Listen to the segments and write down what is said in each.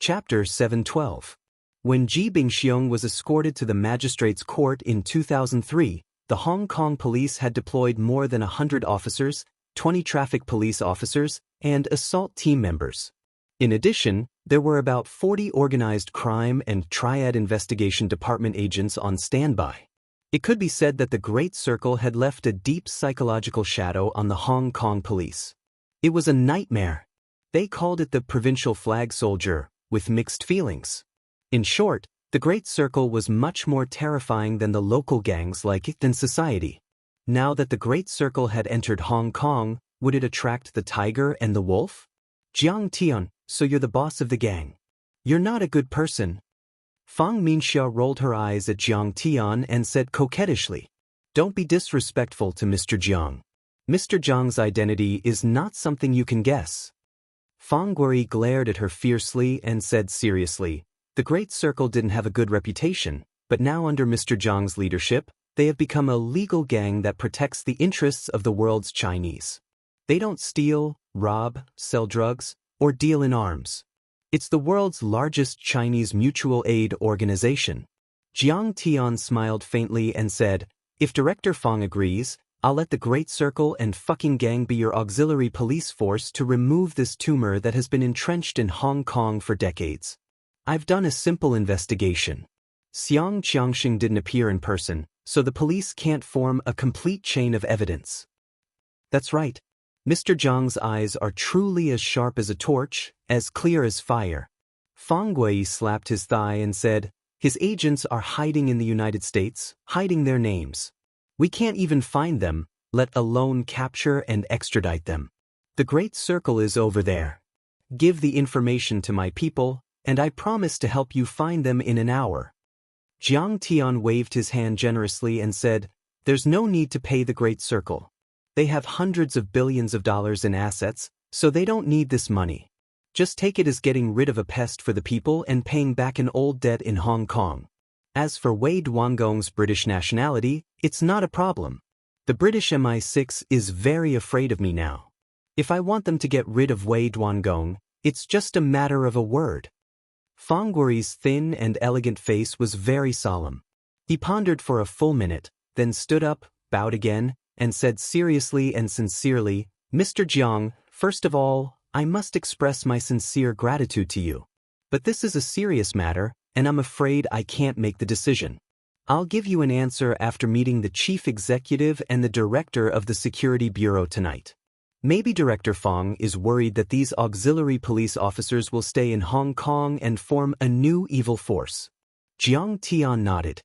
Chapter 712. When Ji Bingxiong was escorted to the magistrate's court in 2003, the Hong Kong police had deployed more than 100 officers, 20 traffic police officers, and assault team members. In addition, there were about 40 organized crime and triad investigation department agents on standby. It could be said that the Great Circle had left a deep psychological shadow on the Hong Kong police. It was a nightmare. They called it the provincial flag soldier, with mixed feelings. In short, the Great Circle was much more terrifying than the local gangs like it in society. Now that the Great Circle had entered Hong Kong, would it attract the tiger and the wolf? Jiang Tian, so you're the boss of the gang. You're not a good person. Fang Minxia rolled her eyes at Jiang Tian and said coquettishly, "Don't be disrespectful to Mr. Jiang. Mr. Jiang's identity is not something you can guess." Fang Guori glared at her fiercely and said seriously, "The Great Circle didn't have a good reputation, but now under Mr. Jiang's leadership, they have become a legal gang that protects the interests of the world's Chinese. They don't steal, rob, sell drugs, or deal in arms. It's the world's largest Chinese mutual aid organization." Jiang Tian smiled faintly and said, "If Director Fang agrees, I'll let the Great Circle and fucking gang be your auxiliary police force to remove this tumor that has been entrenched in Hong Kong for decades. I've done a simple investigation. Xiang Qiangxing didn't appear in person, so the police can't form a complete chain of evidence." "That's right. Mr. Jiang's eyes are truly as sharp as a torch, as clear as fire." Fang Gui slapped his thigh and said, "His agents are hiding in the United States, hiding their names. We can't even find them, let alone capture and extradite them. The Great Circle is over there. Give the information to my people, and I promise to help you find them in an hour." Jiang Tian waved his hand generously and said, "There's no need to pay the Great Circle. They have hundreds of billions of dollars in assets, so they don't need this money. Just take it as getting rid of a pest for the people and paying back an old debt in Hong Kong. As for Wei Duangong's British nationality, it's not a problem. The British MI6 is very afraid of me now. If I want them to get rid of Wei Duangong, it's just a matter of a word." Fang Guori's thin and elegant face was very solemn. He pondered for a full minute, then stood up, bowed again, and said seriously and sincerely, "Mr. Jiang, first of all, I must express my sincere gratitude to you. But this is a serious matter, and I'm afraid I can't make the decision. I'll give you an answer after meeting the chief executive and the director of the Security Bureau tonight. Maybe Director Fang is worried that these auxiliary police officers will stay in Hong Kong and form a new evil force." Jiang Tian nodded.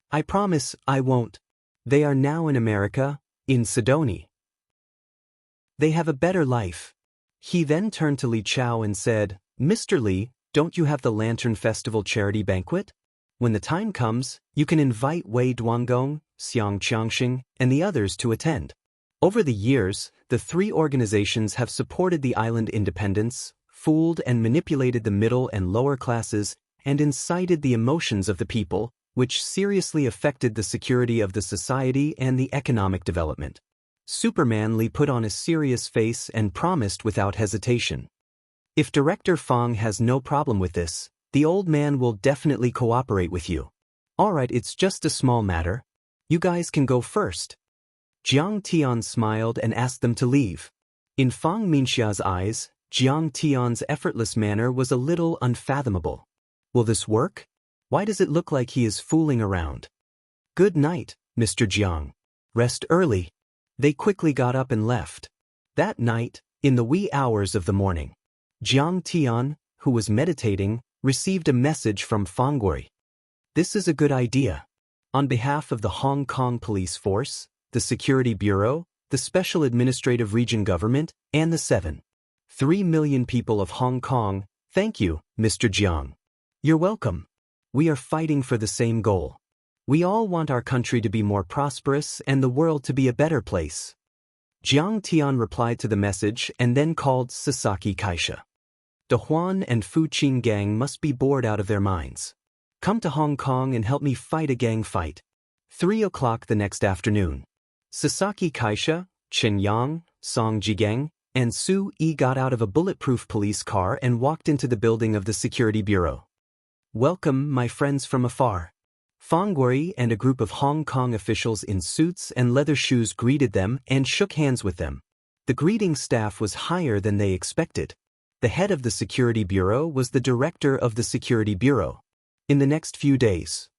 "I promise I won't. They are now in America, in Sidonie. They have a better life." He then turned to Li Chao and said, "Mr. Li, don't you have the Lantern Festival charity banquet? When the time comes, you can invite Wei Duangong, Xiang Qiangxing, and the others to attend." Over the years, the three organizations have supported the island independence, fooled and manipulated the middle and lower classes, and incited the emotions of the people, which seriously affected the security of the society and the economic development. Superman Li put on a serious face and promised without hesitation, "If Director Fang has no problem with this, the old man will definitely cooperate with you. All right, it's just a small matter. You guys can go first." Jiang Tian smiled and asked them to leave. In Fang Minxia's eyes, Jiang Tian's effortless manner was a little unfathomable. Will this work? Why does it look like he is fooling around? "Good night, Mr. Jiang. Rest early." They quickly got up and left. That night, in the wee hours of the morning, Jiang Tian, who was meditating, received a message from Fang Guori. "This is a good idea. On behalf of the Hong Kong Police Force, the Security Bureau, the Special Administrative Region Government, and the 7.3 million people of Hong Kong, thank you, Mr. Jiang. You're welcome. We are fighting for the same goal. We all want our country to be more prosperous and the world to be a better place." Jiang Tian replied to the message and then called Sasaki Kaisha. "The Huan and Fu Qing gang must be bored out of their minds. Come to Hong Kong and help me fight a gang fight." 3 o'clock the next afternoon. Sasaki Kaisha, Chen Yang, Song Jigang, and Su Yi got out of a bulletproof police car and walked into the building of the security bureau. "Welcome, my friends from afar." Fang Gui and a group of Hong Kong officials in suits and leather shoes greeted them and shook hands with them. The greeting staff was higher than they expected. The head of the security bureau was the director of the security bureau. In the next few days,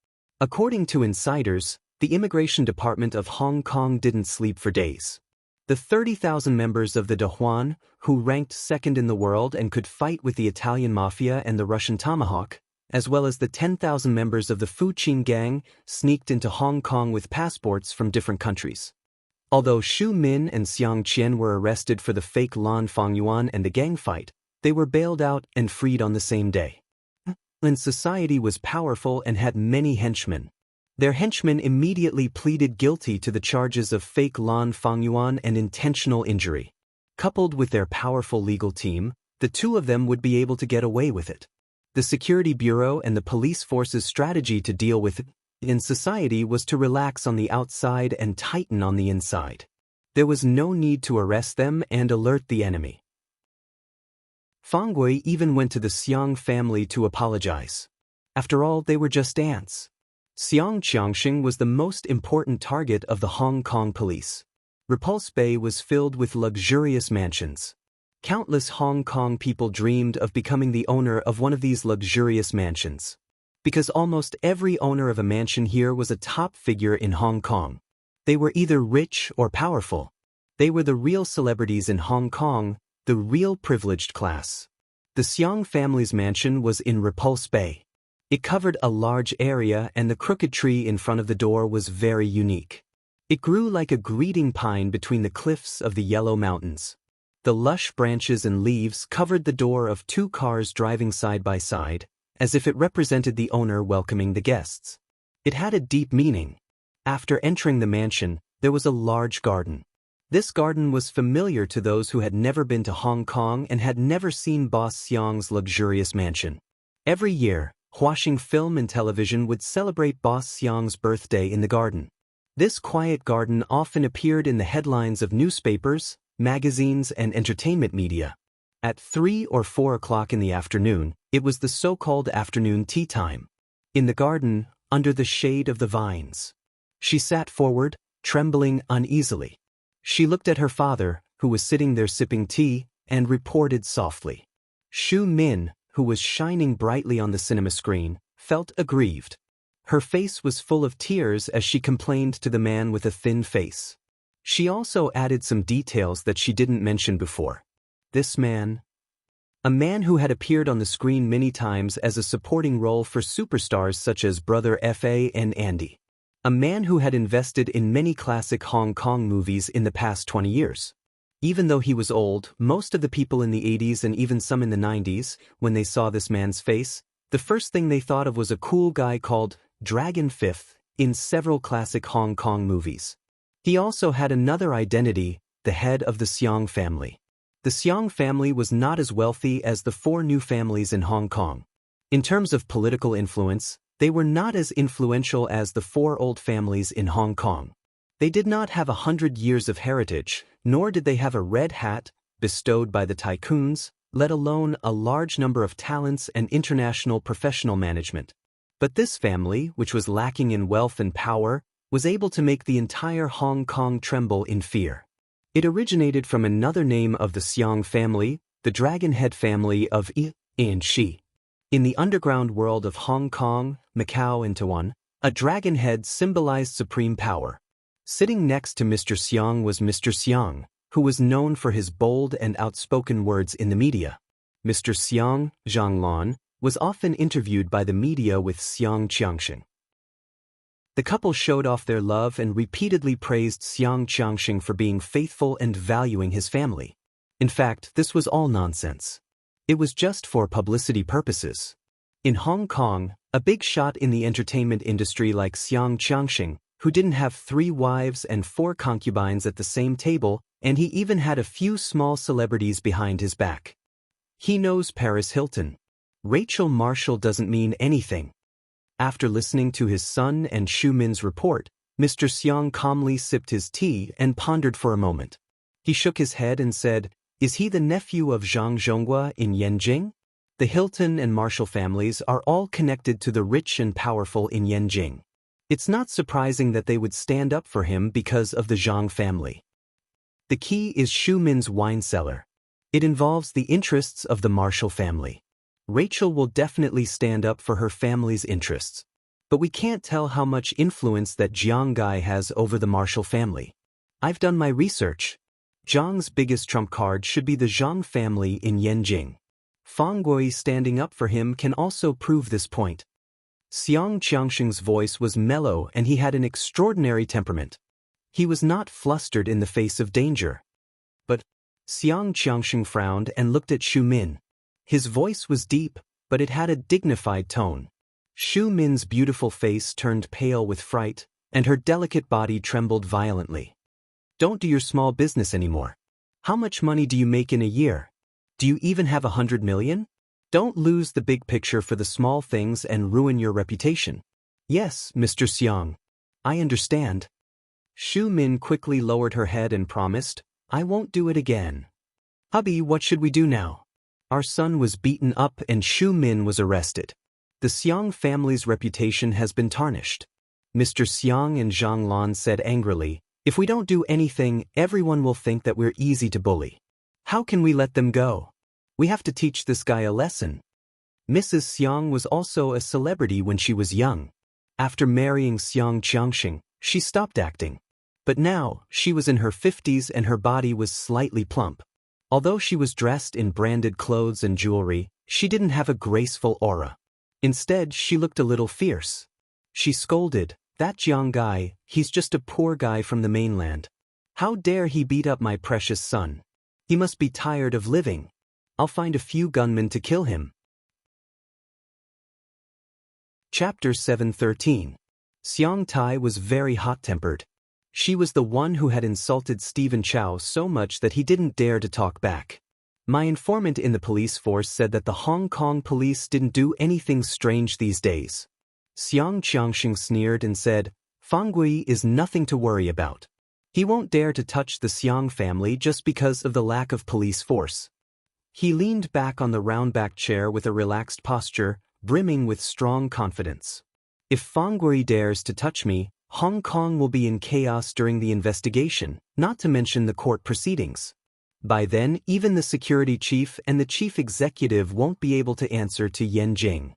according to insiders, the immigration department of Hong Kong didn't sleep for days. The 30,000 members of the Dahuan, who ranked second in the world and could fight with the Italian mafia and the Russian tomahawk, as well as the 10,000 members of the Fuqing gang, sneaked into Hong Kong with passports from different countries. Although Xu Min and Xiang Qian were arrested for the fake Lan Fengyuan and the gang fight, they were bailed out and freed on the same day. And society was powerful and had many henchmen. Their henchmen immediately pleaded guilty to the charges of fake Lan Fengyuan and intentional injury. Coupled with their powerful legal team, the two of them would be able to get away with it. The Security Bureau and the police force's strategy to deal with it in society was to relax on the outside and tighten on the inside. There was no need to arrest them and alert the enemy. Fang Gui even went to the Xiang family to apologize. After all, they were just ants. Xiang Qiangxing was the most important target of the Hong Kong police. Repulse Bay was filled with luxurious mansions. Countless Hong Kong people dreamed of becoming the owner of one of these luxurious mansions. Because almost every owner of a mansion here was a top figure in Hong Kong. They were either rich or powerful. They were the real celebrities in Hong Kong, the real privileged class. The Xiang family's mansion was in Repulse Bay. It covered a large area and the crooked tree in front of the door was very unique. It grew like a greeting pine between the cliffs of the Yellow Mountains. The lush branches and leaves covered the door of two cars driving side by side, as if it represented the owner welcoming the guests. It had a deep meaning. After entering the mansion, there was a large garden. This garden was familiar to those who had never been to Hong Kong and had never seen Boss Xiang's luxurious mansion. Every year, Huaxing Film and Television would celebrate Boss Xiang's birthday in the garden. This quiet garden often appeared in the headlines of newspapers, magazines, and entertainment media. At 3 or 4 o'clock in the afternoon, it was the so-called afternoon tea time. In the garden, under the shade of the vines. She sat forward, trembling uneasily. She looked at her father, who was sitting there sipping tea, and reported softly. Xu Min, who was shining brightly on the cinema screen, felt aggrieved. Her face was full of tears as she complained to the man with a thin face. She also added some details that she didn't mention before. This man, a man who had appeared on the screen many times as a supporting role for superstars such as Brother F.A. and Andy. A man who had invested in many classic Hong Kong movies in the past 20 years. Even though he was old, most of the people in the 80s and even some in the 90s, when they saw this man's face, the first thing they thought of was a cool guy called Dragon Fifth in several classic Hong Kong movies. He also had another identity, the head of the Xiang family. The Xiang family was not as wealthy as the 4 new families in Hong Kong. In terms of political influence, they were not as influential as the 4 old families in Hong Kong. They did not have 100 years of heritage, nor did they have a red hat, bestowed by the tycoons, let alone a large number of talents and international professional management. But this family, which was lacking in wealth and power, was able to make the entire Hong Kong tremble in fear. It originated from another name of the Xiang family, the Dragonhead family of Yi and Shi. In the underground world of Hong Kong, Macau and Taiwan, a dragon head symbolized supreme power. Sitting next to Mr. Xiang was Mr. Xiang, who was known for his bold and outspoken words in the media. Mr. Xiang, Zhanglan, was often interviewed by the media with Xiang Qiangxing. The couple showed off their love and repeatedly praised Xiang Qiangxing for being faithful and valuing his family. In fact, this was all nonsense. It was just for publicity purposes. In Hong Kong, a big shot in the entertainment industry like Xiang Qiangxing, who didn't have 3 wives and 4 concubines at the same table, and he even had a few small celebrities behind his back. He knows Paris Hilton. Rachel Marshall doesn't mean anything. After listening to his son and Xu Min's report, Mr. Xiang calmly sipped his tea and pondered for a moment. He shook his head and said, Is he the nephew of Zhang Zhonghua in Yanjing? The Hilton and Marshall families are all connected to the rich and powerful in Yanjing. It's not surprising that they would stand up for him because of the Zhang family. The key is Xu Min's wine cellar. It involves the interests of the Marshall family. Rachel will definitely stand up for her family's interests. But we can't tell how much influence that Jiang Gai has over the Marshall family. I've done my research. Zhang's biggest trump card should be the Zhang family in Yanjing. Fang Gui standing up for him can also prove this point. Xiang Qiangsheng's voice was mellow and he had an extraordinary temperament. He was not flustered in the face of danger. But Xiang Qiangsheng frowned and looked at Xu Min. His voice was deep, but it had a dignified tone. Xu Min's beautiful face turned pale with fright, and her delicate body trembled violently. Don't do your small business anymore. How much money do you make in a year? Do you even have 100 million? Don't lose the big picture for the small things and ruin your reputation. Yes, Mr. Xiang. I understand. Xu Min quickly lowered her head and promised, I won't do it again. Hubby, what should we do now? Our son was beaten up and Xu Min was arrested. The Xiang family's reputation has been tarnished. Mr. Xiang and Zhang Lan said angrily, if we don't do anything, everyone will think that we're easy to bully. How can we let them go? We have to teach this guy a lesson. Mrs. Xiang was also a celebrity when she was young. After marrying Xiang Qiangsheng, she stopped acting. But now, she was in her 50s and her body was slightly plump. Although she was dressed in branded clothes and jewelry, she didn't have a graceful aura. Instead, she looked a little fierce. She scolded, that Jiang Gai, he's just a poor guy from the mainland. How dare he beat up my precious son? He must be tired of living. I'll find a few gunmen to kill him. Chapter 713. Xiang Tai was very hot-tempered. She was the one who had insulted Stephen Chow so much that he didn't dare to talk back. My informant in the police force said that the Hong Kong police didn't do anything strange these days. Xiang Qiangsheng sneered and said, Fang Gui is nothing to worry about. He won't dare to touch the Xiang family just because of the lack of police force. He leaned back on the round-backed chair with a relaxed posture, brimming with strong confidence. If Fang Gui dares to touch me, Hong Kong will be in chaos during the investigation, not to mention the court proceedings. By then, even the security chief and the chief executive won't be able to answer to Yanjing.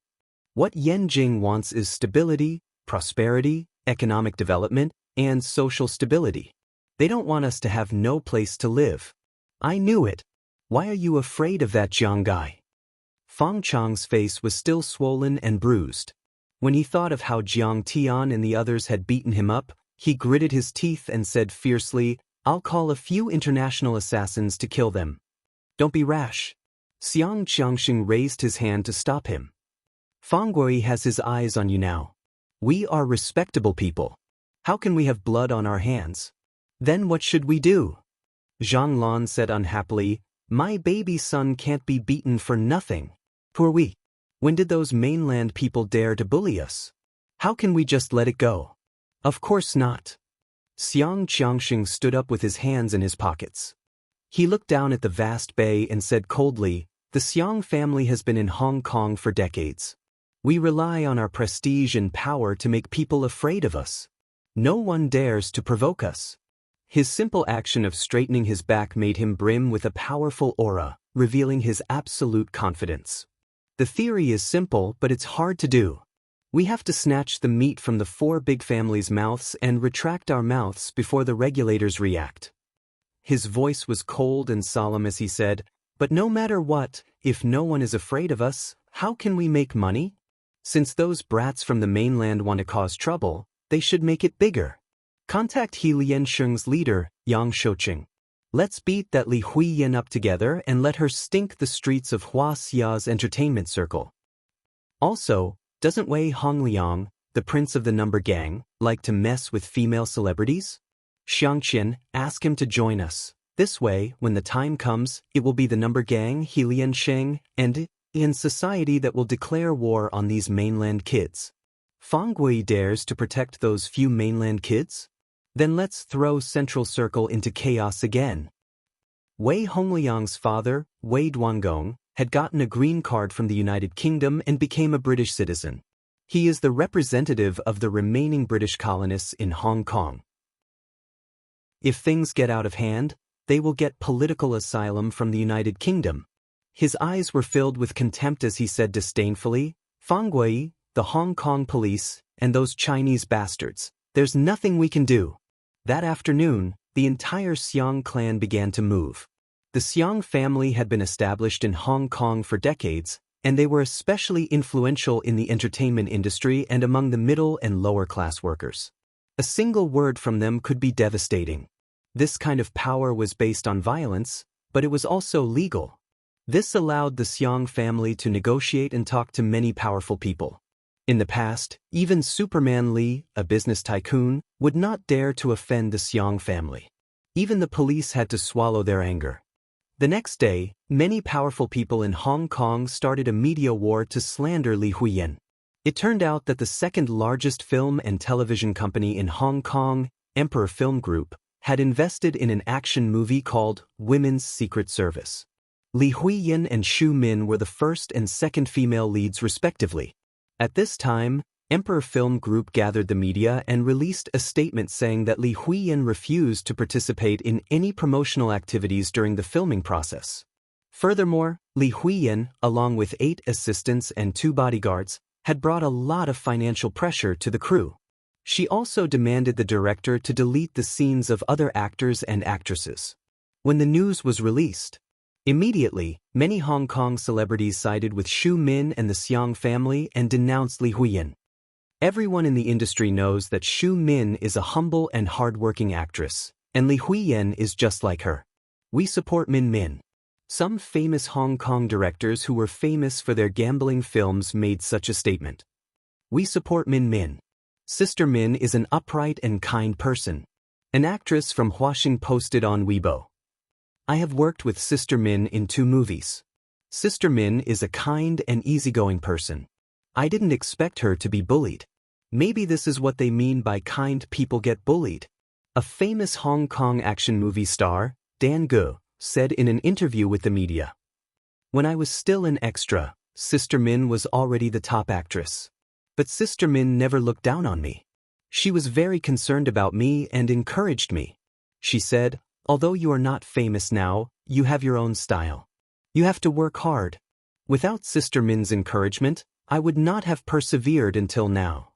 What Yanjing wants is stability, prosperity, economic development, and social stability. They don't want us to have no place to live. I knew it. Why are you afraid of that Jiang Gai? Fang Chang's face was still swollen and bruised. When he thought of how Jiang Tian and the others had beaten him up, he gritted his teeth and said fiercely, I'll call a few international assassins to kill them. Don't be rash. Xiang Qiangsheng raised his hand to stop him. Fang Gui has his eyes on you now. We are respectable people. How can we have blood on our hands? Then what should we do? Zhang Lan said unhappily, my baby son can't be beaten for nothing. Who are we? When did those mainland people dare to bully us? How can we just let it go? Of course not. Xiang Qiangsheng stood up with his hands in his pockets. He looked down at the vast bay and said coldly, the Xiang family has been in Hong Kong for decades. We rely on our prestige and power to make people afraid of us. No one dares to provoke us. His simple action of straightening his back made him brim with a powerful aura, revealing his absolute confidence. The theory is simple, but it's hard to do. We have to snatch the meat from the four big families' mouths and retract our mouths before the regulators react. His voice was cold and solemn as he said, but no matter what, if no one is afraid of us, how can we make money? Since those brats from the mainland want to cause trouble, they should make it bigger. Contact He Liansheng's leader, Yang Shouqing. Let's beat that Li Huiyan up together and let her stink the streets of Hua Xia's entertainment circle. Also, doesn't Wei Hongliang, the prince of the number gang, like to mess with female celebrities? Xiangqian, ask him to join us. This way, when the time comes, it will be the number gang, He Liansheng, and in society that will declare war on these mainland kids. Fang Gui dares to protect those few mainland kids? Then let's throw Central Circle into chaos again. Wei Hongliang's father, Wei Duangong, had gotten a green card from the United Kingdom and became a British citizen. He is the representative of the remaining British colonists in Hong Kong. If things get out of hand, they will get political asylum from the United Kingdom. His eyes were filled with contempt as he said disdainfully, "Fang Gui, the Hong Kong police, and those Chinese bastards, there's nothing we can do." That afternoon, the entire Siang clan began to move. The Siang family had been established in Hong Kong for decades, and they were especially influential in the entertainment industry and among the middle and lower class workers. A single word from them could be devastating. This kind of power was based on violence, but it was also legal. This allowed the Siang family to negotiate and talk to many powerful people. In the past, even Superman Lee, a business tycoon, would not dare to offend the Siang family. Even the police had to swallow their anger. The next day, many powerful people in Hong Kong started a media war to slander Li Huiyan. It turned out that the second largest film and television company in Hong Kong, Emperor Film Group, had invested in an action movie called Women's Secret Service. Li Huiyan and Xu Min were the first and second female leads respectively. At this time, Emperor Film Group gathered the media and released a statement saying that Li Huiyan refused to participate in any promotional activities during the filming process. Furthermore, Li Huiyan, along with 8 assistants and 2 bodyguards, had brought a lot of financial pressure to the crew. She also demanded the director to delete the scenes of other actors and actresses. When the news was released, immediately, many Hong Kong celebrities sided with Xu Min and the Siang family and denounced Li Huiyan. Everyone in the industry knows that Xu Min is a humble and hard-working actress, and Li Huiyan is just like her. We support Min Min. Some famous Hong Kong directors who were famous for their gambling films made such a statement. We support Min Min. Sister Min is an upright and kind person. An actress from Huaxing posted on Weibo. I have worked with Sister Min in 2 movies. Sister Min is a kind and easygoing person. I didn't expect her to be bullied. Maybe this is what they mean by kind people get bullied. A famous Hong Kong action movie star, Dan Ge, said in an interview with the media. When I was still an extra, Sister Min was already the top actress. But Sister Min never looked down on me. She was very concerned about me and encouraged me. She said, although you are not famous now, you have your own style. You have to work hard. Without Sister Min's encouragement, I would not have persevered until now.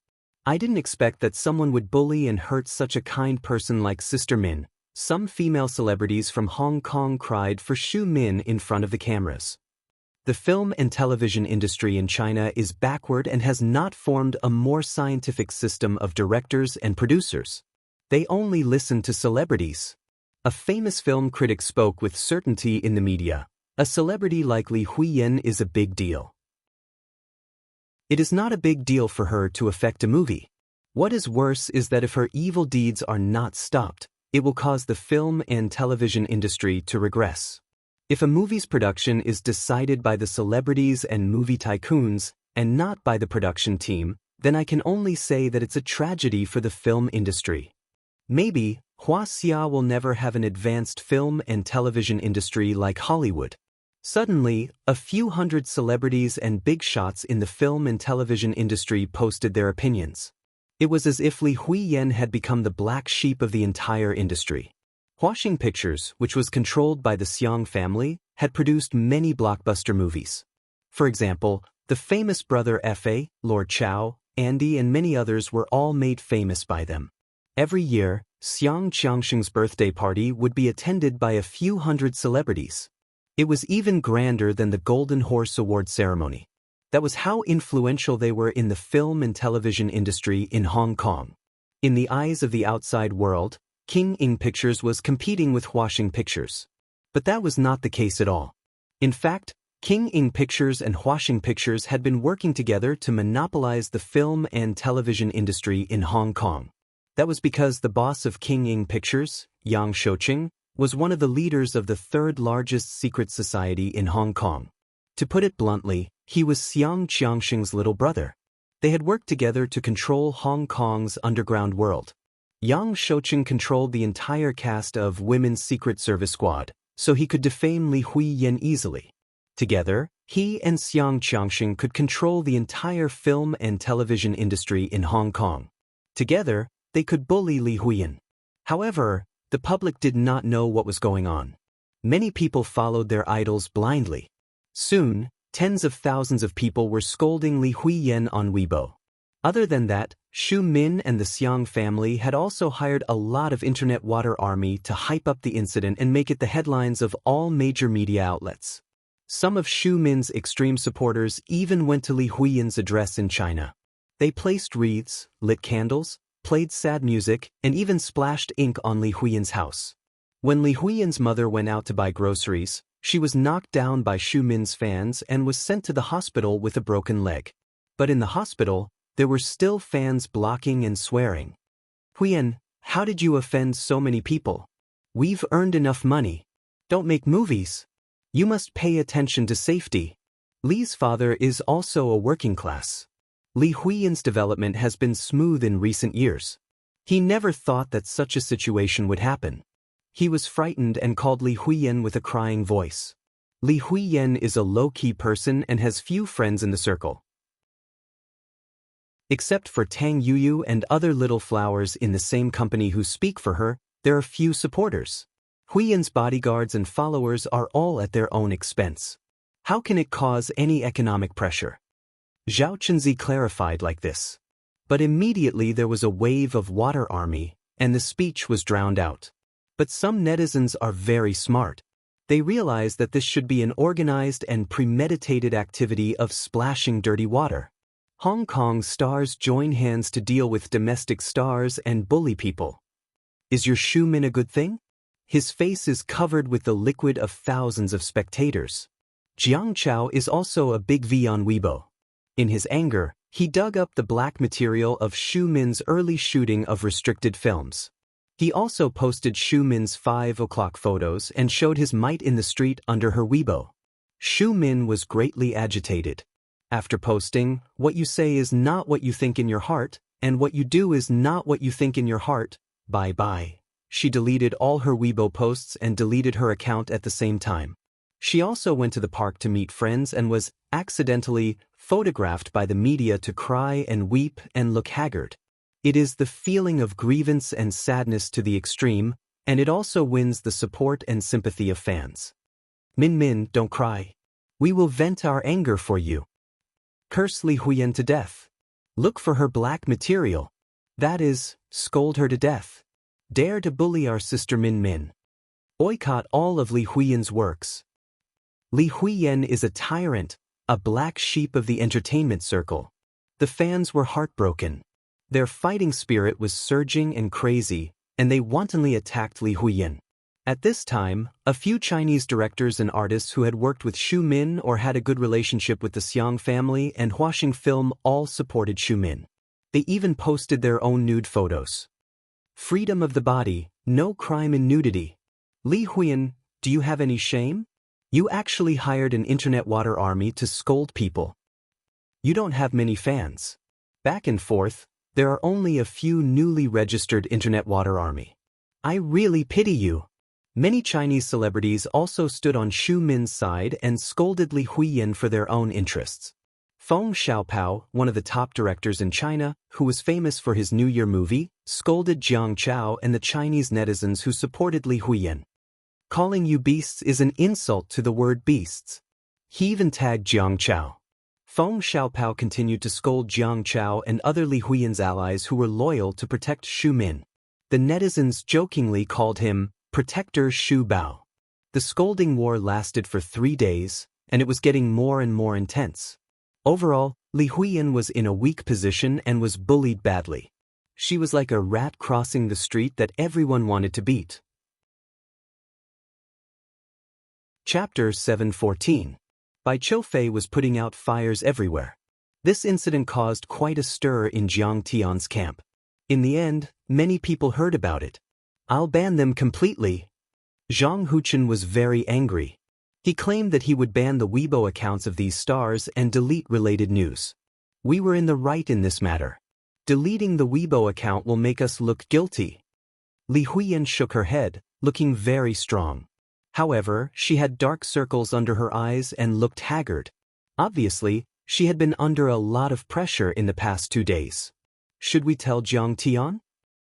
I didn't expect that someone would bully and hurt such a kind person like Sister Min. Some female celebrities from Hong Kong cried for Xu Min in front of the cameras. The film and television industry in China is backward and has not formed a more scientific system of directors and producers. They only listen to celebrities. A famous film critic spoke with certainty in the media. A celebrity like Li Huiyan is a big deal. It is not a big deal for her to affect a movie. What is worse is that if her evil deeds are not stopped, it will cause the film and television industry to regress. If a movie's production is decided by the celebrities and movie tycoons, and not by the production team, then I can only say that it's a tragedy for the film industry. Maybe, Huaxia will never have an advanced film and television industry like Hollywood. Suddenly, a few hundred celebrities and big shots in the film and television industry posted their opinions. It was as if Li Huiyan had become the black sheep of the entire industry. Huaxing Pictures, which was controlled by the Siang family, had produced many blockbuster movies. For example, the famous brother F.A., Lord Chow, Andy and many others were all made famous by them. Every year, Xiang Qiangsheng's birthday party would be attended by a few hundred celebrities. It was even grander than the Golden Horse Award ceremony. That was how influential they were in the film and television industry in Hong Kong. In the eyes of the outside world, King Ing Pictures was competing with Huaxing Pictures. But that was not the case at all. In fact, King Ing Pictures and Huaxing Pictures had been working together to monopolize the film and television industry in Hong Kong. That was because the boss of King Ing Pictures, Yang Shouqing, was one of the leaders of the third largest secret society in Hong Kong. To put it bluntly, he was Xiang Qiangsheng's little brother. They had worked together to control Hong Kong's underground world. Yang Shouqing controlled the entire cast of Women's Secret Service Squad, so he could defame Li Huiyan easily. Together, he and Xiang Qiangsheng could control the entire film and television industry in Hong Kong. Together, they could bully Li Huiyan. However, the public did not know what was going on. Many people followed their idols blindly. Soon, tens of thousands of people were scolding Li Huiyan on Weibo. Other than that, Xu Min and the Xiang family had also hired a lot of internet water army to hype up the incident and make it the headlines of all major media outlets. Some of Xu Min's extreme supporters even went to Li Huiyan's address in China. They placed wreaths, lit candles, played sad music, and even splashed ink on Li Huiyan's house. When Li Huiyan's mother went out to buy groceries, she was knocked down by Xu Min's fans and was sent to the hospital with a broken leg. But in the hospital, there were still fans blocking and swearing. "Huiyan, how did you offend so many people? We've earned enough money. Don't make movies. You must pay attention to safety." Li's father is also a working class. Li Huiyan's development has been smooth in recent years. He never thought that such a situation would happen. He was frightened and called Li Huiyan with a crying voice. Li Huiyan is a low-key person and has few friends in the circle. Except for Tang Yuyu and other little flowers in the same company who speak for her, there are few supporters. Huiyan's bodyguards and followers are all at their own expense. How can it cause any economic pressure? Zhao Chunzi clarified like this. But immediately there was a wave of water army, and the speech was drowned out. But some netizens are very smart. They realize that this should be an organized and premeditated activity of splashing dirty water. Hong Kong stars join hands to deal with domestic stars and bully people. Is your Xu Min a good thing? His face is covered with the liquid of thousands of spectators. Jiang Chao is also a big V on Weibo. In his anger, he dug up the black material of Xu Min's early shooting of restricted films. He also posted Xu Min's 5 o'clock photos and showed his might in the street under her Weibo. Xu Min was greatly agitated. After posting, "What you say is not what you think in your heart, and what you do is not what you think in your heart, bye-bye," she deleted all her Weibo posts and deleted her account at the same time. She also went to the park to meet friends and was accidentally photographed by the media to cry and weep and look haggard. It is the feeling of grievance and sadness to the extreme, and it also wins the support and sympathy of fans. "Min Min, don't cry. We will vent our anger for you. Curse Li Huiyan to death. Look for her black material. That is, scold her to death. Dare to bully our sister Min Min. Boycott all of Li Huiyan's works." Li Huiyan is a tyrant, a black sheep of the entertainment circle. The fans were heartbroken. Their fighting spirit was surging and crazy, and they wantonly attacked Li Huiyan. At this time, a few Chinese directors and artists who had worked with Xu Min or had a good relationship with the Xiang family and Huaxing Film all supported Xu Min. They even posted their own nude photos. Freedom of the body, no crime in nudity. Li Huiyan, do you have any shame? You actually hired an internet water army to scold people. You don't have many fans. Back and forth, there are only a few newly registered internet water army. I really pity you. Many Chinese celebrities also stood on Xu Min's side and scolded Li Huiyan for their own interests. Feng Xiaopao, one of the top directors in China, who was famous for his New Year movie, scolded Jiang Chao and the Chinese netizens who supported Li Huiyan. Calling you beasts is an insult to the word beasts. He even tagged Jiang Chao. Feng Xiaopao continued to scold Jiang Chao and other Li Huiyan's allies who were loyal to protect Xu Min. The netizens jokingly called him Protector Xu Bao. The scolding war lasted for 3 days, and it was getting more and more intense. Overall, Li Huiyan was in a weak position and was bullied badly. She was like a rat crossing the street that everyone wanted to beat. Chapter 714. Bai Qiufei was putting out fires everywhere. This incident caused quite a stir in Jiang Tian's camp. In the end, many people heard about it. I'll ban them completely. Zhang Huchen was very angry. He claimed that he would ban the Weibo accounts of these stars and delete related news. We were in the right in this matter. Deleting the Weibo account will make us look guilty. Li Huiyan shook her head, looking very strong. However, she had dark circles under her eyes and looked haggard. Obviously, she had been under a lot of pressure in the past 2 days. Should we tell Jiang Tian?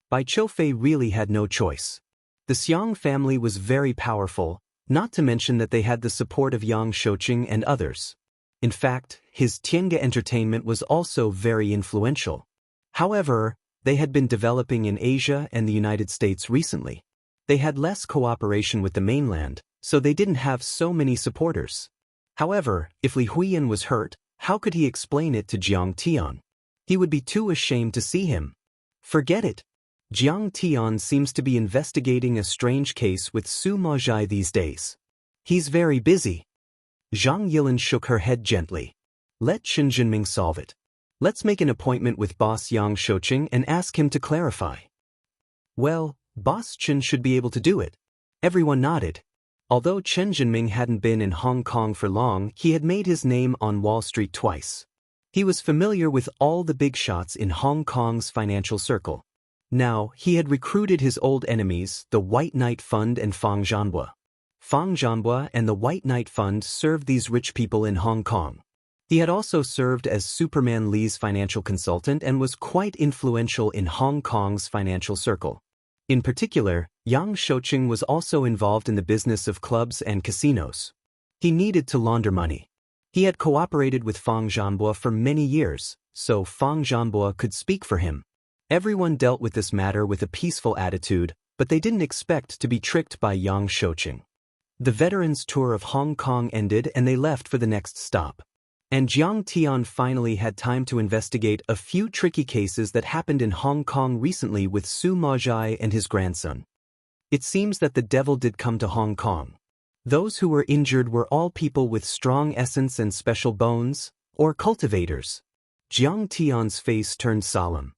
Bai Qiufei really had no choice. The Xiang family was very powerful, not to mention that they had the support of Yang Shouqing and others. In fact, his Tienge Entertainment was also very influential. However, they had been developing in Asia and the United States recently. They had less cooperation with the mainland, so they didn't have so many supporters. However, if Li Huiyan was hurt, how could he explain it to Jiang Tian? He would be too ashamed to see him. Forget it. Jiang Tian seems to be investigating a strange case with Su Maozhai these days. He's very busy. Zhang Yilin shook her head gently. Let Chen Jinming solve it. Let's make an appointment with Boss Yang Shouqing and ask him to clarify. Well, Boss Chen should be able to do it. Everyone nodded. Although Chen Jinming hadn't been in Hong Kong for long, he had made his name on Wall Street twice. He was familiar with all the big shots in Hong Kong's financial circle. Now, he had recruited his old enemies, the White Knight Fund and Fang Zhanhua. Fang Zhanhua and the White Knight Fund served these rich people in Hong Kong. He had also served as Superman Lee's financial consultant and was quite influential in Hong Kong's financial circle. In particular, Yang Shouqing was also involved in the business of clubs and casinos. He needed to launder money. He had cooperated with Fang Zhanhua for many years, so Fang Zhanhua could speak for him. Everyone dealt with this matter with a peaceful attitude, but they didn't expect to be tricked by Yang Shouqing. The veterans' tour of Hong Kong ended and they left for the next stop. And Jiang Tian finally had time to investigate a few tricky cases that happened in Hong Kong recently with Su Maozhai and his grandson. It seems that the devil did come to Hong Kong. Those who were injured were all people with strong essence and special bones, or cultivators. Jiang Tian's face turned solemn.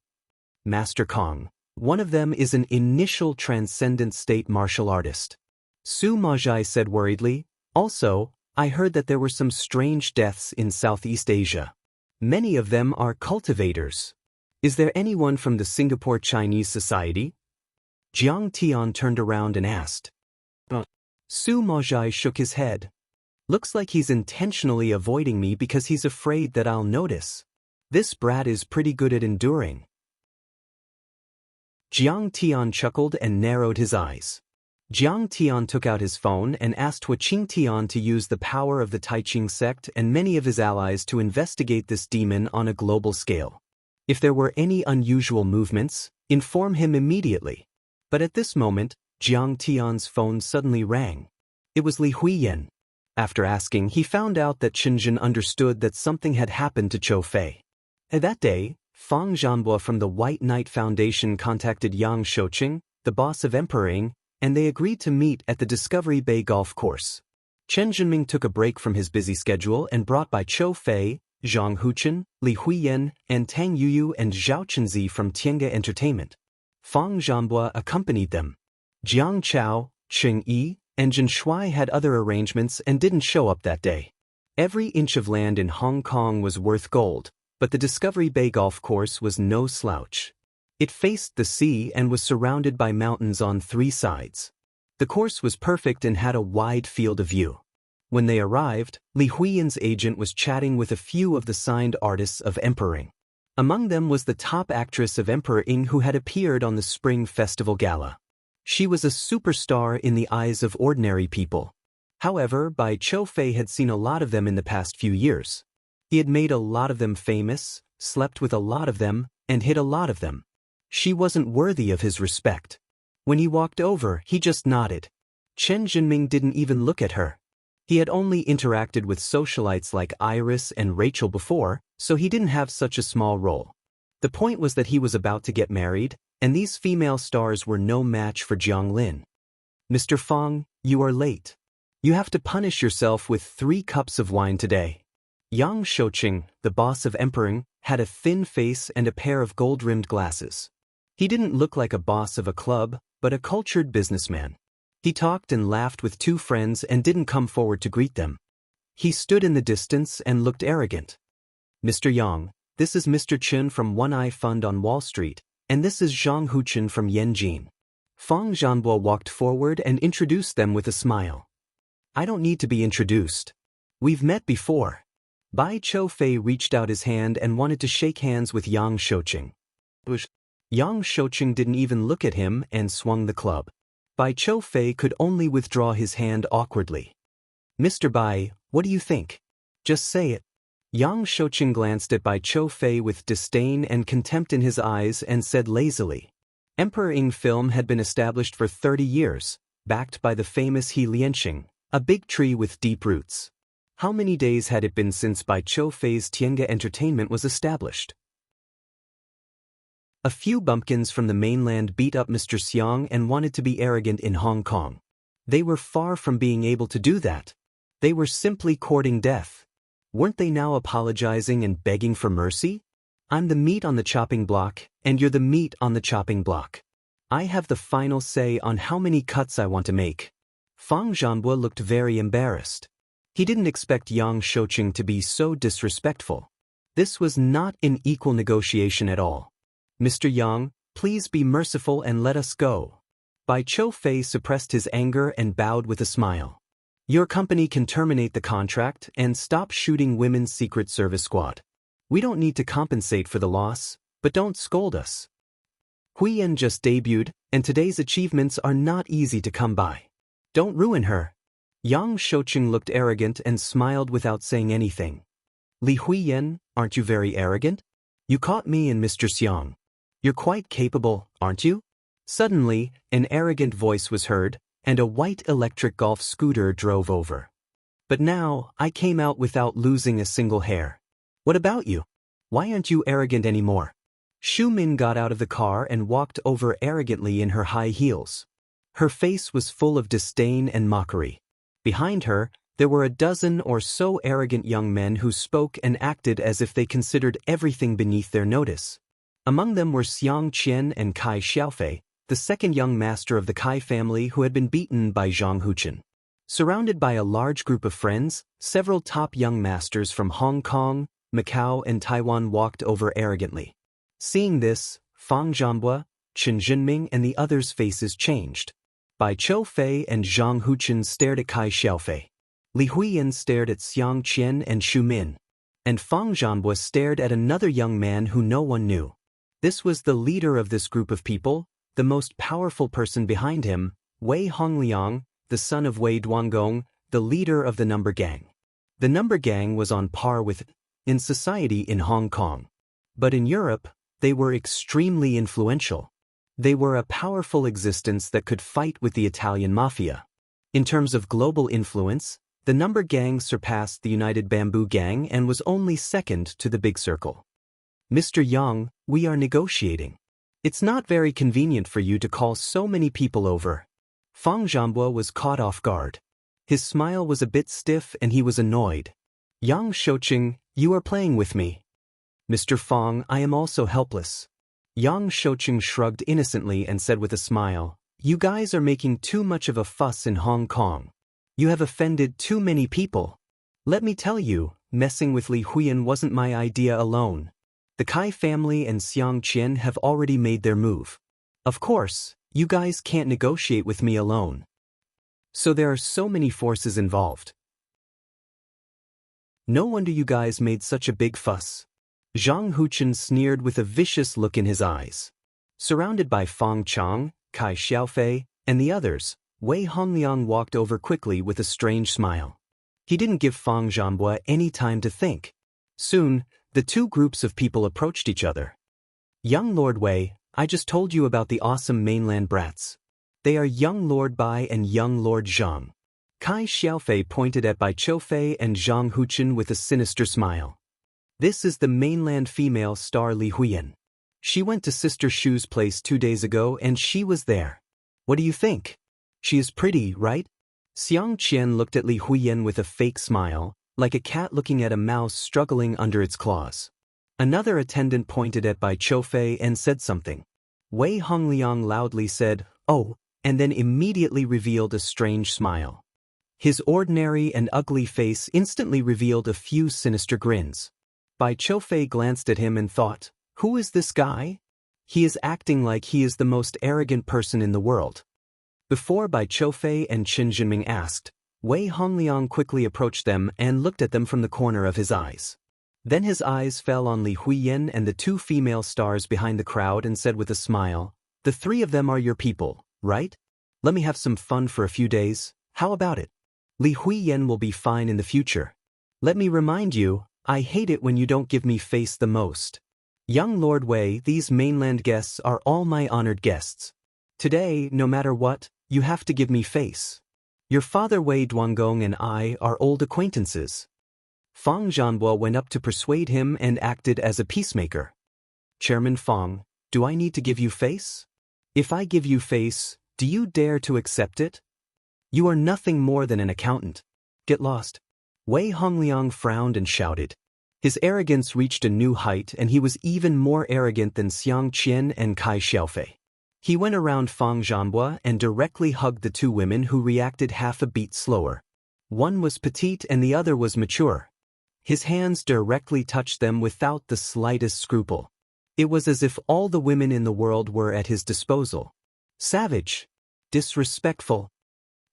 Master Kong, one of them is an initial transcendent state martial artist. Su Maozhai said worriedly. Also, I heard that there were some strange deaths in Southeast Asia. Many of them are cultivators. Is there anyone from the Singapore Chinese Society? Jiang Tian turned around and asked. Su Maozhai shook his head. Looks like he's intentionally avoiding me because he's afraid that I'll notice. This brat is pretty good at enduring. Jiang Tian chuckled and narrowed his eyes. Jiang Tian took out his phone and asked Hua Qingtian to use the power of the Taiqing sect and many of his allies to investigate this demon on a global scale. If there were any unusual movements, inform him immediately. But at this moment, Jiang Tian's phone suddenly rang. It was Li Huiyan. After asking, he found out that Qinjin understood that something had happened to Qiu Fei. That day, Fang Zhanhua from the White Knight Foundation contacted Yang Shouqing, the boss of Emperor, and they agreed to meet at the Discovery Bay golf course. Chen Jinming took a break from his busy schedule and brought by Qiu Fei, Zhang Huchen, Li Huiyan, and Tang Yuyu and Zhao Chenzi from Tienge Entertainment. Fang Zhanhua accompanied them. Jiang Chao, Cheng Yi, and Zhen Shuai had other arrangements and didn't show up that day. Every inch of land in Hong Kong was worth gold, but the Discovery Bay golf course was no slouch. It faced the sea and was surrounded by mountains on 3 sides. The course was perfect and had a wide field of view. When they arrived, Li Huiyan's agent was chatting with a few of the signed artists of Emperor. Among them was the top actress of Emperor who had appeared on the Spring Festival Gala. She was a superstar in the eyes of ordinary people. However, Bai Qiufei had seen a lot of them in the past few years. He had made a lot of them famous, slept with a lot of them, and hit a lot of them. She wasn't worthy of his respect. When he walked over, he just nodded. Chen Jinming didn't even look at her. He had only interacted with socialites like Iris and Rachel before, so he didn't have such a small role. The point was that he was about to get married, and these female stars were no match for Jiang Lin. Mr. Fang, you are late. You have to punish yourself with 3 cups of wine today. Yang Shouqing, the boss of Emperor, had a thin face and a pair of gold-rimmed glasses. He didn't look like a boss of a club, but a cultured businessman. He talked and laughed with 2 friends and didn't come forward to greet them. He stood in the distance and looked arrogant. Mr. Yang, this is Mr. Chen from One Eye Fund on Wall Street, and this is Zhang Huchen from Yanjin. Fang Zhanhua walked forward and introduced them with a smile. I don't need to be introduced. We've met before. Bai Chou-fei reached out his hand and wanted to shake hands with Yang Shouqing. Yang Shouqing didn't even look at him and swung the club. Bai Chou-fei could only withdraw his hand awkwardly. Mr. Bai, what do you think? Just say it. Yang Shouqing glanced at Bai Chou-fei with disdain and contempt in his eyes and said lazily. Emperor Ing Film had been established for 30 years, backed by the famous He Lianxing, a big tree with deep roots. How many days had it been since Bai Chou-fei's Tiange Entertainment was established? A few bumpkins from the mainland beat up Mr. Xiang and wanted to be arrogant in Hong Kong. They were far from being able to do that. They were simply courting death. Weren't they now apologizing and begging for mercy? I'm the meat on the chopping block, and you're the meat on the chopping block. I have the final say on how many cuts I want to make. Fang Zhanbo looked very embarrassed. He didn't expect Yang Shouqing to be so disrespectful. This was not an equal negotiation at all. Mr. Yang, please be merciful and let us go. Bai Chou-fei suppressed his anger and bowed with a smile. Your company can terminate the contract and stop shooting Women's Secret Service Squad. We don't need to compensate for the loss, but don't scold us. Huiyan just debuted, and today's achievements are not easy to come by. Don't ruin her. Yang Shouqing looked arrogant and smiled without saying anything. Li Huiyan, aren't you very arrogant? You caught me and Mr. Xiang. You're quite capable, aren't you? Suddenly, an arrogant voice was heard, and a white electric golf scooter drove over. But now, I came out without losing a single hair. What about you? Why aren't you arrogant anymore? Xu Min got out of the car and walked over arrogantly in her high heels. Her face was full of disdain and mockery. Behind her, there were a dozen or so arrogant young men who spoke and acted as if they considered everything beneath their notice. Among them were Xiang Qian and Kai Xiaofei, the second young master of the Kai family who had been beaten by Zhang Huchen. Surrounded by a large group of friends, several top young masters from Hong Kong, Macau and Taiwan walked over arrogantly. Seeing this, Fang Zhanbo, Chen Zhenming and the others' faces changed. Bai Chou-fei and Zhang Huchen stared at Kai Xiaofei. Li Huiyan stared at Xiang Qian and Xu Min. And Fang Zhanbo stared at another young man who no one knew. This was the leader of this group of people, the most powerful person behind him, Wei Hongliang, the son of Wei Duangong, the leader of the Number Gang. The Number Gang was on par with in society in Hong Kong. But in Europe, they were extremely influential. They were a powerful existence that could fight with the Italian mafia. In terms of global influence, the Number Gang surpassed the United Bamboo Gang and was only second to the Big Circle. Mr. Yang, we are negotiating. It's not very convenient for you to call so many people over. Fang Zhanbo was caught off guard. His smile was a bit stiff and he was annoyed. Yang Shouqing, you are playing with me. Mr. Fang, I am also helpless. Yang Shouqing shrugged innocently and said with a smile, you guys are making too much of a fuss in Hong Kong. You have offended too many people. Let me tell you, messing with Li Huiyan wasn't my idea alone. The Kai family and Xiang Qian have already made their move. Of course, you guys can't negotiate with me alone. So there are so many forces involved. No wonder you guys made such a big fuss. Zhang Huchen sneered with a vicious look in his eyes. Surrounded by Fang Chang, Kai Xiaofei, and the others, Wei Hongliang walked over quickly with a strange smile. He didn't give Fang Zhanbo any time to think. Soon, the two groups of people approached each other. Young Lord Wei, I just told you about the awesome mainland brats. They are young Lord Bai and young Lord Zhang. Kai Xiaofei pointed at Bai Chou-fei and Zhang Huchen with a sinister smile. This is the mainland female star Li Huiyan. She went to Sister Shu's place 2 days ago and she was there. What do you think? She is pretty, right? Xiang Qian looked at Li Huiyan with a fake smile, like a cat looking at a mouse struggling under its claws. Another attendant pointed at Bai Chou-fei and said something. Wei Hongliang loudly said, oh, and then immediately revealed a strange smile. His ordinary and ugly face instantly revealed a few sinister grins. Bai Chou-fei glanced at him and thought, who is this guy? He is acting like he is the most arrogant person in the world. Before Bai Chou-fei and Chen Zhenming asked, Wei Hongliang quickly approached them and looked at them from the corner of his eyes. Then his eyes fell on Li Huiyan and the two female stars behind the crowd and said with a smile, "The three of them are your people, right? Let me have some fun for a few days, how about it? Li Huiyan will be fine in the future. Let me remind you, I hate it when you don't give me face the most. Young Lord Wei, these mainland guests are all my honored guests. Today, no matter what, you have to give me face. Your father Wei Duangong and I are old acquaintances." Fang Zhanbo went up to persuade him and acted as a peacemaker. "Chairman Fang, do I need to give you face? If I give you face, do you dare to accept it? You are nothing more than an accountant. Get lost." Wei Hongliang frowned and shouted. His arrogance reached a new height and he was even more arrogant than Xiang Qian and Kai Xiaofei. He went around Fang Zhanbo and directly hugged the two women who reacted half a beat slower. One was petite and the other was mature. His hands directly touched them without the slightest scruple. It was as if all the women in the world were at his disposal. Savage. Disrespectful.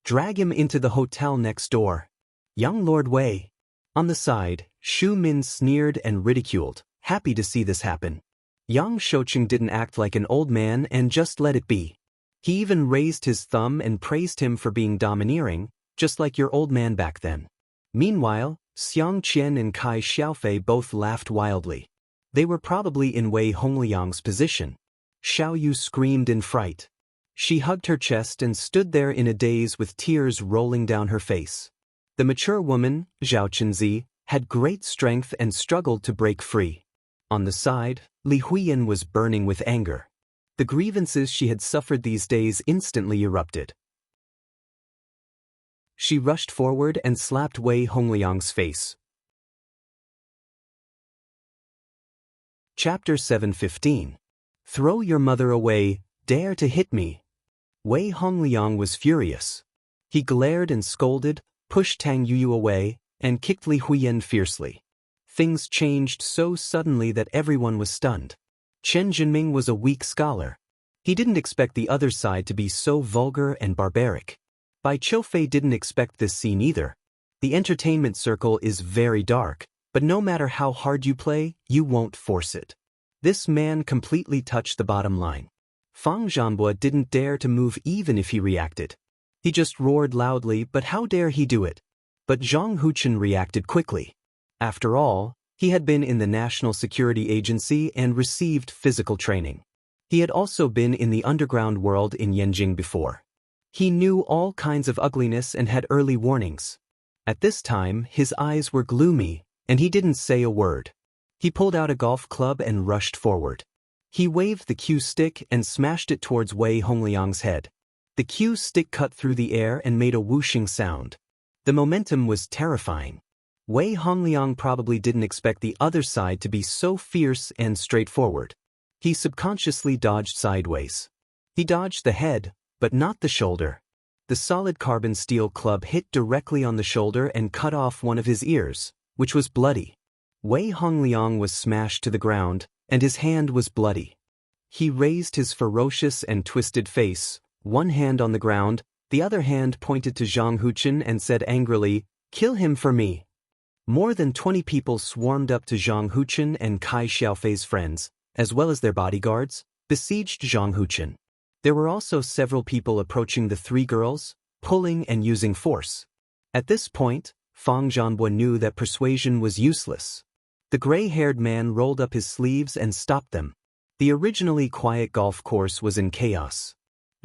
Drag him into the hotel next door. Young Lord Wei. On the side, Xu Min sneered and ridiculed, happy to see this happen. Yang Shouqing didn't act like an old man and just let it be. He even raised his thumb and praised him for being domineering, just like your old man back then. Meanwhile, Xiang Qian and Kai Xiaofei both laughed wildly. They were probably in Wei Hongliang's position. Xiao Yu screamed in fright. She hugged her chest and stood there in a daze with tears rolling down her face. The mature woman, Zhao Chenzi, had great strength and struggled to break free. On the side, Li Huiyan was burning with anger. The grievances she had suffered these days instantly erupted. She rushed forward and slapped Wei Hongliang's face. Chapter 7:15. Throw your mother away, dare to hit me. Wei Hongliang was furious. He glared and scolded, pushed Tang Yuyu away, and kicked Li Huiyan fiercely. Things changed so suddenly that everyone was stunned. Chen Jinming was a weak scholar. He didn't expect the other side to be so vulgar and barbaric. Bai Qiufei didn't expect this scene either. The entertainment circle is very dark, but no matter how hard you play, you won't force it. This man completely touched the bottom line. Fang Zhanbo didn't dare to move even if he reacted. He just roared loudly, but how dare he do it? But Zhang Huchen reacted quickly. After all, he had been in the National Security Agency and received physical training. He had also been in the underground world in Yanjing before. He knew all kinds of ugliness and had early warnings. At this time, his eyes were gloomy, and he didn't say a word. He pulled out a golf club and rushed forward. He waved the cue stick and smashed it towards Wei Hongliang's head. The cue stick cut through the air and made a whooshing sound. The momentum was terrifying. Wei Hongliang probably didn't expect the other side to be so fierce and straightforward. He subconsciously dodged sideways. He dodged the head, but not the shoulder. The solid carbon steel club hit directly on the shoulder and cut off one of his ears, which was bloody. Wei Hongliang was smashed to the ground, and his hand was bloody. He raised his ferocious and twisted face, one hand on the ground, the other hand pointed to Zhang Huchen and said angrily, "Kill him for me." More than 20 people swarmed up to Zhang Huchen and Kai Xiaofei's friends, as well as their bodyguards, besieged Zhang Huchen. There were also several people approaching the three girls, pulling and using force. At this point, Fang Zhanbo knew that persuasion was useless. The gray-haired man rolled up his sleeves and stopped them. The originally quiet golf course was in chaos.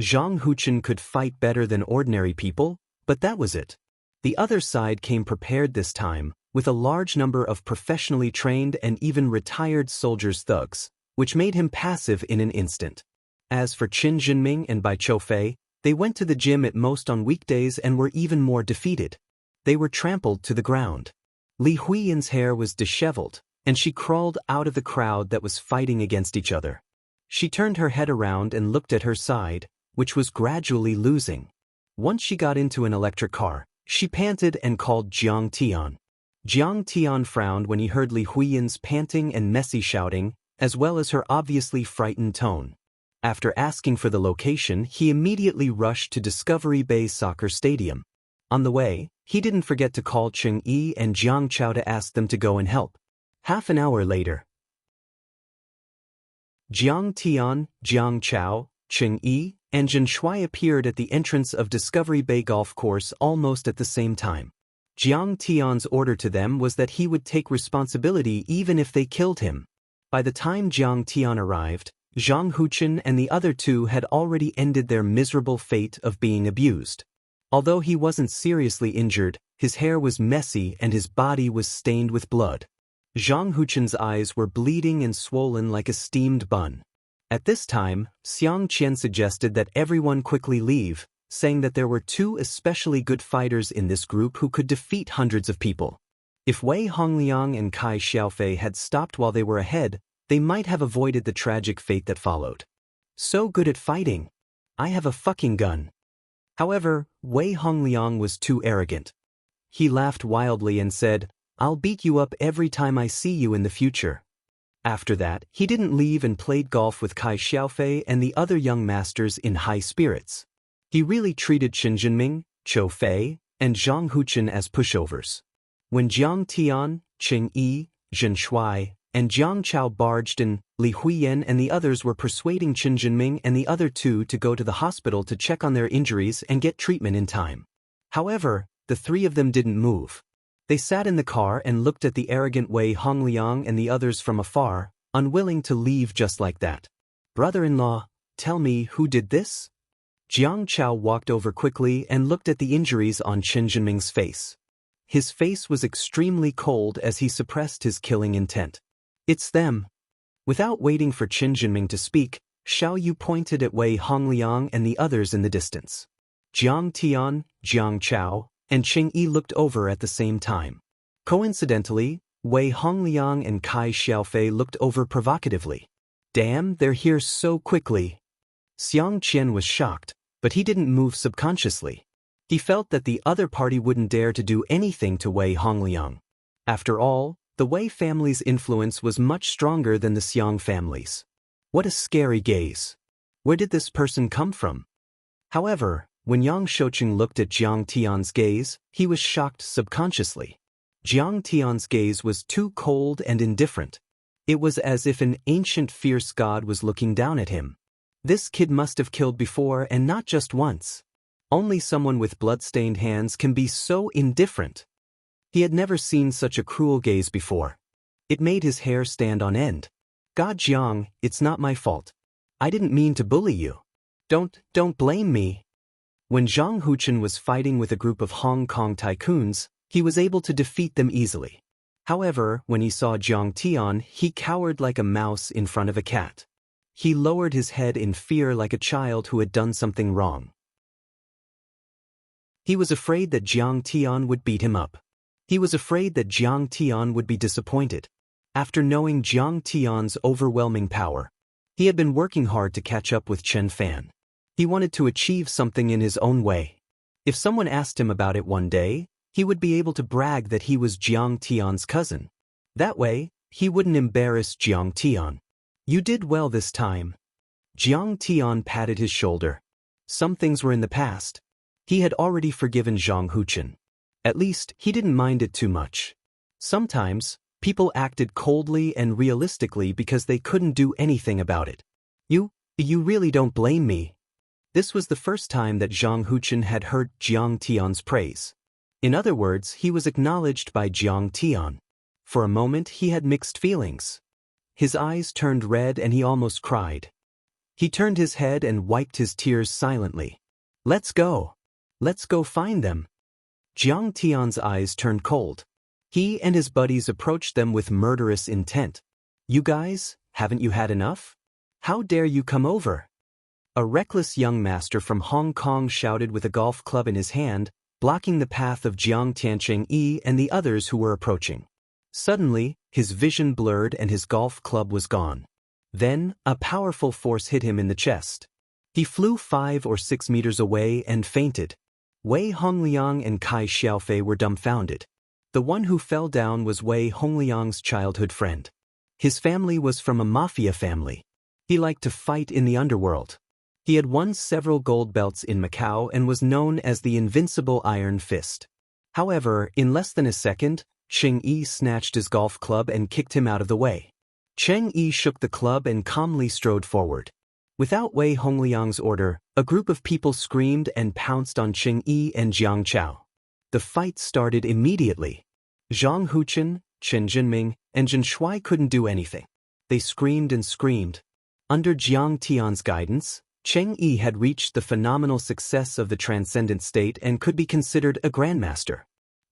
Zhang Huchen could fight better than ordinary people, but that was it. The other side came prepared this time, with a large number of professionally trained and even retired soldiers' thugs, which made him passive in an instant. As for Qin Jinming and Bai Qiufei, they went to the gym at most on weekdays and were even more defeated. They were trampled to the ground. Li Huiyan's hair was disheveled, and she crawled out of the crowd that was fighting against each other. She turned her head around and looked at her side, which was gradually losing. Once she got into an electric car, she panted and called Jiang Tian. Jiang Tian frowned when he heard Li Huiyan's panting and messy shouting, as well as her obviously frightened tone. After asking for the location, he immediately rushed to Discovery Bay Soccer Stadium. On the way, he didn't forget to call Cheng Yi and Jiang Chao to ask them to go and help. Half an hour later, Jiang Tian, Jiang Chao, Cheng Yi, and Zhen Shuai appeared at the entrance of Discovery Bay Golf Course almost at the same time. Jiang Tian's order to them was that he would take responsibility even if they killed him. By the time Jiang Tian arrived, Zhang Huchen and the other two had already ended their miserable fate of being abused. Although he wasn't seriously injured, his hair was messy and his body was stained with blood. Zhang Huchen's eyes were bleeding and swollen like a steamed bun. At this time, Xiang Qian suggested that everyone quickly leave, saying that there were two especially good fighters in this group who could defeat hundreds of people. If Wei Hongliang and Kai Xiaofei had stopped while they were ahead, they might have avoided the tragic fate that followed. So good at fighting. I have a fucking gun. However, Wei Hongliang was too arrogant. He laughed wildly and said, "I'll beat you up every time I see you in the future." After that, he didn't leave and played golf with Kai Xiaofei and the other young masters in high spirits. He really treated Chen Jinming, Chou Fei, and Zhang Huchen as pushovers. When Jiang Tian, Cheng Yi, Zhen Shuai, and Jiang Chao barged in, Li Huiyan and the others were persuading Chen Jinming and the other two to go to the hospital to check on their injuries and get treatment in time. However, the three of them didn't move. They sat in the car and looked at the arrogant Wei Hongliang and the others from afar, unwilling to leave just like that. "Brother-in-law, tell me who did this?" Jiang Chao walked over quickly and looked at the injuries on Chen Jinming's face. His face was extremely cold as he suppressed his killing intent. "It's them." Without waiting for Chen Jinming to speak, Xiao Yu pointed at Wei Hongliang and the others in the distance. Jiang Tian, Jiang Chao, and Cheng Yi looked over at the same time. Coincidentally, Wei Hongliang and Kai Xiaofei looked over provocatively. "Damn, they're here so quickly." Xiang Qian was shocked, but he didn't move subconsciously. He felt that the other party wouldn't dare to do anything to Wei Hongliang. After all, the Wei family's influence was much stronger than the Xiang family's. What a scary gaze. Where did this person come from? However, when Yang Shouqing looked at Jiang Tian's gaze, he was shocked subconsciously. Jiang Tian's gaze was too cold and indifferent. It was as if an ancient fierce god was looking down at him. This kid must have killed before and not just once. Only someone with blood-stained hands can be so indifferent. He had never seen such a cruel gaze before. It made his hair stand on end. "God Jiang, it's not my fault. I didn't mean to bully you. Don't blame me." When Zhang Huchen was fighting with a group of Hong Kong tycoons, he was able to defeat them easily. However, when he saw Jiang Tian, he cowered like a mouse in front of a cat. He lowered his head in fear like a child who had done something wrong. He was afraid that Jiang Tian would beat him up. He was afraid that Jiang Tian would be disappointed. After knowing Jiang Tian's overwhelming power, he had been working hard to catch up with Chen Fan. He wanted to achieve something in his own way. If someone asked him about it one day, he would be able to brag that he was Jiang Tian's cousin. That way, he wouldn't embarrass Jiang Tian. "You did well this time." Jiang Tian patted his shoulder. Some things were in the past. He had already forgiven Zhang Huchen. At least, he didn't mind it too much. Sometimes, people acted coldly and realistically because they couldn't do anything about it. You really don't blame me." This was the first time that Zhang Huchen had heard Jiang Tian's praise. In other words, he was acknowledged by Jiang Tian. For a moment, he had mixed feelings. His eyes turned red and he almost cried. He turned his head and wiped his tears silently. Let's go find them." Jiang Tian's eyes turned cold. He and his buddies approached them with murderous intent. "You guys, haven't you had enough? How dare you come over?" A reckless young master from Hong Kong shouted with a golf club in his hand, blocking the path of Jiang Tiancheng Yi and the others who were approaching. Suddenly, his vision blurred and his golf club was gone. Then, a powerful force hit him in the chest. He flew 5 or 6 meters away and fainted. Wei Hongliang and Kai Xiaofei were dumbfounded. The one who fell down was Wei Hongliang's childhood friend. His family was from a mafia family. He liked to fight in the underworld. He had won several gold belts in Macau and was known as the Invincible Iron Fist. However, in less than a second, Cheng Yi snatched his golf club and kicked him out of the way. Cheng Yi shook the club and calmly strode forward. Without Wei Hongliang's order, a group of people screamed and pounced on Cheng Yi and Jiang Chao. The fight started immediately. Zhang Huchen, Chen Jinming, and Zhen Shuai couldn't do anything. They screamed and screamed. Under Jiang Tian's guidance, Cheng Yi had reached the phenomenal success of the transcendent state and could be considered a grandmaster.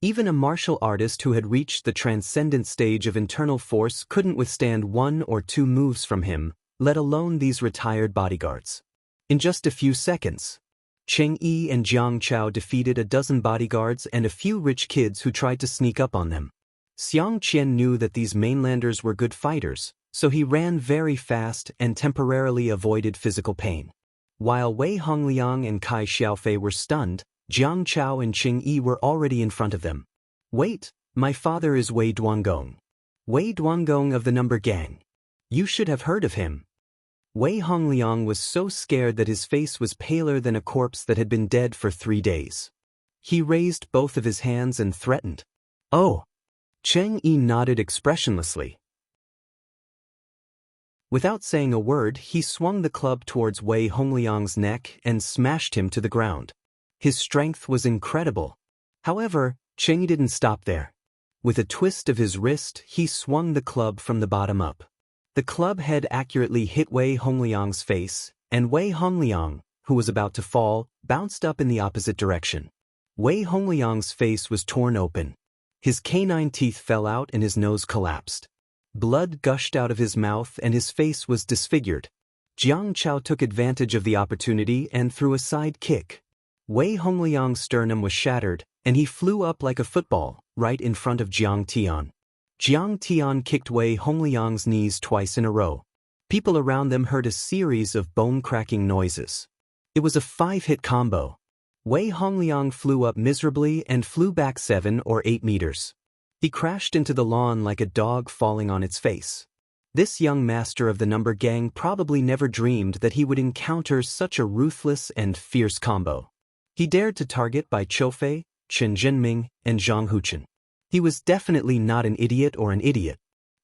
Even a martial artist who had reached the transcendent stage of internal force couldn't withstand 1 or 2 moves from him, let alone these retired bodyguards. In just a few seconds, Cheng Yi and Jiang Chao defeated a dozen bodyguards and a few rich kids who tried to sneak up on them. Xiang Qian knew that these mainlanders were good fighters, so he ran very fast and temporarily avoided physical pain. While Wei Hongliang and Kai Xiaofei were stunned, Jiang Chao and Cheng Yi were already in front of them. "Wait, my father is Wei Duangong. Wei Duangong of the Number Gang. You should have heard of him." Wei Hongliang was so scared that his face was paler than a corpse that had been dead for 3 days. He raised both of his hands and threatened. "Oh!" Cheng Yi nodded expressionlessly. Without saying a word, he swung the club towards Wei Hongliang's neck and smashed him to the ground. His strength was incredible. However, Cheng Yi didn't stop there. With a twist of his wrist, he swung the club from the bottom up. The club head accurately hit Wei Hongliang's face, and Wei Hongliang, who was about to fall, bounced up in the opposite direction. Wei Hongliang's face was torn open. His canine teeth fell out and his nose collapsed. Blood gushed out of his mouth and his face was disfigured. Jiang Chao took advantage of the opportunity and threw a side kick. Wei Hongliang's sternum was shattered, and he flew up like a football, right in front of Jiang Tian. Jiang Tian kicked Wei Hongliang's knees twice in a row. People around them heard a series of bone-cracking noises. It was a 5-hit combo. Wei Hongliang flew up miserably and flew back 7 or 8 meters. He crashed into the lawn like a dog falling on its face. This young master of the Number Gang probably never dreamed that he would encounter such a ruthless and fierce combo. He dared to target Bai Qiufei, Chen Jinming, and Zhang Huchen. He was definitely not an idiot or an idiot.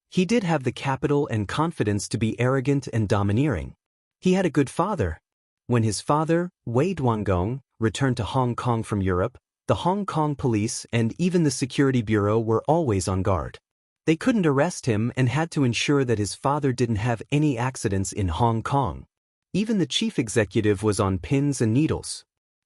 He did have the capital and confidence to be arrogant and domineering. He had a good father. When his father, Wei Duangong, returned to Hong Kong from Europe, the Hong Kong police and even the security bureau were always on guard. They couldn't arrest him and had to ensure that his father didn't have any accidents in Hong Kong. Even the chief executive was on pins and needles.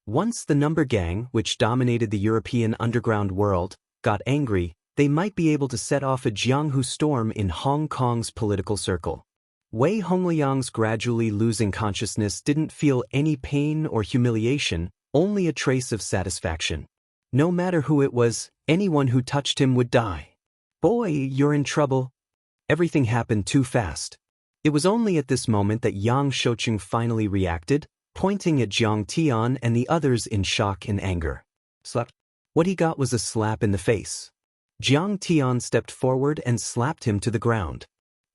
Once the Number Gang, which dominated the European underground world, got angry, they might be able to set off a Jianghu storm in Hong Kong's political circle. Wei Hongliang's gradually losing consciousness didn't feel any pain or humiliation, only a trace of satisfaction. No matter who it was, anyone who touched him would die. "Boy, you're in trouble." Everything happened too fast. It was only at this moment that Yang Shoucheng finally reacted, pointing at Jiang Tian and the others in shock and anger. Slap. What he got was a slap in the face. Jiang Tian stepped forward and slapped him to the ground.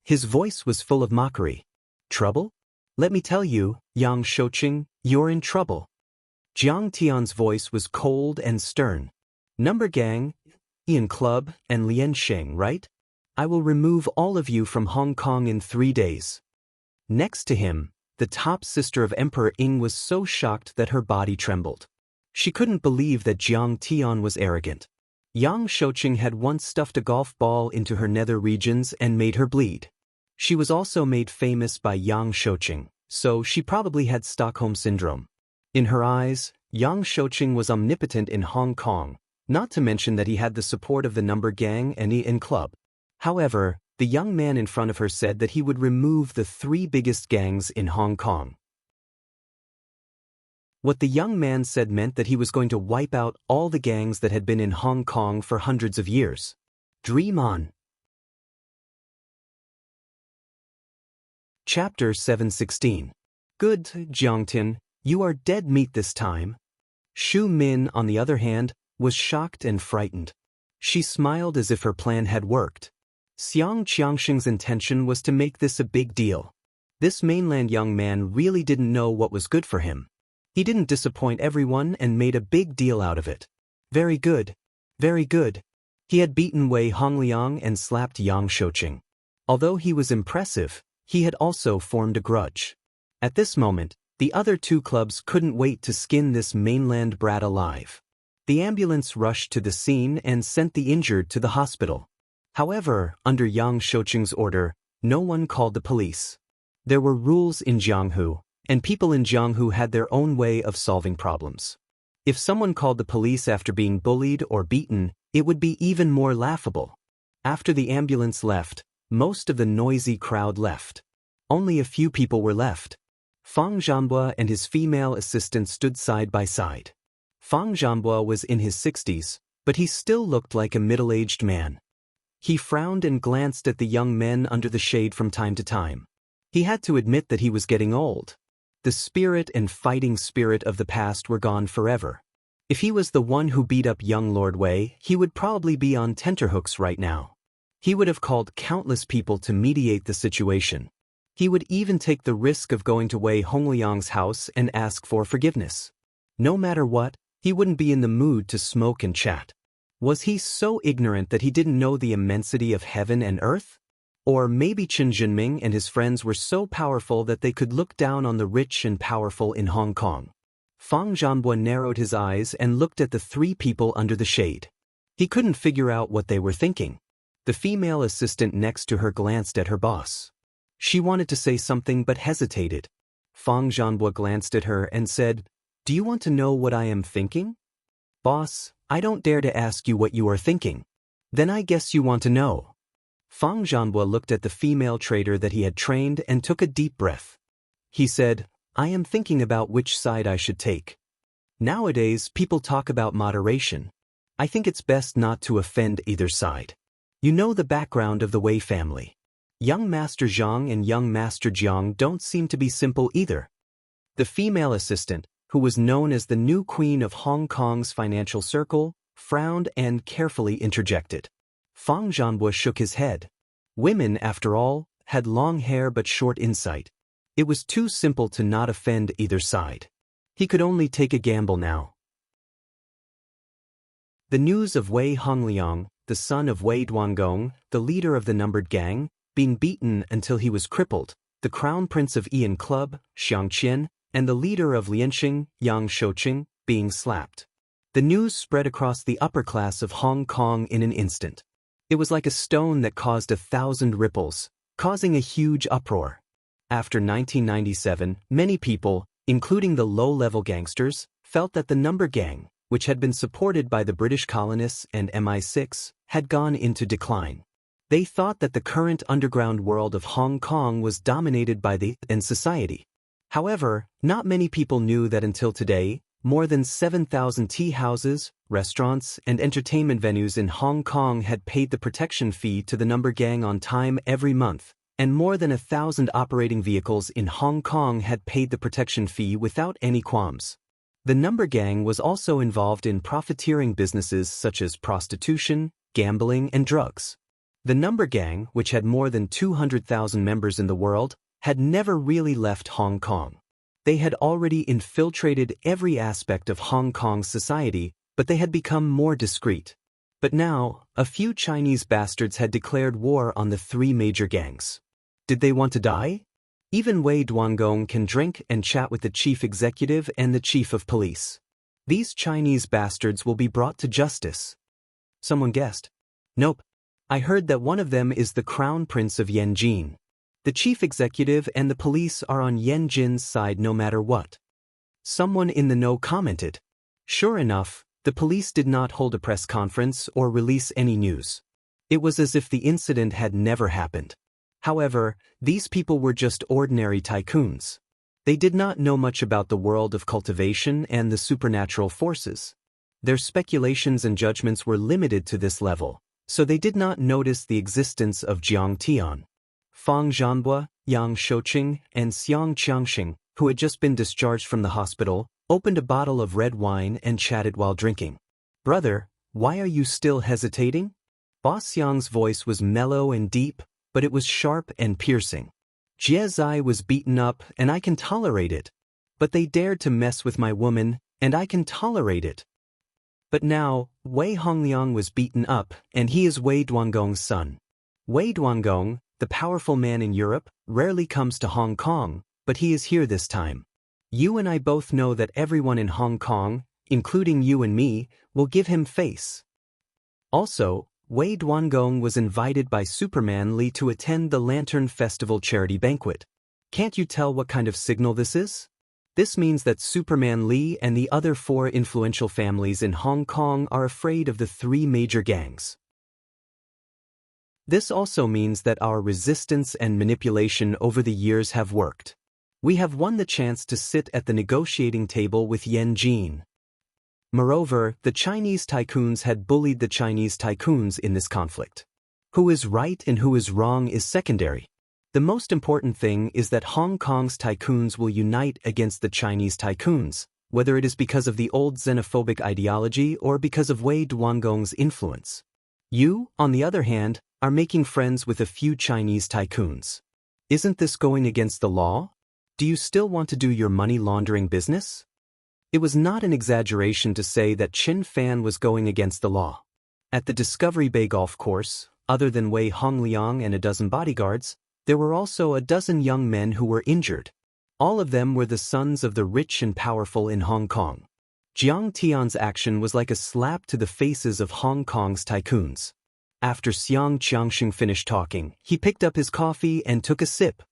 His voice was full of mockery. "Trouble? Let me tell you, Yang Shoucheng, you're in trouble." Jiang Tian's voice was cold and stern. "Number Gang, Ian Club, and Lian Sheng, right? I will remove all of you from Hong Kong in 3 days." Next to him, the top sister of Emperor Ying was so shocked that her body trembled. She couldn't believe that Jiang Tian was arrogant. Yang Shoucheng had once stuffed a golf ball into her nether regions and made her bleed. She was also made famous by Yang Shoucheng, so she probably had Stockholm Syndrome. In her eyes, Yang Shoucheng was omnipotent in Hong Kong, not to mention that he had the support of the Number Gang and Ian Club. However, the young man in front of her said that he would remove the 3 biggest gangs in Hong Kong. What the young man said meant that he was going to wipe out all the gangs that had been in Hong Kong for hundreds of years. Dream on. Chapter 716. Good, Jiangtian, you are dead meat this time. Xu Min, on the other hand, was shocked and frightened. She smiled as if her plan had worked. Xiang Qiangsheng's intention was to make this a big deal. This mainland young man really didn't know what was good for him. He didn't disappoint everyone and made a big deal out of it. Very good. Very good. He had beaten Wei Hongliang and slapped Yang Shouqing. Although he was impressive, he had also formed a grudge. At this moment, the other two clubs couldn't wait to skin this mainland brat alive. The ambulance rushed to the scene and sent the injured to the hospital. However, under Yang Shouqing's order, no one called the police. There were rules in Jianghu, and people in Jianghu had their own way of solving problems. If someone called the police after being bullied or beaten, it would be even more laughable. After the ambulance left, most of the noisy crowd left. Only a few people were left. Fang Zhanbua and his female assistant stood side by side. Fang Zhanbua was in his 60s, but he still looked like a middle-aged man. He frowned and glanced at the young men under the shade from time to time. He had to admit that he was getting old. The spirit and fighting spirit of the past were gone forever. If he was the one who beat up young Lord Wei, he would probably be on tenterhooks right now. He would have called countless people to mediate the situation. He would even take the risk of going to Wei Hongliang's house and ask for forgiveness. No matter what, he wouldn't be in the mood to smoke and chat. Was he so ignorant that he didn't know the immensity of heaven and earth? Or maybe Chen Jinming and his friends were so powerful that they could look down on the rich and powerful in Hong Kong. Fang Zhanbua narrowed his eyes and looked at the three people under the shade. He couldn't figure out what they were thinking. The female assistant next to her glanced at her boss. She wanted to say something but hesitated. Fang Zhanbua glanced at her and said, "Do you want to know what I am thinking?" "Boss, I don't dare to ask you what you are thinking." "Then I guess you want to know." Fang Zhanbua looked at the female trader that he had trained and took a deep breath. He said, "I am thinking about which side I should take. Nowadays, people talk about moderation. I think it's best not to offend either side. You know the background of the Wei family. Young Master Zhang and young Master Jiang don't seem to be simple either." The female assistant, who was known as the new queen of Hong Kong's financial circle, frowned and carefully interjected. Fang Zhanbua shook his head. Women, after all, had long hair but short insight. It was too simple to not offend either side. He could only take a gamble now. The news of Wei Hongliang, the son of Wei Duangong, the leader of the numbered gang, being beaten until he was crippled, the crown prince of Ian Club, Xiang Qian, and the leader of Lianxing, Yang Shouqing, being slapped. The news spread across the upper class of Hong Kong in an instant. It was like a stone that caused 1,000 ripples, causing a huge uproar. After 1997, many people, including the low-level gangsters, felt that the number gang, which had been supported by the British colonists and MI6, had gone into decline. They thought that the current underground world of Hong Kong was dominated by the and society. However, not many people knew that until today, more than 7,000 tea houses, restaurants, and entertainment venues in Hong Kong had paid the protection fee to the number gang on time every month, and more than 1,000 operating vehicles in Hong Kong had paid the protection fee without any qualms. The number gang was also involved in profiteering businesses such as prostitution, gambling, and drugs. The number gang, which had more than 200,000 members in the world, had never really left Hong Kong. They had already infiltrated every aspect of Hong Kong's society, but they had become more discreet. But now, a few Chinese bastards had declared war on the three major gangs. Did they want to die? Even Wei Duangong can drink and chat with the chief executive and the chief of police. These Chinese bastards will be brought to justice. Someone guessed. Nope. I heard that one of them is the crown prince of Yanjin. The chief executive and the police are on Yanjin's side no matter what. Someone in the know commented. Sure enough, the police did not hold a press conference or release any news. It was as if the incident had never happened. However, these people were just ordinary tycoons. They did not know much about the world of cultivation and the supernatural forces. Their speculations and judgments were limited to this level, so they did not notice the existence of Jiang Tian. Fang Zhanbua, Yang Shouqing, and Xiang Qiangxing, who had just been discharged from the hospital, opened a bottle of red wine and chatted while drinking. Brother, why are you still hesitating? Boss Yang's voice was mellow and deep, but it was sharp and piercing. Jie Zai was beaten up and I can tolerate it. But they dared to mess with my woman, and I can tolerate it. But now, Wei Hongliang was beaten up, and he is Wei Duangong's son. Wei Duangong, the powerful man in Europe, rarely comes to Hong Kong, but he is here this time. You and I both know that everyone in Hong Kong, including you and me, will give him face. Also, Wei Duangong was invited by Superman Lee to attend the Lantern Festival charity banquet. Can't you tell what kind of signal this is? This means that Superman Lee and the other 4 influential families in Hong Kong are afraid of the 3 major gangs. This also means that our resistance and manipulation over the years have worked. We have won the chance to sit at the negotiating table with Yan Jin. Moreover, the Chinese tycoons had bullied the Chinese tycoons in this conflict. Who is right and who is wrong is secondary. The most important thing is that Hong Kong's tycoons will unite against the Chinese tycoons, whether it is because of the old xenophobic ideology or because of Wei Duangong's influence. You, on the other hand, are making friends with a few Chinese tycoons. Isn't this going against the law? Do you still want to do your money laundering business? It was not an exaggeration to say that Chin Fan was going against the law. At the Discovery Bay golf course, other than Wei Hongliang and a dozen bodyguards, there were also a dozen young men who were injured. All of them were the sons of the rich and powerful in Hong Kong. Jiang Tian's action was like a slap to the faces of Hong Kong's tycoons. After Xiang Qiangxing finished talking, he picked up his coffee and took a sip.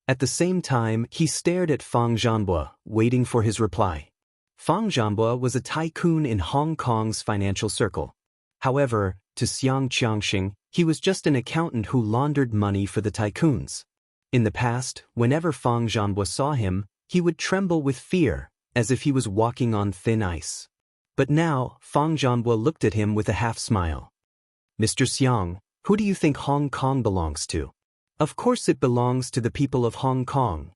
At the same time, he stared at Fang Zhanbo, waiting for his reply. Fang Zhanbo was a tycoon in Hong Kong's financial circle. However, to Xiang Qiangxing, he was just an accountant who laundered money for the tycoons. In the past, whenever Fang Zhanbo saw him, he would tremble with fear, as if he was walking on thin ice. But now, Fang Zhanbo looked at him with a half-smile. Mr. Xiang, who do you think Hong Kong belongs to? Of course it belongs to the people of Hong Kong.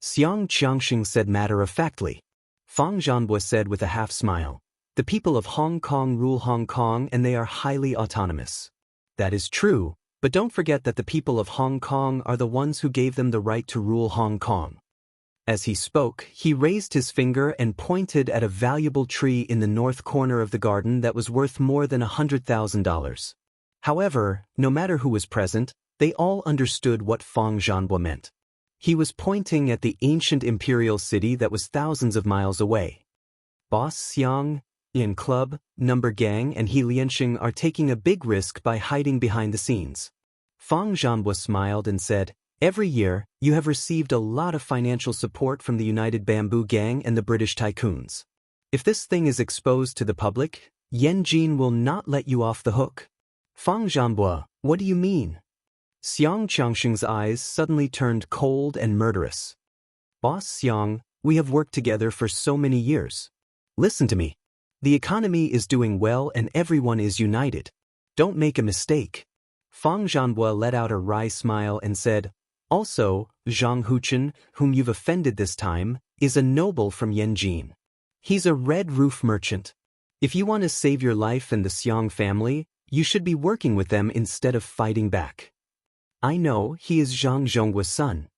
Xiang Qiangxing said matter-of-factly. Fang Zhanbo said with a half-smile. The people of Hong Kong rule Hong Kong and they are highly autonomous. That is true, but don't forget that the people of Hong Kong are the ones who gave them the right to rule Hong Kong. As he spoke, he raised his finger and pointed at a valuable tree in the north corner of the garden that was worth more than $100,000. However, no matter who was present, they all understood what Fang Zhanbo meant. He was pointing at the ancient imperial city that was thousands of miles away. Boss Xiang, Yin Club, Number Gang and He Lianxing are taking a big risk by hiding behind the scenes. Fang Zhanbo smiled and said, every year, you have received a lot of financial support from the United Bamboo Gang and the British tycoons. If this thing is exposed to the public, Yan Jin will not let you off the hook. Fang Zhanbo, what do you mean? Xiang Qiangxing's eyes suddenly turned cold and murderous. Boss Xiang, we have worked together for so many years. Listen to me. The economy is doing well and everyone is united. Don't make a mistake. Fang Zhanbo let out a wry smile and said, also, Zhang Huchen, whom you've offended this time, is a noble from Yanjin. He's a red roof merchant. If you want to save your life and the Xiang family, you should be working with them instead of fighting back. I know he is Zhang Zhongguo's son.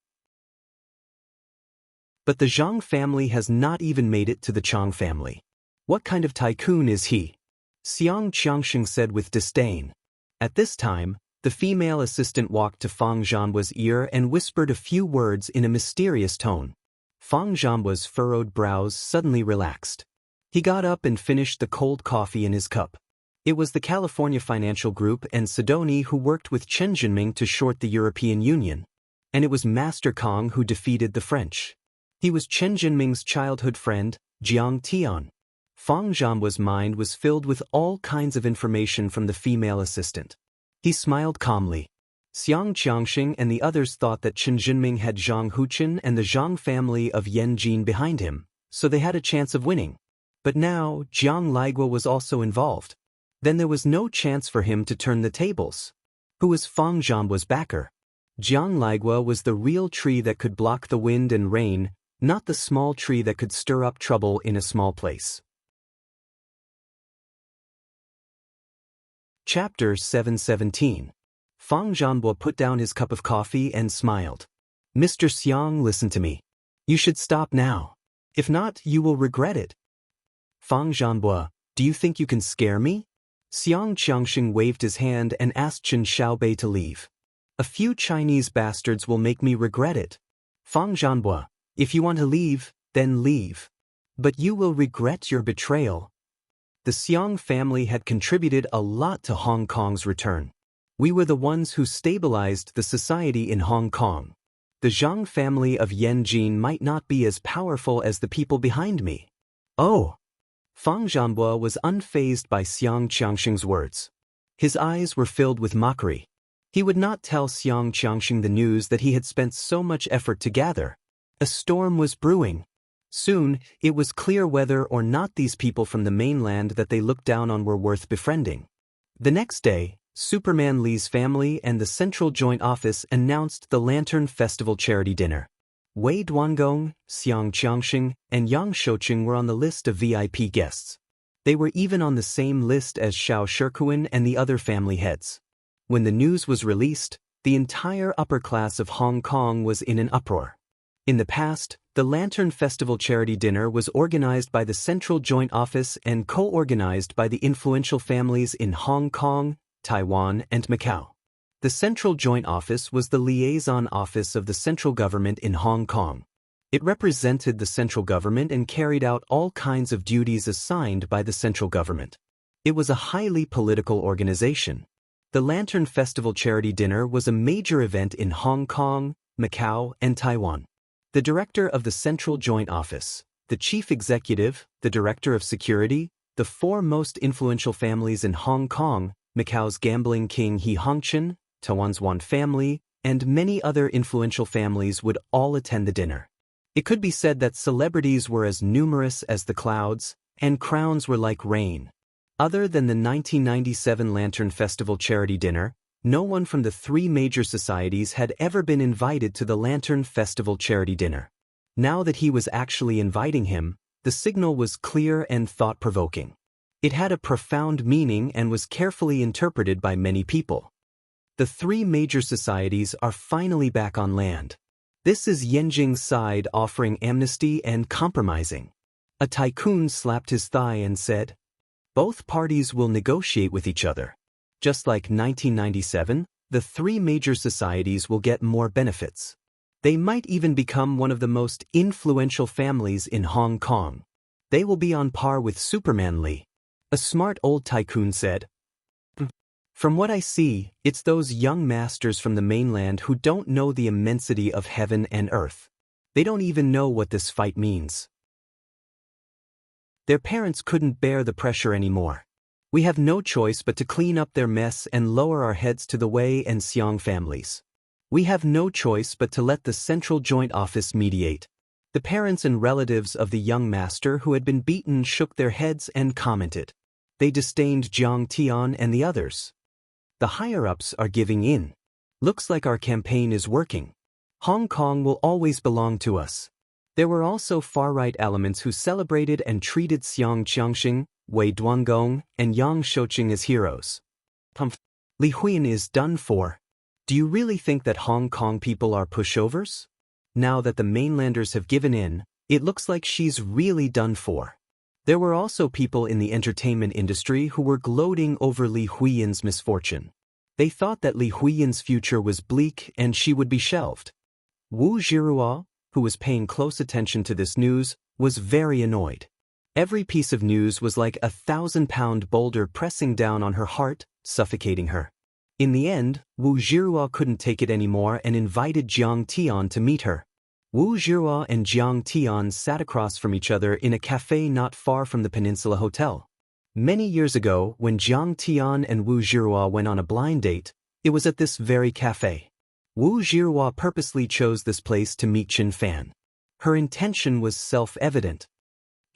But the Zhang family has not even made it to the Chang family. What kind of tycoon is he? Xiang Qiangxing said with disdain. At this time, the female assistant walked to Fang Zhanbo's ear and whispered a few words in a mysterious tone. Fang Zhanbo's furrowed brows suddenly relaxed. He got up and finished the cold coffee in his cup. It was the California Financial Group and Sidoni who worked with Chen Jinming to short the European Union. And it was Master Kong who defeated the French. He was Chen Jinming's childhood friend, Jiang Tian. Fang Zhanbo's mind was filled with all kinds of information from the female assistant. He smiled calmly. Xiang Qiangxing and the others thought that Chen Jinming had Zhang Huchen and the Zhang family of Yan Jin behind him, so they had a chance of winning. But now, Jiang Liguo was also involved. Then there was no chance for him to turn the tables. Who was Fang Zhanbo's backer? Jiang Liguo was the real tree that could block the wind and rain, not the small tree that could stir up trouble in a small place. Chapter 717. Fang Zhanbo put down his cup of coffee and smiled. Mr. Xiang, listen to me. You should stop now. If not, you will regret it. Fang Zhanbo, Do you think you can scare me? Xiang Qiangxing waved his hand and asked Chen Xiaobei to leave. A few Chinese bastards will make me regret it. Fang Zhanbua, if you want to leave, then leave. But you will regret your betrayal. The Xiang family had contributed a lot to Hong Kong's return. We were the ones who stabilized the society in Hong Kong. The Zhang family of Yanjin might not be as powerful as the people behind me. Oh! Fang Zhanbua was unfazed by Xiang Qiangxing's words. His eyes were filled with mockery. He would not tell Xiang Qiangxing the news that he had spent so much effort to gather. A storm was brewing. Soon, it was clear whether or not these people from the mainland that they looked down on were worth befriending. The next day, Superman Lee's family and the Central Joint Office announced the Lantern Festival charity dinner. Wei Duangong, Xiang Qiangxing, and Yang Shouqing were on the list of VIP guests. They were even on the same list as Xiao Shikuan and the other family heads. When the news was released, the entire upper class of Hong Kong was in an uproar. In the past, the Lantern Festival charity dinner was organized by the Central Joint Office and co-organized by the influential families in Hong Kong, Taiwan, and Macau. The Central Joint Office was the liaison office of the central government in Hong Kong. It represented the central government and carried out all kinds of duties assigned by the central government. It was a highly political organization. The Lantern Festival charity dinner was a major event in Hong Kong, Macau, and Taiwan. The director of the Central Joint Office, the chief executive, the director of security, the four most influential families in Hong Kong, Macau's gambling king He Hongqian, Taiwan's Wan family, and many other influential families would all attend the dinner. It could be said that celebrities were as numerous as the clouds, and crowns were like rain. Other than the 1997 Lantern Festival charity dinner, no one from the three major societies had ever been invited to the Lantern Festival charity dinner. Now that he was actually inviting him, the signal was clear and thought-provoking. It had a profound meaning and was carefully interpreted by many people. The three major societies are finally back on land. This is Yanjing's side offering amnesty and compromising. A tycoon slapped his thigh and said, "Both parties will negotiate with each other. Just like 1997, the three major societies will get more benefits. They might even become one of the most influential families in Hong Kong. They will be on par with Superman Lee." A smart old tycoon said, "From what I see, it's those young masters from the mainland who don't know the immensity of heaven and earth. They don't even know what this fight means." Their parents couldn't bear the pressure anymore. We have no choice but to clean up their mess and lower our heads to the Wei and Xiang families. We have no choice but to let the Central Joint Office mediate. The parents and relatives of the young master who had been beaten shook their heads and commented. They disdained Jiang Tian and the others. The higher-ups are giving in. Looks like our campaign is working. Hong Kong will always belong to us. There were also far-right elements who celebrated and treated Xiang Qiangxing, Wei Duangong, and Yang Shouqing as heroes. Li Huiyan is done for. Do you really think that Hong Kong people are pushovers? Now that the mainlanders have given in, it looks like she's really done for. There were also people in the entertainment industry who were gloating over Li Huiyan's misfortune. They thought that Li Huiyan's future was bleak and she would be shelved. Wu Zhirua, who was paying close attention to this news, was very annoyed. Every piece of news was like a 1,000-pound boulder pressing down on her heart, suffocating her. In the end, Wu Zhirua couldn't take it anymore and invited Jiang Tian to meet her. Wu Zhirua and Jiang Tian sat across from each other in a cafe not far from the Peninsula Hotel. Many years ago, when Jiang Tian and Wu Zhirua went on a blind date, it was at this very cafe. Wu Zhirua purposely chose this place to meet Chen Fan. Her intention was self-evident.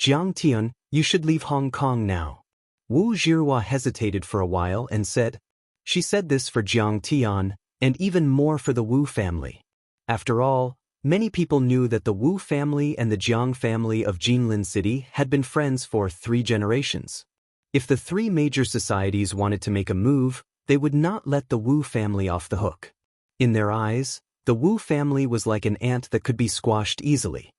"Jiang Tian, you should leave Hong Kong now." Wu Zhirua hesitated for a while and said, she said this for Jiang Tian, and even more for the Wu family. After all, many people knew that the Wu family and the Jiang family of Jinlin City had been friends for 3 generations. If the 3 major societies wanted to make a move, they would not let the Wu family off the hook. In their eyes, the Wu family was like an ant that could be squashed easily.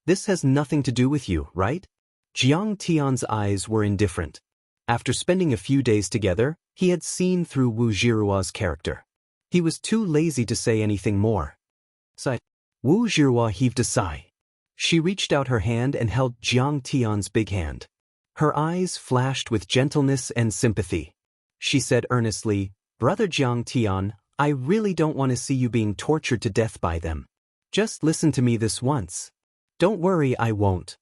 "This has nothing to do with you, right?" Jiang Tian's eyes were indifferent. After spending a few days together, he had seen through Wu Jiruo's character. He was too lazy to say anything more. Sigh. Wu Jiruo heaved a sigh. She reached out her hand and held Jiang Tian's big hand. Her eyes flashed with gentleness and sympathy. She said earnestly, "Brother Jiang Tian, I really don't want to see you being tortured to death by them. Just listen to me this once." "Don't worry, I won't."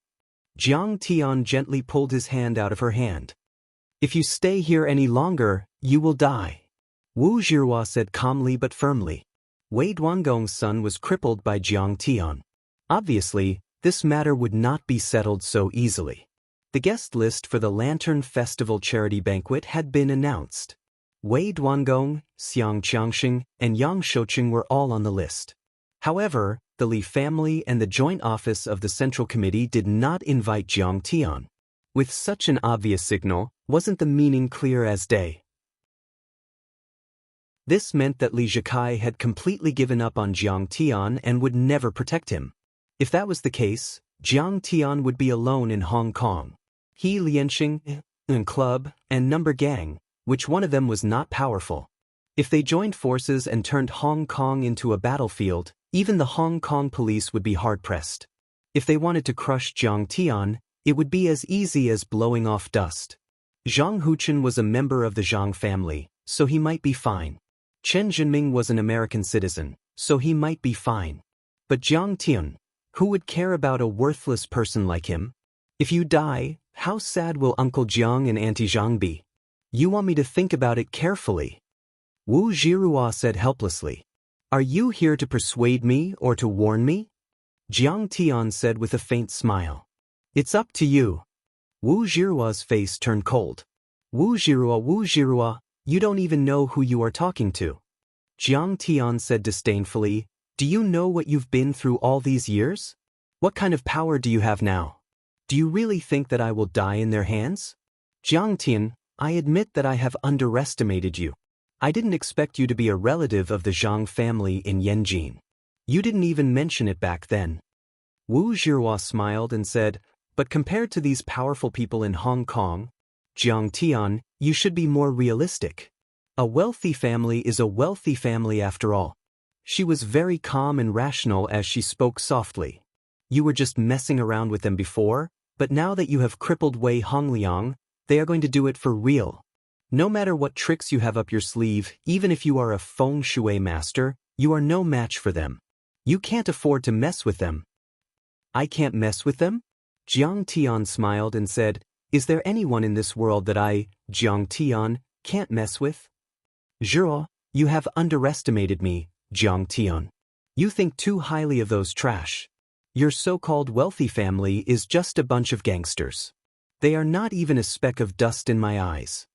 Jiang Tian gently pulled his hand out of her hand. "If you stay here any longer, you will die," Wu Jiruo said calmly but firmly. Wei Duangong's son was crippled by Jiang Tian. Obviously, this matter would not be settled so easily. The guest list for the Lantern Festival charity banquet had been announced. Wei Duangong, Xiang Qiangxing, and Yang Shouqing were all on the list. However, the Li family and the joint office of the Central Committee did not invite Jiang Tian. With such an obvious signal, wasn't the meaning clear as day? This meant that Li Zhikai had completely given up on Jiang Tian and would never protect him. If that was the case, Jiang Tian would be alone in Hong Kong. He, Lianxing, and Club, and Number Gang, which one of them was not powerful? If they joined forces and turned Hong Kong into a battlefield, even the Hong Kong police would be hard-pressed. If they wanted to crush Jiang Tian, it would be as easy as blowing off dust. Zhang Huchen was a member of the Zhang family, so he might be fine. Chen Zhenming was an American citizen, so he might be fine. But Jiang Tian, who would care about a worthless person like him? If you die, how sad will Uncle Jiang and Auntie Zhang be? You want me to think about it carefully. Wu Jiruo said helplessly. Are you here to persuade me or to warn me? Jiang Tian said with a faint smile. It's up to you. Wu Jiruo's face turned cold. Wu Jiruo, you don't even know who you are talking to. Jiang Tian said disdainfully, do you know what you've been through all these years? What kind of power do you have now? Do you really think that I will die in their hands? Jiang Tian, I admit that I have underestimated you. I didn't expect you to be a relative of the Zhang family in Yanjin. You didn't even mention it back then. Wu Jiruo smiled and said, but compared to these powerful people in Hong Kong, Jiang Tian, you should be more realistic. A wealthy family is a wealthy family after all. She was very calm and rational as she spoke softly. You were just messing around with them before, but now that you have crippled Wei Hongliang, they are going to do it for real. No matter what tricks you have up your sleeve, even if you are a feng shui master, you are no match for them. You can't afford to mess with them. I can't mess with them? Jiang Tian smiled and said, is there anyone in this world that I, Jiang Tian, can't mess with? Zhiro, you have underestimated me, Jiang Tian. You think too highly of those trash. Your so-called wealthy family is just a bunch of gangsters. They are not even a speck of dust in my eyes.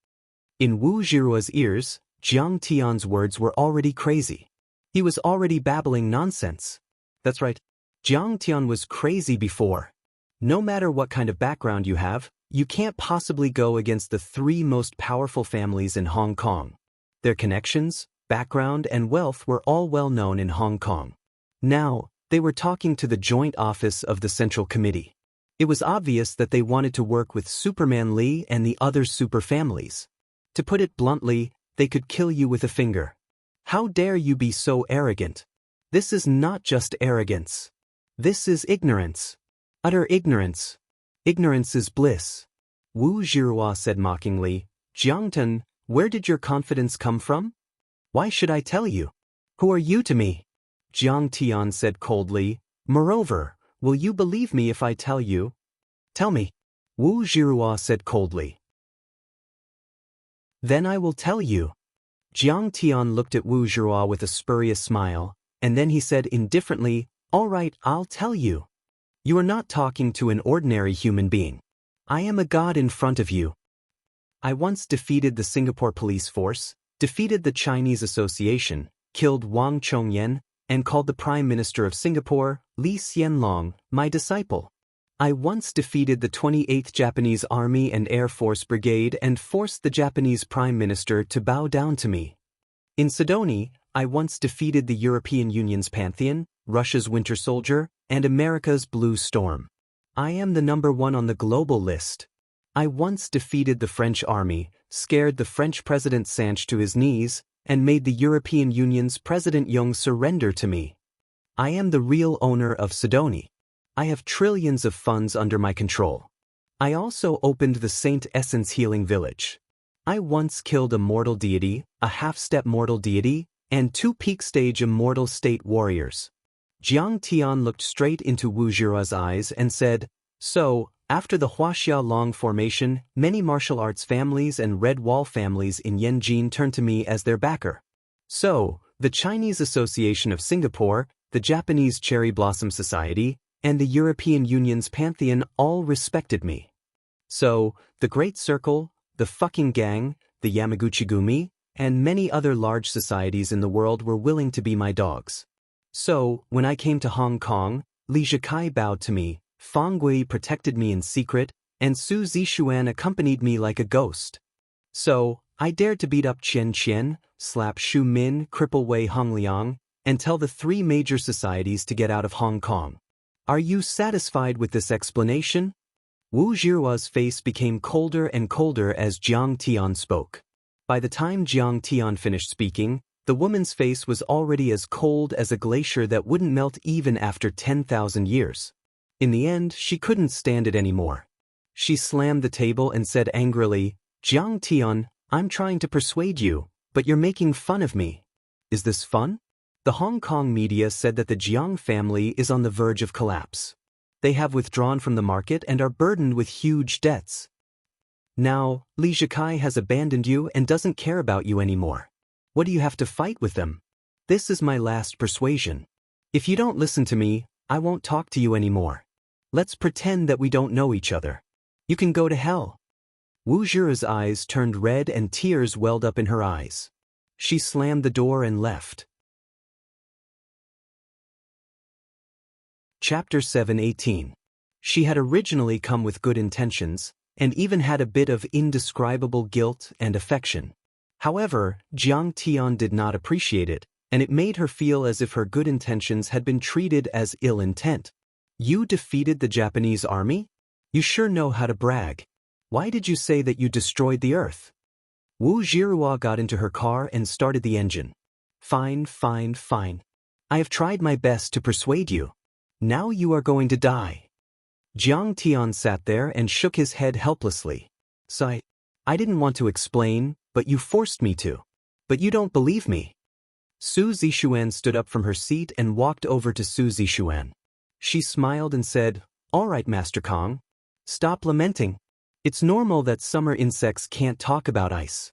In Wu Jiruo's ears, Jiang Tian's words were already crazy. He was already babbling nonsense. That's right. Jiang Tian was crazy before. No matter what kind of background you have, you can't possibly go against the three most powerful families in Hong Kong. Their connections, background, and wealth were all well known in Hong Kong. Now, they were talking to the joint office of the Central Committee. It was obvious that they wanted to work with Superman Lee and the other super families. To put it bluntly, they could kill you with a finger. How dare you be so arrogant? This is not just arrogance. This is ignorance. Utter ignorance. Ignorance is bliss. Wu Jiruo said mockingly, Jiang Tian, where did your confidence come from? Why should I tell you? Who are you to me? Jiang Tian said coldly, moreover, will you believe me if I tell you? Tell me. Wu Jiruo said coldly. Then I will tell you. Jiang Tian looked at Wu Jiruo with a spurious smile, and then he said indifferently, all right, I'll tell you. You are not talking to an ordinary human being. I am a god in front of you. I once defeated the Singapore police force, defeated the Chinese Association, killed Wang Chongyan, and called the Prime Minister of Singapore, Li Hsien-long, my disciple. I once defeated the 28th Japanese Army and Air Force Brigade and forced the Japanese Prime Minister to bow down to me. In Sidoni, I once defeated the European Union's Pantheon, Russia's Winter Soldier, and America's Blue Storm. I am the #1 on the global list. I once defeated the French army, scared the French President Sanche to his knees, and made the European Union's President Young surrender to me. I am the real owner of Sidoni. I have trillions of funds under my control. I also opened the Saint Essence Healing Village. I once killed a mortal deity, a half-step mortal deity, and 2 peak-stage immortal state warriors. Jiang Tian looked straight into Wu Jiruo's eyes and said, "So, after the Huaxia Long formation, many martial arts families and Red Wall families in Yanjin turned to me as their backer. So, the Chinese Association of Singapore, the Japanese Cherry Blossom Society, and the European Union's Pantheon all respected me. So, the Great Circle, the fucking gang, the Yamaguchi-gumi, and many other large societies in the world were willing to be my dogs. So, when I came to Hong Kong, Li Zhikai bowed to me, Fang Gui protected me in secret, and Su Zixuan accompanied me like a ghost. So, I dared to beat up Qian Qian, slap Xu Min, cripple Wei Hongliang, and tell the 3 major societies to get out of Hong Kong. Are you satisfied with this explanation?" Wu Jiruo's face became colder and colder as Jiang Tian spoke. By the time Jiang Tian finished speaking, the woman's face was already as cold as a glacier that wouldn't melt even after 10,000 years. In the end, she couldn't stand it anymore. She slammed the table and said angrily, "Jiang Tian, I'm trying to persuade you, but you're making fun of me. Is this fun?" The Hong Kong media said that the Jiang family is on the verge of collapse. They have withdrawn from the market and are burdened with huge debts. Now, Li Zhikai has abandoned you and doesn't care about you anymore. What do you have to fight with them? This is my last persuasion. If you don't listen to me, I won't talk to you anymore. Let's pretend that we don't know each other. You can go to hell." Wu Jiruo's eyes turned red and tears welled up in her eyes. She slammed the door and left. Chapter 7:18. She had originally come with good intentions, and even had a bit of indescribable guilt and affection. However, Jiang Tian did not appreciate it, and it made her feel as if her good intentions had been treated as ill intent. "You defeated the Japanese army? You sure know how to brag. Why did you say that you destroyed the earth?" Wu Jiruo got into her car and started the engine. Fine. I have tried my best to persuade you. Now you are going to die." Jiang Tian sat there and shook his head helplessly. "Sigh. I didn't want to explain, but you forced me to. But you don't believe me." Su Zixuan stood up from her seat and walked over to Su Zixuan. She smiled and said, "All right, Master Kong. Stop lamenting. It's normal that summer insects can't talk about ice.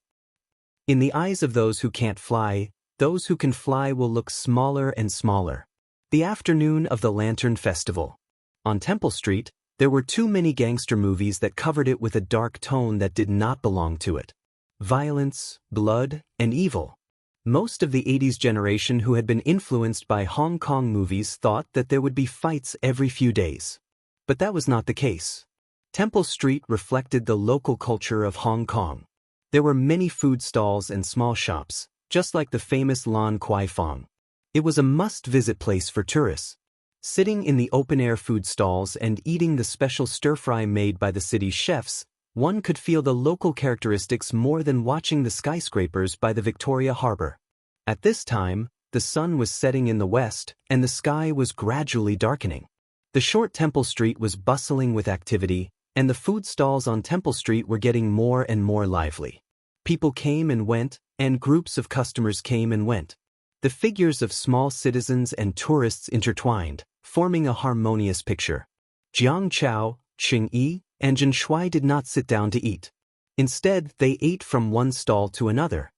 In the eyes of those who can't fly, those who can fly will look smaller and smaller." The afternoon of the Lantern Festival. On Temple Street, there were too many gangster movies that covered it with a dark tone that did not belong to it. Violence, blood, and evil. Most of the 80s generation who had been influenced by Hong Kong movies thought that there would be fights every few days. But that was not the case. Temple Street reflected the local culture of Hong Kong. There were many food stalls and small shops, just like the famous Lan Kwai Fong. It was a must-visit place for tourists. Sitting in the open-air food stalls and eating the special stir-fry made by the city's chefs, one could feel the local characteristics more than watching the skyscrapers by the Victoria Harbour. At this time, the sun was setting in the west, and the sky was gradually darkening. The short Temple Street was bustling with activity, and the food stalls on Temple Street were getting more and more lively. People came and went, and groups of customers came and went. The figures of small citizens and tourists intertwined, forming a harmonious picture. Jiang Chao, Qing Yi, and Zhen Shuai did not sit down to eat. Instead, they ate from one stall to another.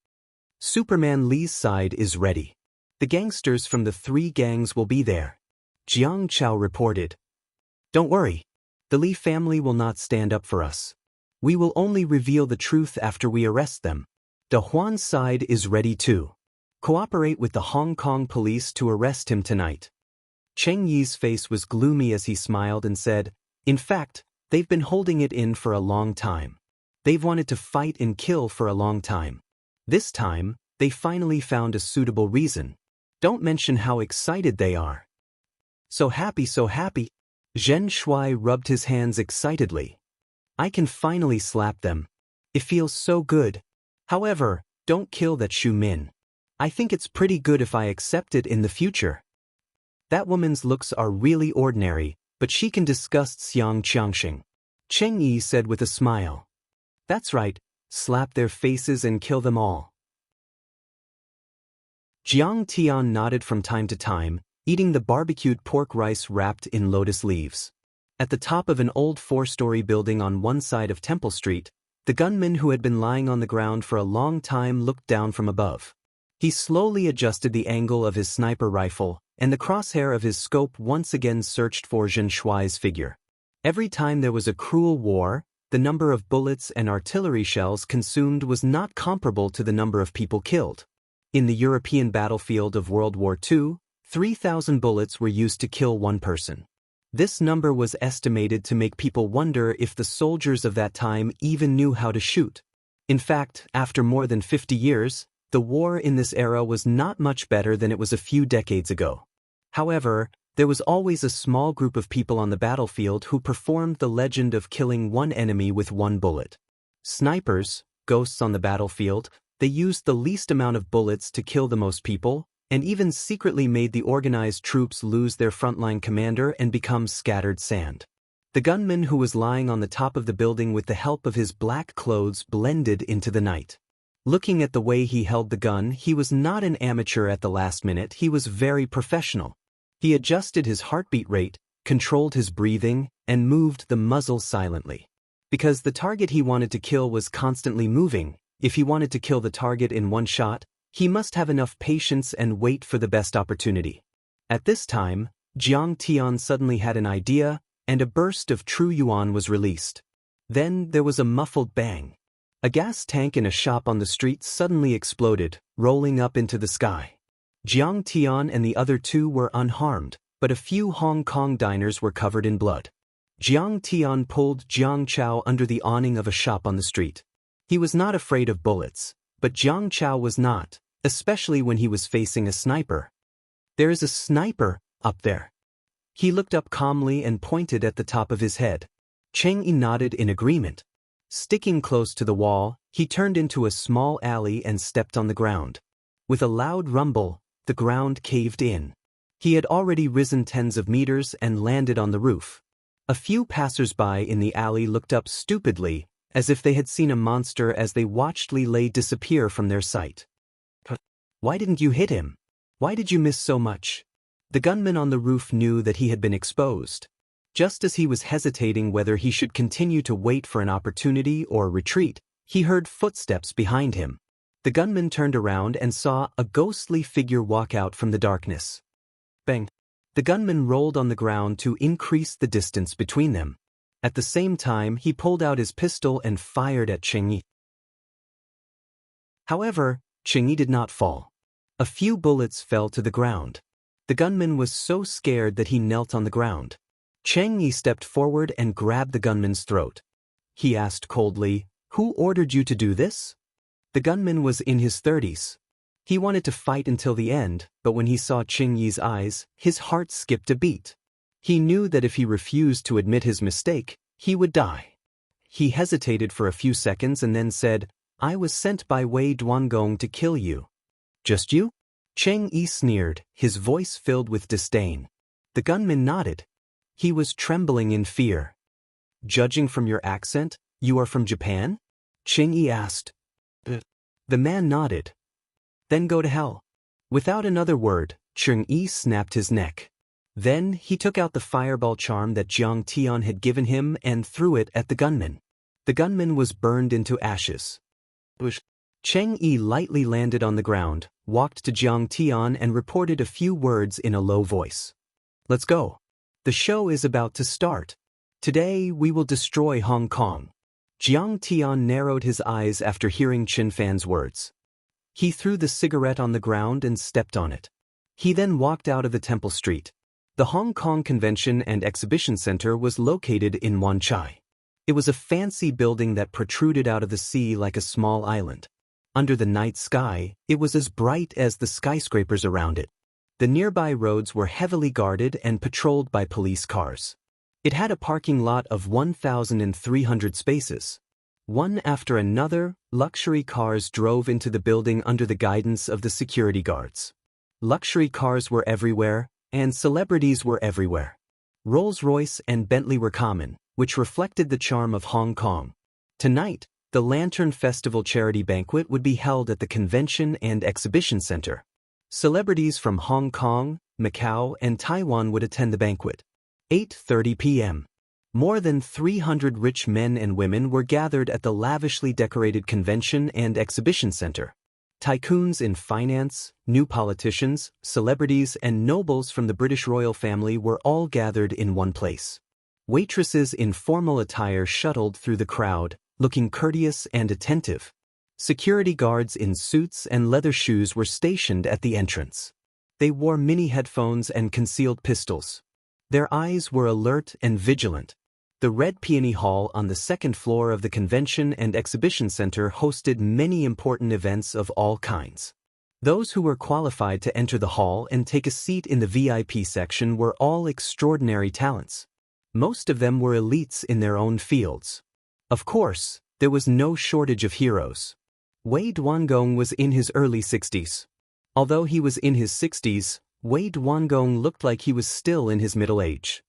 Superman Li's side is ready. The gangsters from the 3 gangs will be there. Jiang Chao reported. Don't worry. The Li family will not stand up for us. We will only reveal the truth after we arrest them. De Huan's side is ready too. Cooperate with the Hong Kong police to arrest him tonight. Cheng Yi's face was gloomy as he smiled and said, in fact, they've been holding it in for a long time. They've wanted to fight and kill for a long time. This time, they finally found a suitable reason. Don't mention how excited they are. So happy, so happy. Zhen Shuai rubbed his hands excitedly. I can finally slap them. It feels so good. However, don't kill that Xu Min. I think it's pretty good if I accept it in the future. That woman's looks are really ordinary, but she can disgust Xiang Qiangxing. Cheng Yi said with a smile. That's right, slap their faces and kill them all. Jiang Tian nodded from time to time, eating the barbecued pork rice wrapped in lotus leaves. At the top of an old 4-story building on one side of Temple Street, the gunman who had been lying on the ground for a long time looked down from above. He slowly adjusted the angle of his sniper rifle, and the crosshair of his scope once again searched for Zhen Shuai's figure. Every time there was a cruel war, the number of bullets and artillery shells consumed was not comparable to the number of people killed. In the European battlefield of World War II, 3,000 bullets were used to kill one person. This number was estimated to make people wonder if the soldiers of that time even knew how to shoot. In fact, after more than 50 years, the war in this era was not much better than it was a few decades ago. However, there was always a small group of people on the battlefield who performed the legend of killing one enemy with one bullet. Snipers, ghosts on the battlefield, they used the least amount of bullets to kill the most people, and even secretly made the organized troops lose their frontline commander and become scattered sand. The gunman who was lying on the top of the building with the help of his black clothes blended into the night. Looking at the way he held the gun, he was not an amateur at the last minute, he was very professional. He adjusted his heartbeat rate, controlled his breathing, and moved the muzzle silently. Because the target he wanted to kill was constantly moving, if he wanted to kill the target in one shot, he must have enough patience and wait for the best opportunity. At this time, Jiang Tian suddenly had an idea, and a burst of true yuan was released. Then there was a muffled bang. A gas tank in a shop on the street suddenly exploded, rolling up into the sky. Jiang Tian and the other two were unharmed, but a few Hong Kong diners were covered in blood. Jiang Tian pulled Jiang Chao under the awning of a shop on the street. He was not afraid of bullets, but Jiang Chao was not, especially when he was facing a sniper. There is a sniper up there. He looked up calmly and pointed at the top of his head. Cheng Yi nodded in agreement. Sticking close to the wall, he turned into a small alley and stepped on the ground. With a loud rumble, the ground caved in. He had already risen tens of meters and landed on the roof. A few passers-by in the alley looked up stupidly, as if they had seen a monster as they watched Li Lei disappear from their sight. Why didn't you hit him? Why did you miss so much? The gunman on the roof knew that he had been exposed. Just as he was hesitating whether he should continue to wait for an opportunity or retreat, he heard footsteps behind him. The gunman turned around and saw a ghostly figure walk out from the darkness. Bang! The gunman rolled on the ground to increase the distance between them. At the same time, he pulled out his pistol and fired at Cheng Yi. However, Cheng Yi did not fall. A few bullets fell to the ground. The gunman was so scared that he knelt on the ground. Cheng Yi stepped forward and grabbed the gunman's throat. He asked coldly, "Who ordered you to do this?" The gunman was in his 30s. He wanted to fight until the end, but when he saw Cheng Yi's eyes, his heart skipped a beat. He knew that if he refused to admit his mistake, he would die. He hesitated for a few seconds and then said, "I was sent by Wei Duangong to kill you." "Just you?" Cheng Yi sneered, his voice filled with disdain. The gunman nodded. He was trembling in fear. "Judging from your accent, you are from Japan?" Cheng Yi asked. The man nodded. "Then go to hell." Without another word, Cheng Yi snapped his neck. Then he took out the fireball charm that Jiang Tian had given him and threw it at the gunman. The gunman was burned into ashes. Cheng Yi lightly landed on the ground, walked to Jiang Tian and reported a few words in a low voice. "Let's go. The show is about to start. Today we will destroy Hong Kong." Jiang Tian narrowed his eyes after hearing Qin Fan's words. He threw the cigarette on the ground and stepped on it. He then walked out of the Temple Street. The Hong Kong Convention and Exhibition Center was located in Wan Chai. It was a fancy building that protruded out of the sea like a small island. Under the night sky, it was as bright as the skyscrapers around it. The nearby roads were heavily guarded and patrolled by police cars. It had a parking lot of 1,300 spaces. One after another, luxury cars drove into the building under the guidance of the security guards. Luxury cars were everywhere, and celebrities were everywhere. Rolls-Royce and Bentley were common, which reflected the charm of Hong Kong. Tonight, the Lantern Festival charity banquet would be held at the Convention and Exhibition Center. Celebrities from Hong Kong, Macau, and Taiwan would attend the banquet. 8:30 p.m. More than 300 rich men and women were gathered at the lavishly decorated Convention and Exhibition Center. Tycoons in finance, new politicians, celebrities, and nobles from the British royal family were all gathered in one place. Waitresses in formal attire shuttled through the crowd, looking courteous and attentive. Security guards in suits and leather shoes were stationed at the entrance. They wore mini headphones and concealed pistols. Their eyes were alert and vigilant. The Red Peony Hall on the second floor of the Convention and Exhibition Center hosted many important events of all kinds. Those who were qualified to enter the hall and take a seat in the VIP section were all extraordinary talents. Most of them were elites in their own fields. Of course, there was no shortage of heroes. Wei Duangong was in his early 60s. Although he was in his 60s, Wei Duangong looked like he was still in his middle age.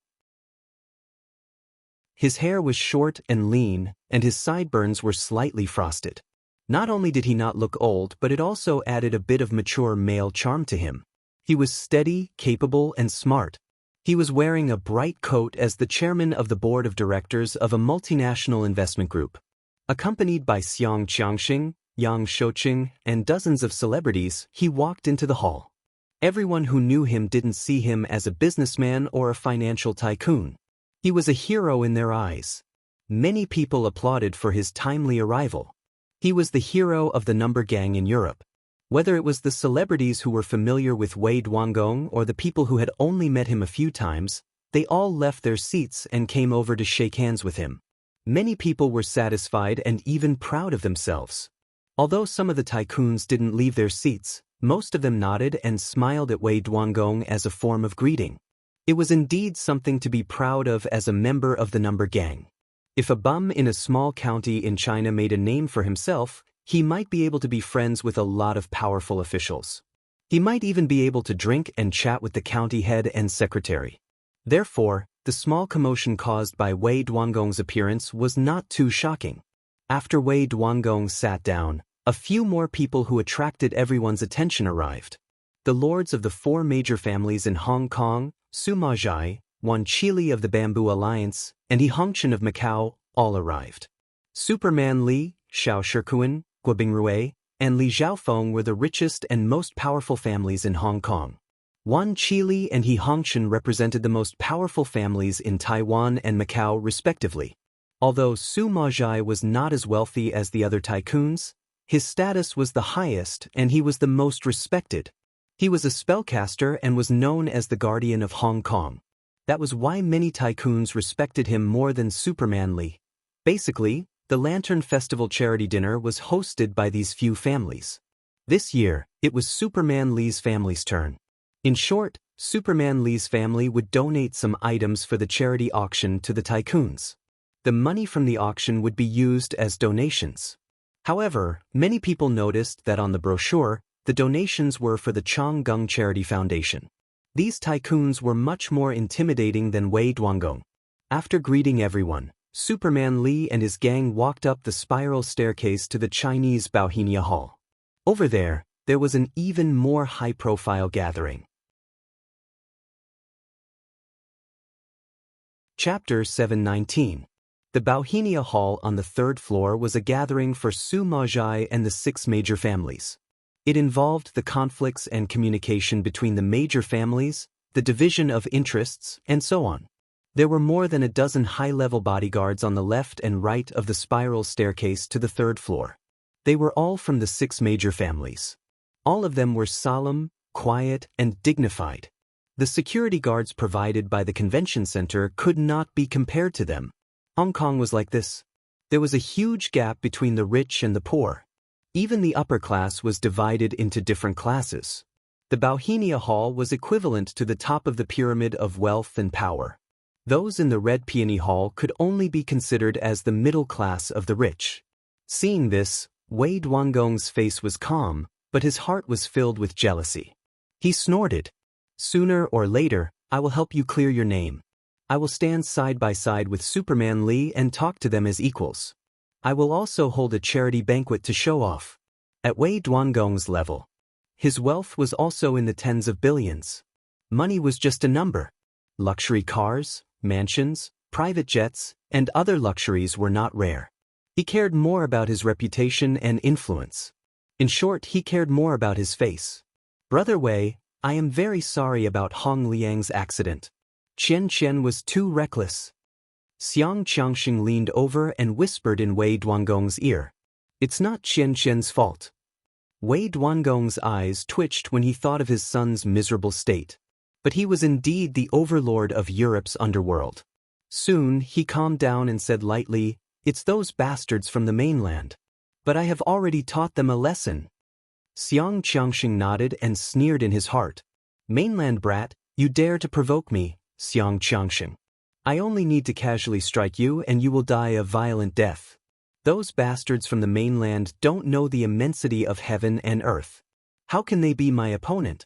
His hair was short and lean, and his sideburns were slightly frosted. Not only did he not look old, but it also added a bit of mature male charm to him. He was steady, capable, and smart. He was wearing a bright coat as the chairman of the board of directors of a multinational investment group. Accompanied by Xiang Qiangxing, Yang Shouqing, and dozens of celebrities, he walked into the hall. Everyone who knew him didn't see him as a businessman or a financial tycoon. He was a hero in their eyes. Many people applauded for his timely arrival. He was the hero of the number gang in Europe. Whether it was the celebrities who were familiar with Wei Duangong or the people who had only met him a few times, they all left their seats and came over to shake hands with him. Many people were satisfied and even proud of themselves. Although some of the tycoons didn't leave their seats, most of them nodded and smiled at Wei Duangong as a form of greeting. It was indeed something to be proud of as a member of the number gang. If a bum in a small county in China made a name for himself, he might be able to be friends with a lot of powerful officials. He might even be able to drink and chat with the county head and secretary. Therefore, the small commotion caused by Wei Duangong's appearance was not too shocking. After Wei Duangong sat down, a few more people who attracted everyone's attention arrived. The lords of the four major families in Hong Kong, Sima Zhai, Wan Qili of the Bamboo Alliance, and He Hongchen of Macau, all arrived. Superman Li, Xiao Shikuan, Guobingrui, and Li Zhaofeng were the richest and most powerful families in Hong Kong. Wan Qili and He Hongchen represented the most powerful families in Taiwan and Macau respectively. Although Sima Zhai was not as wealthy as the other tycoons, his status was the highest and he was the most respected. He was a spellcaster and was known as the guardian of Hong Kong. That was why many tycoons respected him more than Superman Li. Basically, the Lantern Festival charity dinner was hosted by these few families. This year, it was Superman Li's family's turn. In short, Superman Li's family would donate some items for the charity auction to the tycoons. The money from the auction would be used as donations. However, many people noticed that on the brochure, the donations were for the Changgung Charity Foundation. These tycoons were much more intimidating than Wei Duangong. After greeting everyone, Superman Li and his gang walked up the spiral staircase to the Chinese Bauhinia Hall. Over there was an even more high-profile gathering. Chapter 719. The Bauhinia Hall on the third floor was a gathering for Sima Zhai and the 6 major families. It involved the conflicts and communication between the major families, the division of interests, and so on. There were more than a dozen high-level bodyguards on the left and right of the spiral staircase to the third floor. They were all from the 6 major families. All of them were solemn, quiet, and dignified. The security guards provided by the convention center could not be compared to them. Hong Kong was like this. There was a huge gap between the rich and the poor. Even the upper class was divided into different classes. The Bauhinia Hall was equivalent to the top of the pyramid of wealth and power. Those in the Red Peony Hall could only be considered as the middle class of the rich. Seeing this, Wei Duangong's face was calm, but his heart was filled with jealousy. He snorted. Sooner or later, I will help you clear your name. I will stand side by side with Superman Lee and talk to them as equals. I will also hold a charity banquet to show off. At Wei Duangong's level, his wealth was also in the tens of billions. Money was just a number. Luxury cars, mansions, private jets, and other luxuries were not rare. He cared more about his reputation and influence. In short, he cared more about his face. Brother Wei, I am very sorry about Hong Liang's accident. Qian Qian was too reckless. Xiang Qiangxing leaned over and whispered in Wei Duangong's ear. It's not Qian Qian's fault. Wei Duangong's eyes twitched when he thought of his son's miserable state. But he was indeed the overlord of Europe's underworld. Soon, he calmed down and said lightly, It's those bastards from the mainland. But I have already taught them a lesson. Xiang Qiangxing nodded and sneered in his heart. Mainland brat, you dare to provoke me, Xiang Qiangxing. I only need to casually strike you and you will die a violent death. Those bastards from the mainland don't know the immensity of heaven and earth. How can they be my opponent?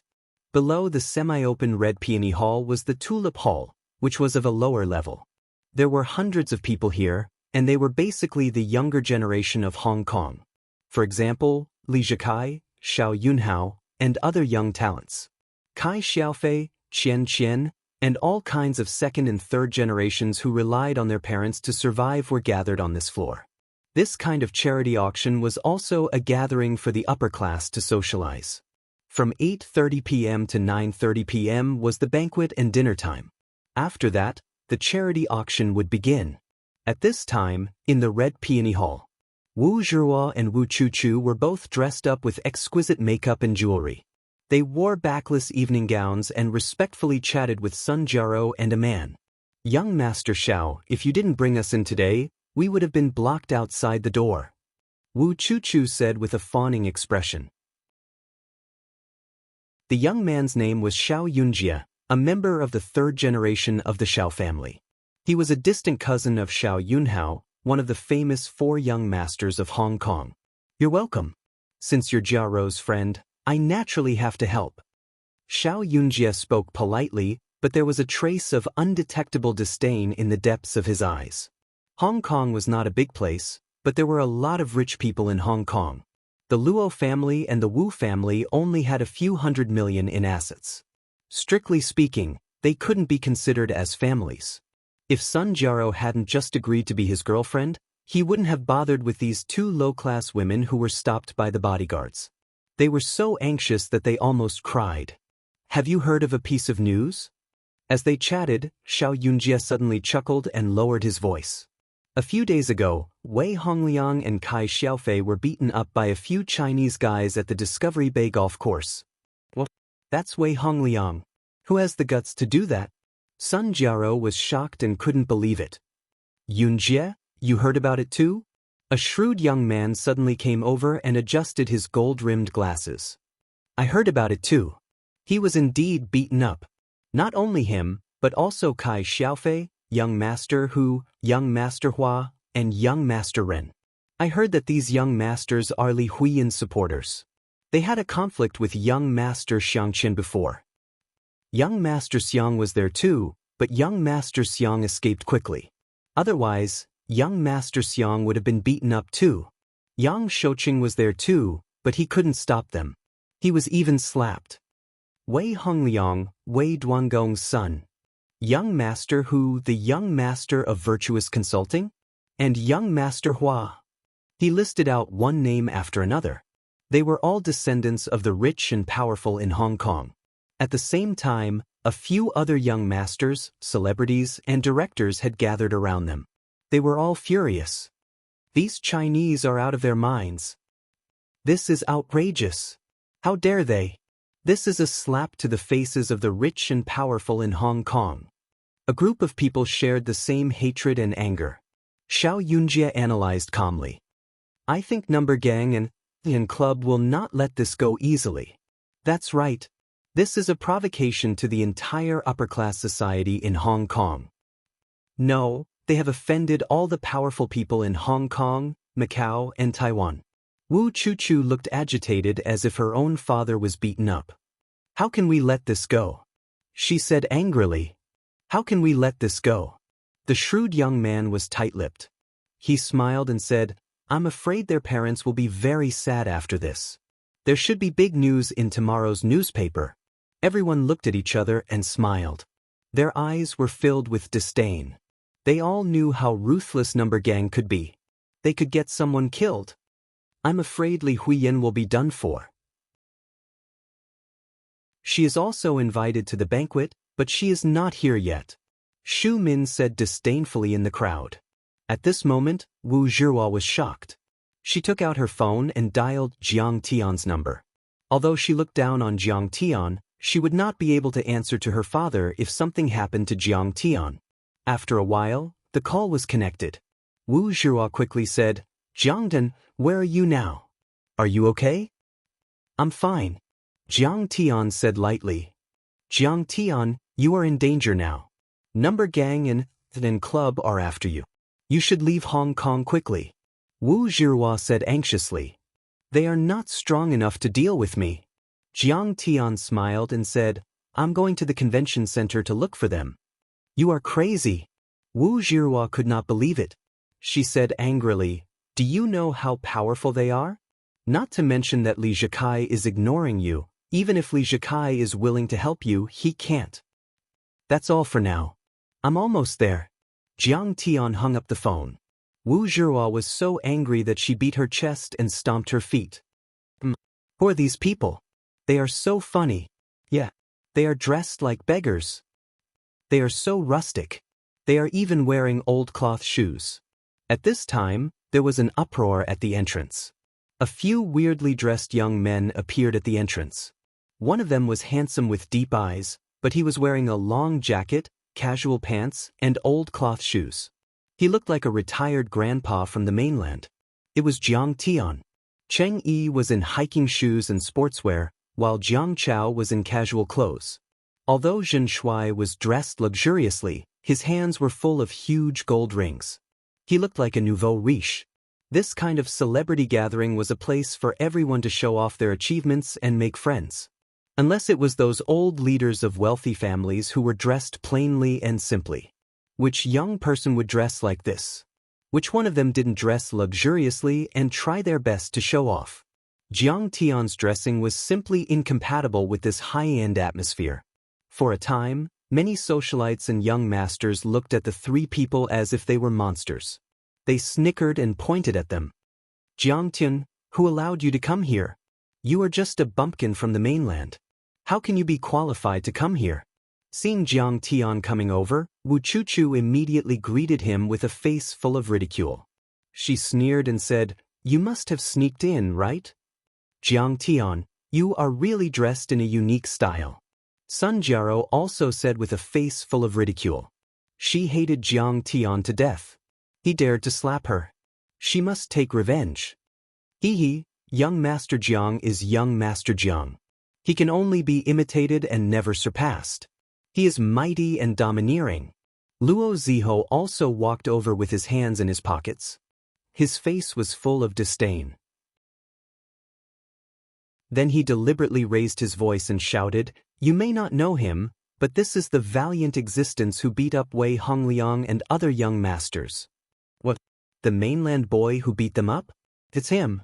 Below the semi-open Red Peony Hall was the Tulip Hall, which was of a lower level. There were hundreds of people here, and they were basically the younger generation of Hong Kong. For example, Li Zhikai, Xiao Yunhao, and other young talents. Kai Xiaofei, Qian Qian, and all kinds of second and third generations who relied on their parents to survive were gathered on this floor. This kind of charity auction was also a gathering for the upper class to socialize. From 8:30 p.m. to 9:30 p.m. was the banquet and dinner time. After that, the charity auction would begin. At this time, in the Red Peony Hall, Wu Zhihua and Wu Chuchu were both dressed up with exquisite makeup and jewelry. They wore backless evening gowns and respectfully chatted with Sun Jiaro and a man. Young Master Xiao, if you didn't bring us in today, we would have been blocked outside the door. Wu Chuchu said with a fawning expression. The young man's name was Xiao Yunjie, a member of the third generation of the Xiao family. He was a distant cousin of Xiao Yunhao, one of the famous 4 young masters of Hong Kong. You're welcome. Since you're Jiarou's friend, I naturally have to help. Xiao Yunjie spoke politely, but there was a trace of undetectable disdain in the depths of his eyes. Hong Kong was not a big place, but there were a lot of rich people in Hong Kong. The Luo family and the Wu family only had a few $100 million in assets. Strictly speaking, they couldn't be considered as families. If Sun Jiaro hadn't just agreed to be his girlfriend, he wouldn't have bothered with these 2 low-class women who were stopped by the bodyguards. They were so anxious that they almost cried. Have you heard of a piece of news? As they chatted, Xiao Yunjie suddenly chuckled and lowered his voice. A few days ago, Wei Hongliang and Kai Xiaofei were beaten up by a few Chinese guys at the Discovery Bay golf course. What? That's Wei Hongliang. Who has the guts to do that? Sun Jiaro was shocked and couldn't believe it. Yunjie, you heard about it too? A shrewd young man suddenly came over and adjusted his gold-rimmed glasses. I heard about it too. He was indeed beaten up. Not only him, but also Kai Xiaofei, Young Master Hu, Young Master Hua, and Young Master Ren. I heard that these young masters are Li Huiyan's supporters. They had a conflict with Young Master Xiangqian before. Young Master Xiang was there too, but Young Master Xiang escaped quickly. Otherwise, Young Master Xiang would have been beaten up too. Yang Shouqing was there too, but he couldn't stop them. He was even slapped. Wei Hongliang, Wei Duangong's son. Young Master Hu, the Young Master of Virtuous Consulting? And Young Master Hua. He listed out one name after another. They were all descendants of the rich and powerful in Hong Kong. At the same time, a few other young masters, celebrities, and directors had gathered around them. They were all furious. These Chinese are out of their minds. This is outrageous. How dare they? This is a slap to the faces of the rich and powerful in Hong Kong. A group of people shared the same hatred and anger. Xiao Yunjie analyzed calmly. I think Number Gang and Club will not let this go easily. That's right. This is a provocation to the entire upper-class society in Hong Kong. No, they have offended all the powerful people in Hong Kong, Macau, and Taiwan. Wu Chuchu looked agitated as if her own father was beaten up. How can we let this go? She said angrily. How can we let this go? The shrewd young man was tight-lipped. He smiled and said, I'm afraid their parents will be very sad after this. There should be big news in tomorrow's newspaper. Everyone looked at each other and smiled. Their eyes were filled with disdain. They all knew how ruthless Number Gang could be. They could get someone killed. I'm afraid Li Huiyan will be done for. She is also invited to the banquet, but she is not here yet. Shu Min said disdainfully in the crowd. At this moment, Wu Zhihua was shocked. She took out her phone and dialed Jiang Tian's number. Although she looked down on Jiang Tian, she would not be able to answer to her father if something happened to Jiang Tian. After a while, the call was connected. Wu Zhihua quickly said, Jiangdan, where are you now? Are you okay? I'm fine. Jiang Tian said lightly. Jiang Tian, you are in danger now. Number Gang and the club are after you. You should leave Hong Kong quickly. Wu Zhihua said anxiously. They are not strong enough to deal with me. Jiang Tian smiled and said, I'm going to the convention center to look for them. You are crazy. Wu Zhihua could not believe it. She said angrily, do you know how powerful they are? Not to mention that Li Zhikai is ignoring you. Even if Li Zhikai is willing to help you, he can't. That's all for now. I'm almost there. Jiang Tian hung up the phone. Wu Zhihua was so angry that she beat her chest and stomped her feet. Who are these people? They are so funny. Yeah. They are dressed like beggars. They are so rustic. They are even wearing old cloth shoes. At this time, there was an uproar at the entrance. A few weirdly dressed young men appeared at the entrance. One of them was handsome with deep eyes, but he was wearing a long jacket, casual pants, and old cloth shoes. He looked like a retired grandpa from the mainland. It was Jiang Tian. Cheng Yi was in hiking shoes and sportswear, while Jiang Chao was in casual clothes. Although Zhen Shuai was dressed luxuriously, his hands were full of huge gold rings. He looked like a nouveau riche. This kind of celebrity gathering was a place for everyone to show off their achievements and make friends. Unless it was those old leaders of wealthy families who were dressed plainly and simply. Which young person would dress like this? Which one of them didn't dress luxuriously and try their best to show off? Jiang Tian's dressing was simply incompatible with this high-end atmosphere. For a time, many socialites and young masters looked at the three people as if they were monsters. They snickered and pointed at them. Jiang Tian, who allowed you to come here? You are just a bumpkin from the mainland. How can you be qualified to come here? Seeing Jiang Tian coming over, Wu Chuchu immediately greeted him with a face full of ridicule. She sneered and said, You must have sneaked in, right? Jiang Tian, you are really dressed in a unique style. Sun Jiaro also said with a face full of ridicule. She hated Jiang Tian to death. He dared to slap her. She must take revenge. Hee, young Master Jiang is young Master Jiang. He can only be imitated and never surpassed. He is mighty and domineering. Luo Ziho also walked over with his hands in his pockets. His face was full of disdain. Then he deliberately raised his voice and shouted, You may not know him, but this is the valiant existence who beat up Wei Hongliang and other young masters. What? The mainland boy who beat them up? It's him.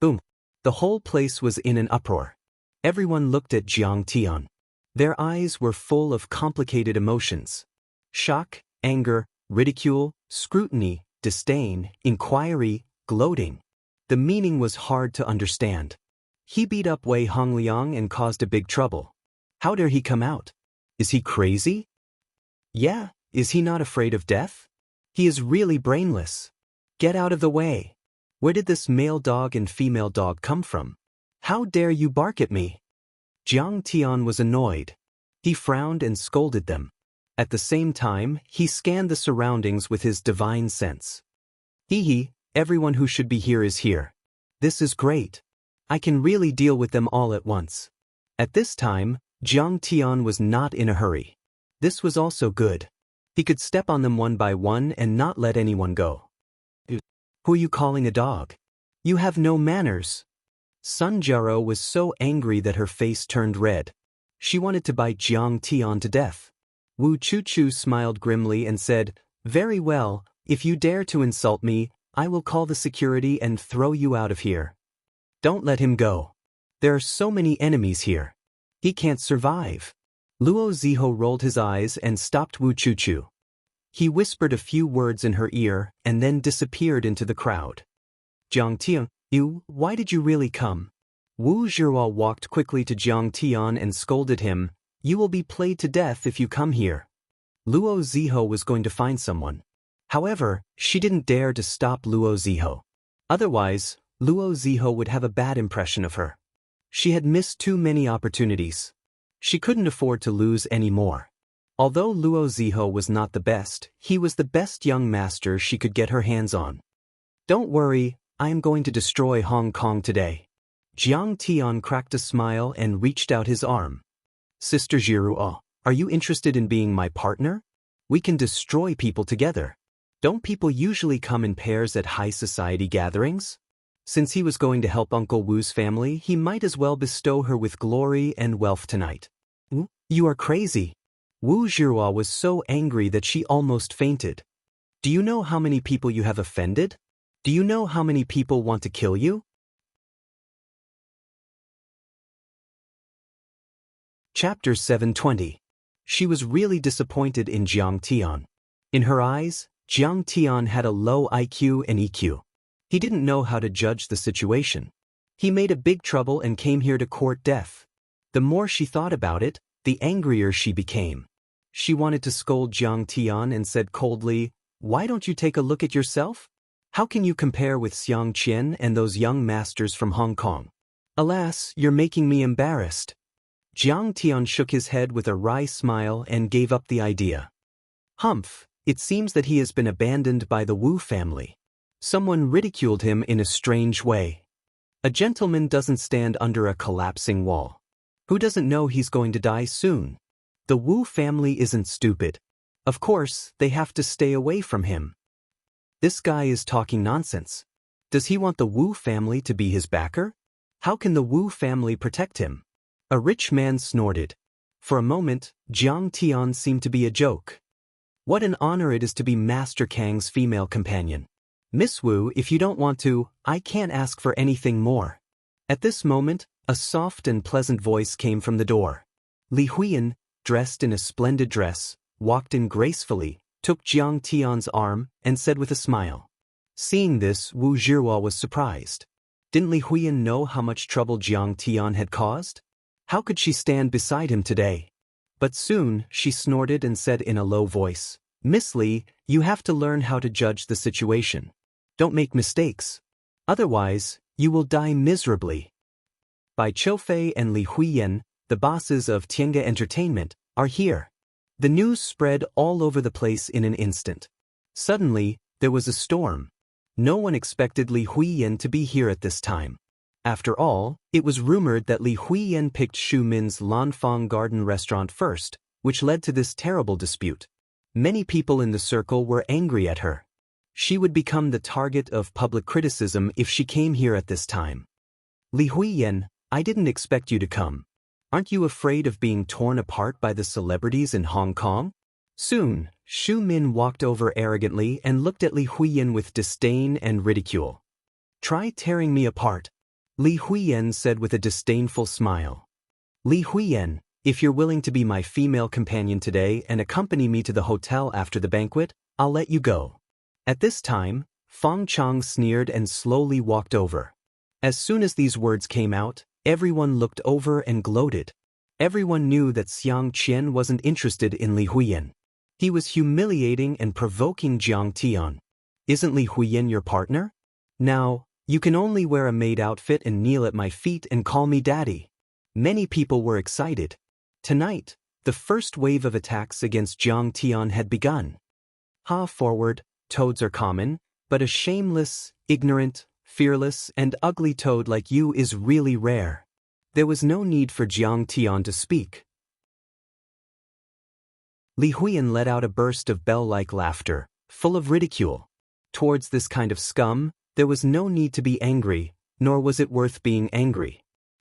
Boom. The whole place was in an uproar. Everyone looked at Jiang Tian. Their eyes were full of complicated emotions. Shock, anger, ridicule, scrutiny, disdain, inquiry, gloating. The meaning was hard to understand. He beat up Wei Hongliang and caused a big trouble. How dare he come out? Is he crazy? Yeah, is he not afraid of death? He is really brainless. Get out of the way. Where did this male dog and female dog come from? How dare you bark at me? Jiang Tian was annoyed. He frowned and scolded them. At the same time, he scanned the surroundings with his divine sense. Hee, everyone who should be here is here. This is great. I can really deal with them all at once. At this time, Jiang Tian was not in a hurry. This was also good. He could step on them one by one and not let anyone go. Who are you calling a dog? You have no manners. Sun Jiaro was so angry that her face turned red. She wanted to bite Jiang Tian to death. Wu Chuchu smiled grimly and said, "Very well, if you dare to insult me, I will call the security and throw you out of here. Don't let him go. There are so many enemies here. He can't survive." Luo Ziho rolled his eyes and stopped Wu Chuchu. He whispered a few words in her ear and then disappeared into the crowd. "Jiang Tian, why did you really come?" Wu Zhihua walked quickly to Jiang Tian and scolded him, "You will be played to death if you come here." Luo Ziho was going to find someone. However, she didn't dare to stop Luo Ziho. Otherwise, Luo Ziho would have a bad impression of her. She had missed too many opportunities. She couldn't afford to lose any more. Although Luo Ziho was not the best, he was the best young master she could get her hands on. "Don't worry, I am going to destroy Hong Kong today." Jiang Tian cracked a smile and reached out his arm. "Sister Zhihua, are you interested in being my partner? We can destroy people together. Don't people usually come in pairs at high society gatherings?" Since he was going to help Uncle Wu's family, he might as well bestow her with glory and wealth tonight. "You are crazy." Wu Zhihua was so angry that she almost fainted. "Do you know how many people you have offended? Do you know how many people want to kill you?" Chapter 720. She was really disappointed in Jiang Tian. In her eyes, Jiang Tian had a low IQ and EQ. He didn't know how to judge the situation. He made a big trouble and came here to court death. The more she thought about it, the angrier she became. She wanted to scold Jiang Tian and said coldly, "Why don't you take a look at yourself? How can you compare with Xiang Qian and those young masters from Hong Kong? Alas, you're making me embarrassed." Jiang Tian shook his head with a wry smile and gave up the idea. "Humph, it seems that he has been abandoned by the Wu family. Someone ridiculed him in a strange way. A gentleman doesn't stand under a collapsing wall. Who doesn't know he's going to die soon? The Wu family isn't stupid. Of course, they have to stay away from him. This guy is talking nonsense. Does he want the Wu family to be his backer? How can the Wu family protect him?" A rich man snorted. For a moment, Jiang Tian seemed to be a joke. "What an honor it is to be Master Kang's female companion. Miss Wu, if you don't want to, I can't ask for anything more." At this moment, a soft and pleasant voice came from the door. Li Huiyan, dressed in a splendid dress, walked in gracefully, took Jiang Tian's arm, and said with a smile. Seeing this, Wu Zhihua was surprised. Didn't Li Huiyan know how much trouble Jiang Tian had caused? How could she stand beside him today? But soon, she snorted and said in a low voice, "Miss Li, you have to learn how to judge the situation. Don't make mistakes. Otherwise, you will die miserably." Bai Qiufei and Li Huiyan, the bosses of Tiange Entertainment, are here. The news spread all over the place in an instant. Suddenly, there was a storm. No one expected Li Huiyan to be here at this time. After all, it was rumored that Li Huiyan picked Xu Min's Lanfang Garden restaurant first, which led to this terrible dispute. Many people in the circle were angry at her. She would become the target of public criticism if she came here at this time. "Li Huiyan, I didn't expect you to come. Aren't you afraid of being torn apart by the celebrities in Hong Kong?" Soon, Xu Min walked over arrogantly and looked at Li Huiyan with disdain and ridicule. "Try tearing me apart," Li Huiyan said with a disdainful smile. "Li Huiyan, if you're willing to be my female companion today and accompany me to the hotel after the banquet, I'll let you go." At this time, Fang Chang sneered and slowly walked over. As soon as these words came out, everyone looked over and gloated. Everyone knew that Xiang Qian wasn't interested in Li Huiyan. He was humiliating and provoking Jiang Tian. "Isn't Li Huiyan your partner? Now, you can only wear a maid outfit and kneel at my feet and call me daddy." Many people were excited. Tonight, the first wave of attacks against Jiang Tian had begun. Forward, toads are common, but a shameless, ignorant, fearless, and ugly toad like you is really rare. There was no need for Jiang Tian to speak. Li Huiyan let out a burst of bell-like laughter, full of ridicule. Towards this kind of scum, there was no need to be angry, nor was it worth being angry.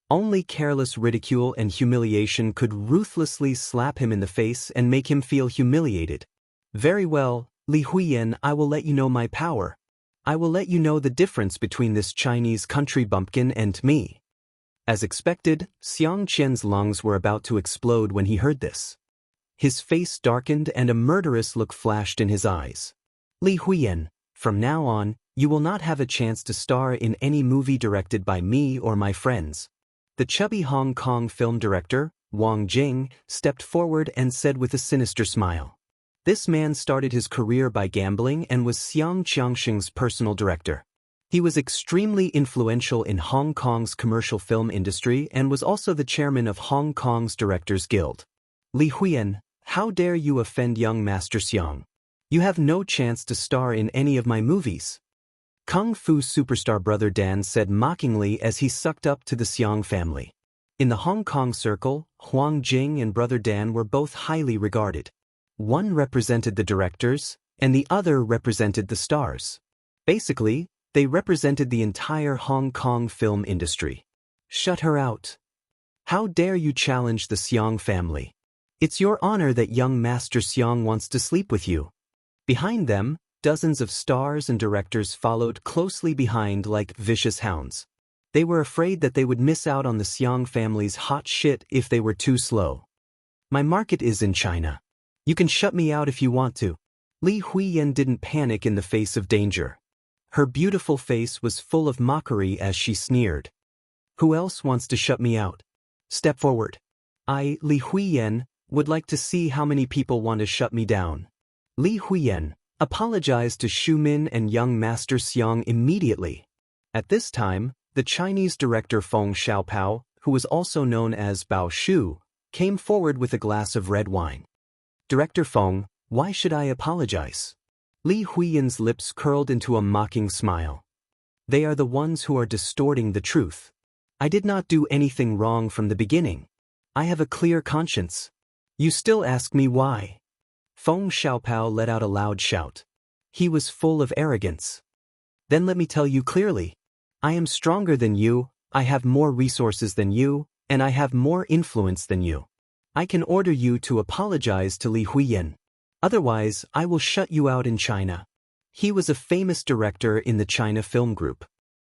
Only careless ridicule and humiliation could ruthlessly slap him in the face and make him feel humiliated. Very well, Li Huiyan, I will let you know my power. I will let you know the difference between this Chinese country bumpkin and me. As expected, Xiang Qian's lungs were about to explode when he heard this. His face darkened and a murderous look flashed in his eyes. Li Huiyan, from now on, you will not have a chance to star in any movie directed by me or my friends. The chubby Hong Kong film director, Wang Jing, stepped forward and said with a sinister smile. This man started his career by gambling and was Xiang Qiangxing's personal director. He was extremely influential in Hong Kong's commercial film industry and was also the chairman of Hong Kong's Directors Guild. Li Huiyan, how dare you offend young Master Xiang? You have no chance to star in any of my movies. Kung Fu superstar Brother Dan said mockingly as he sucked up to the Xiang family. In the Hong Kong circle, Huang Jing and Brother Dan were both highly regarded. One represented the directors, and the other represented the stars. Basically, they represented the entire Hong Kong film industry. Shut her out. How dare you challenge the Xiang family? It's your honor that young Master Xiang wants to sleep with you. Behind them, dozens of stars and directors followed closely behind like vicious hounds. They were afraid that they would miss out on the Xiang family's hot shit if they were too slow. My market is in China. You can shut me out if you want to. Li Huiyan didn't panic in the face of danger. Her beautiful face was full of mockery as she sneered. Who else wants to shut me out? Step forward. I, Li Huiyan, would like to see how many people want to shut me down. Li Huiyan apologized to Xu Min and young Master Xiang immediately. At this time, the Chinese director Feng Xiaopao, who was also known as Bao Shu, came forward with a glass of red wine. Director Feng, why should I apologize? Li Huiyan's lips curled into a mocking smile. They are the ones who are distorting the truth. I did not do anything wrong from the beginning. I have a clear conscience. You still ask me why? Feng Xiaopao let out a loud shout. He was full of arrogance. Then let me tell you clearly. I am stronger than you, I have more resources than you, and I have more influence than you. I can order you to apologize to Li Huiyan. Otherwise, I will shut you out in China. He was a famous director in the China Film Group.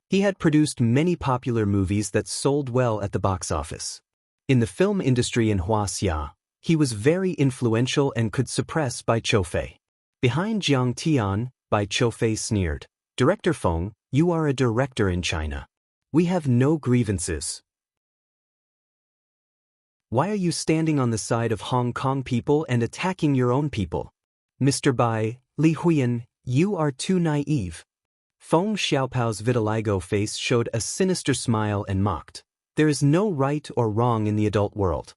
He had produced many popular movies that sold well at the box office. In the film industry in Huaxia, he was very influential and could suppress Bai Choufei. Behind Jiang Tian, Bai Choufei sneered, Director Feng, you are a director in China. We have no grievances. Why are you standing on the side of Hong Kong people and attacking your own people? Mr. Bai, Li Huiyan, you are too naive. Feng Xiaopao's vitiligo face showed a sinister smile and mocked. There is no right or wrong in the adult world.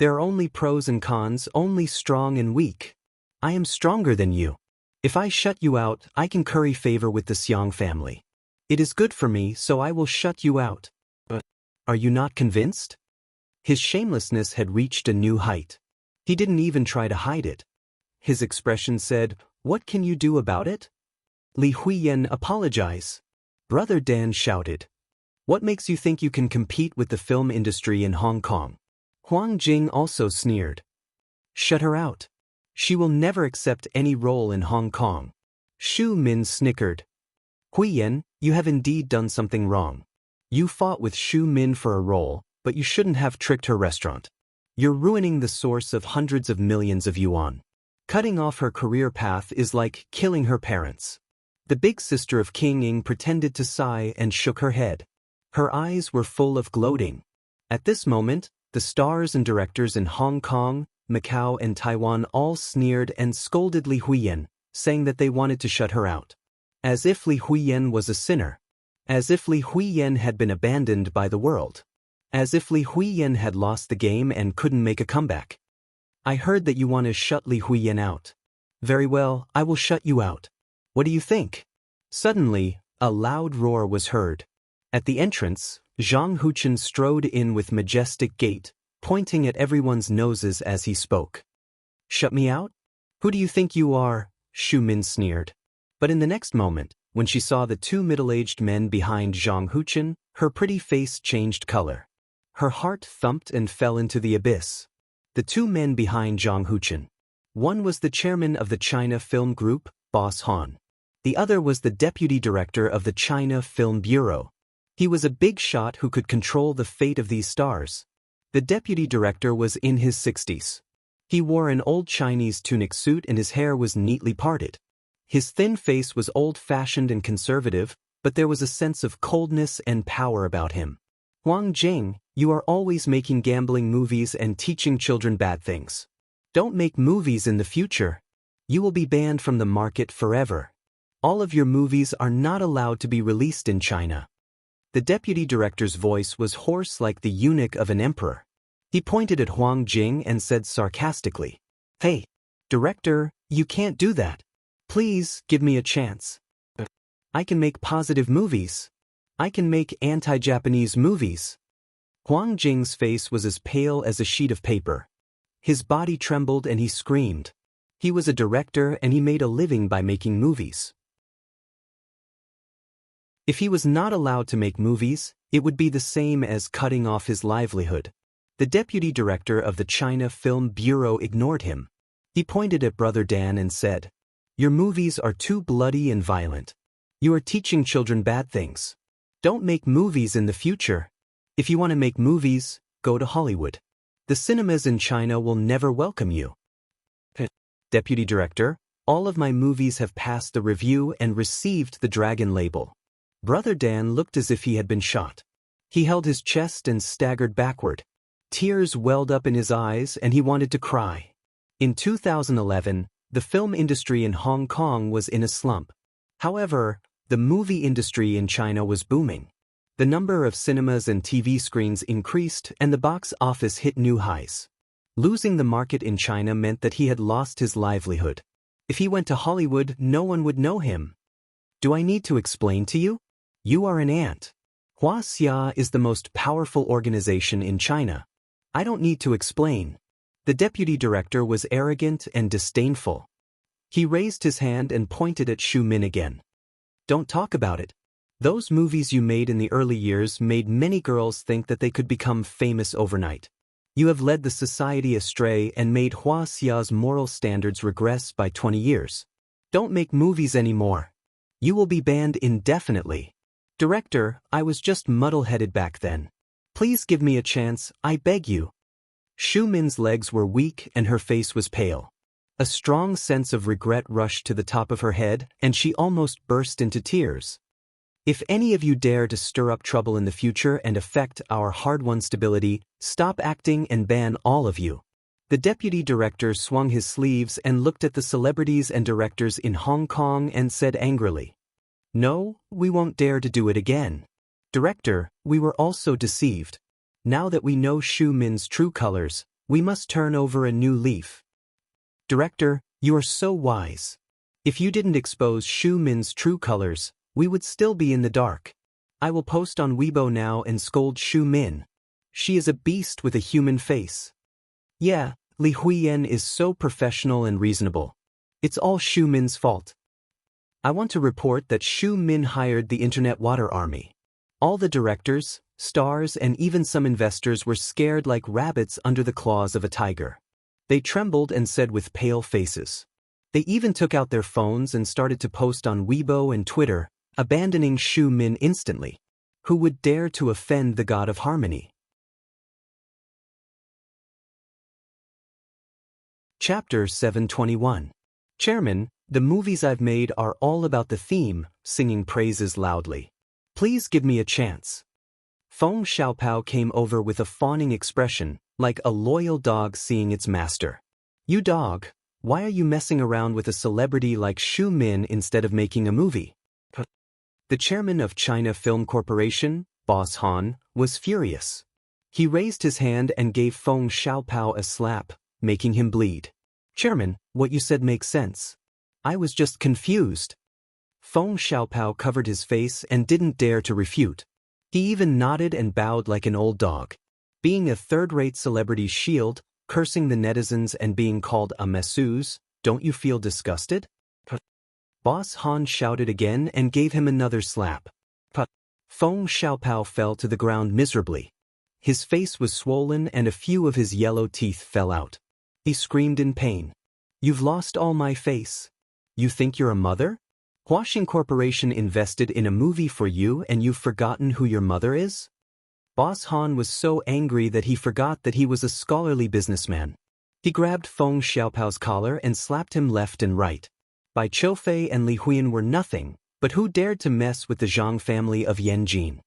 There are only pros and cons, only strong and weak. I am stronger than you. If I shut you out, I can curry favor with the Xiang family. It is good for me, so I will shut you out. But are you not convinced? His shamelessness had reached a new height. He didn't even try to hide it. His expression said, what can you do about it? Li Huiyan, apologize. Brother Dan shouted. What makes you think you can compete with the film industry in Hong Kong? Huang Jing also sneered. Shut her out. She will never accept any role in Hong Kong. Xu Min snickered. Huiyan, you have indeed done something wrong. You fought with Xu Min for a role, but you shouldn't have tricked her restaurant. You're ruining the source of hundreds of millions of yuan. Cutting off her career path is like killing her parents. The big sister of King Ying pretended to sigh and shook her head. Her eyes were full of gloating. At this moment, the stars and directors in Hong Kong, Macau and Taiwan all sneered and scolded Li Huiyan, saying that they wanted to shut her out. As if Li Huiyan was a sinner. As if Li Huiyan had been abandoned by the world. As if Li Huiyan had lost the game and couldn't make a comeback. I heard that you want to shut Li Huiyan out. Very well, I will shut you out. What do you think? Suddenly, a loud roar was heard. At the entrance, Zhang Huchen strode in with majestic gait, pointing at everyone's noses as he spoke. Shut me out? Who do you think you are? Shu Min sneered. But in the next moment, when she saw the two middle-aged men behind Zhang Huchen, her pretty face changed color. Her heart thumped and fell into the abyss. The two men behind Zhang Huchen. One was the chairman of the China Film Group, Boss Han. The other was the deputy director of the China Film Bureau. He was a big shot who could control the fate of these stars. The deputy director was in his 60s. He wore an old Chinese tunic suit and his hair was neatly parted. His thin face was old-fashioned and conservative, but there was a sense of coldness and power about him. Huang Jing, you are always making gambling movies and teaching children bad things. Don't make movies in the future. You will be banned from the market forever. All of your movies are not allowed to be released in China. The deputy director's voice was hoarse like the eunuch of an emperor. He pointed at Huang Jing and said sarcastically, "Hey, director, you can't do that. Please give me a chance. I can make positive movies. I can make anti-Japanese movies." Huang Jing's face was as pale as a sheet of paper. His body trembled and he screamed. He was a director and he made a living by making movies. If he was not allowed to make movies, it would be the same as cutting off his livelihood. The deputy director of the China Film Bureau ignored him. He pointed at Brother Dan and said, "Your movies are too bloody and violent. You are teaching children bad things. Don't make movies in the future. If you want to make movies, go to Hollywood. The cinemas in China will never welcome you." Deputy director, all of my movies have passed the review and received the Dragon label. Brother Dan looked as if he had been shot. He held his chest and staggered backward. Tears welled up in his eyes and he wanted to cry. In 2011, the film industry in Hong Kong was in a slump. However, the movie industry in China was booming. The number of cinemas and TV screens increased and the box office hit new highs. Losing the market in China meant that he had lost his livelihood. If he went to Hollywood, no one would know him. Do I need to explain to you? You are an ant. Huaxia is the most powerful organization in China. I don't need to explain. The deputy director was arrogant and disdainful. He raised his hand and pointed at Shu Min again. Don't talk about it. Those movies you made in the early years made many girls think that they could become famous overnight. You have led the society astray and made Huaxia's moral standards regress by 20 years. Don't make movies anymore. You will be banned indefinitely. Director, I was just muddle-headed back then. Please give me a chance, I beg you. Shu Min's legs were weak and her face was pale. A strong sense of regret rushed to the top of her head and she almost burst into tears. If any of you dare to stir up trouble in the future and affect our hard-won stability, stop acting and ban all of you. The deputy director swung his sleeves and looked at the celebrities and directors in Hong Kong and said angrily, "No, we won't dare to do it again. Director, we were also deceived. Now that we know Shu Min's true colors, we must turn over a new leaf. Director, you are so wise. If you didn't expose Shu Min's true colors, we would still be in the dark. I will post on Weibo now and scold Shu Min. She is a beast with a human face. Yeah, Li Huiyan is so professional and reasonable. It's all Shu Min's fault. I want to report that Shu Min hired the Internet Water Army. All the directors, stars and even some investors were scared like rabbits under the claws of a tiger. They trembled and said with pale faces. They even took out their phones and started to post on Weibo and Twitter, abandoning Shu Min instantly. Who would dare to offend the god of harmony? Chapter 721. Chairman, the movies I've made are all about the theme, singing praises loudly. Please give me a chance. Feng Xiaopao came over with a fawning expression, like a loyal dog seeing its master. You dog, why are you messing around with a celebrity like Shu Min instead of making a movie? The chairman of China Film Corporation, Boss Han, was furious. He raised his hand and gave Feng Xiaopao a slap, making him bleed. Chairman, what you said makes sense. I was just confused. Feng Xiaopao covered his face and didn't dare to refute. He even nodded and bowed like an old dog. Being a third-rate celebrity's shield, cursing the netizens and being called a masseuse, Don't you feel disgusted? Boss Han shouted again and gave him another slap. Feng Xiaopao fell to the ground miserably. His face was swollen and a few of his yellow teeth fell out. He screamed in pain. You've lost all my face. You think you're a mother? Huaxing Corporation invested in a movie for you and you've forgotten who your mother is? Boss Han was so angry that he forgot that he was a scholarly businessman. He grabbed Feng Xiaopao's collar and slapped him left and right. Bai Qiufei and Li Huiyan were nothing, but who dared to mess with the Zhang family of Yanjin?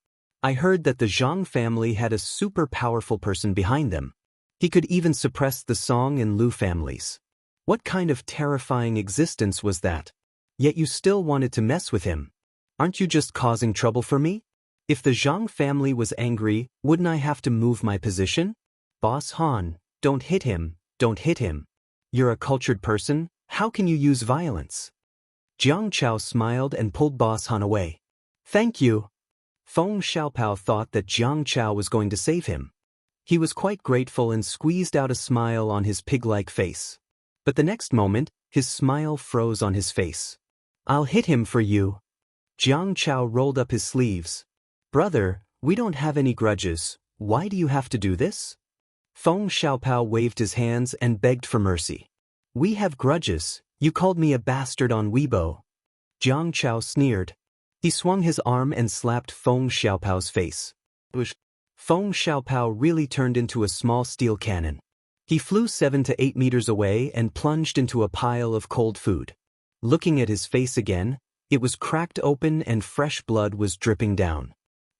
I heard that the Zhang family had a super powerful person behind them. He could even suppress the Song and Lu families. What kind of terrifying existence was that? Yet you still wanted to mess with him. Aren't you just causing trouble for me? If the Zhang family was angry, wouldn't I have to move my position? Boss Han, don't hit him, don't hit him. You're a cultured person, how can you use violence? Jiang Chao smiled and pulled Boss Han away. Thank you. Feng Xiaopao thought that Jiang Chao was going to save him. He was quite grateful and squeezed out a smile on his pig-like face. But the next moment, his smile froze on his face. I'll hit him for you. Jiang Chao rolled up his sleeves. Brother, we don't have any grudges, why do you have to do this? Feng Xiaopao waved his hands and begged for mercy. We have grudges, you called me a bastard on Weibo. Jiang Chao sneered. He swung his arm and slapped Feng Xiaopao's face. Feng Xiaopao really turned into a small steel cannon. He flew 7 to 8 meters away and plunged into a pile of cold food. Looking at his face again, it was cracked open and fresh blood was dripping down.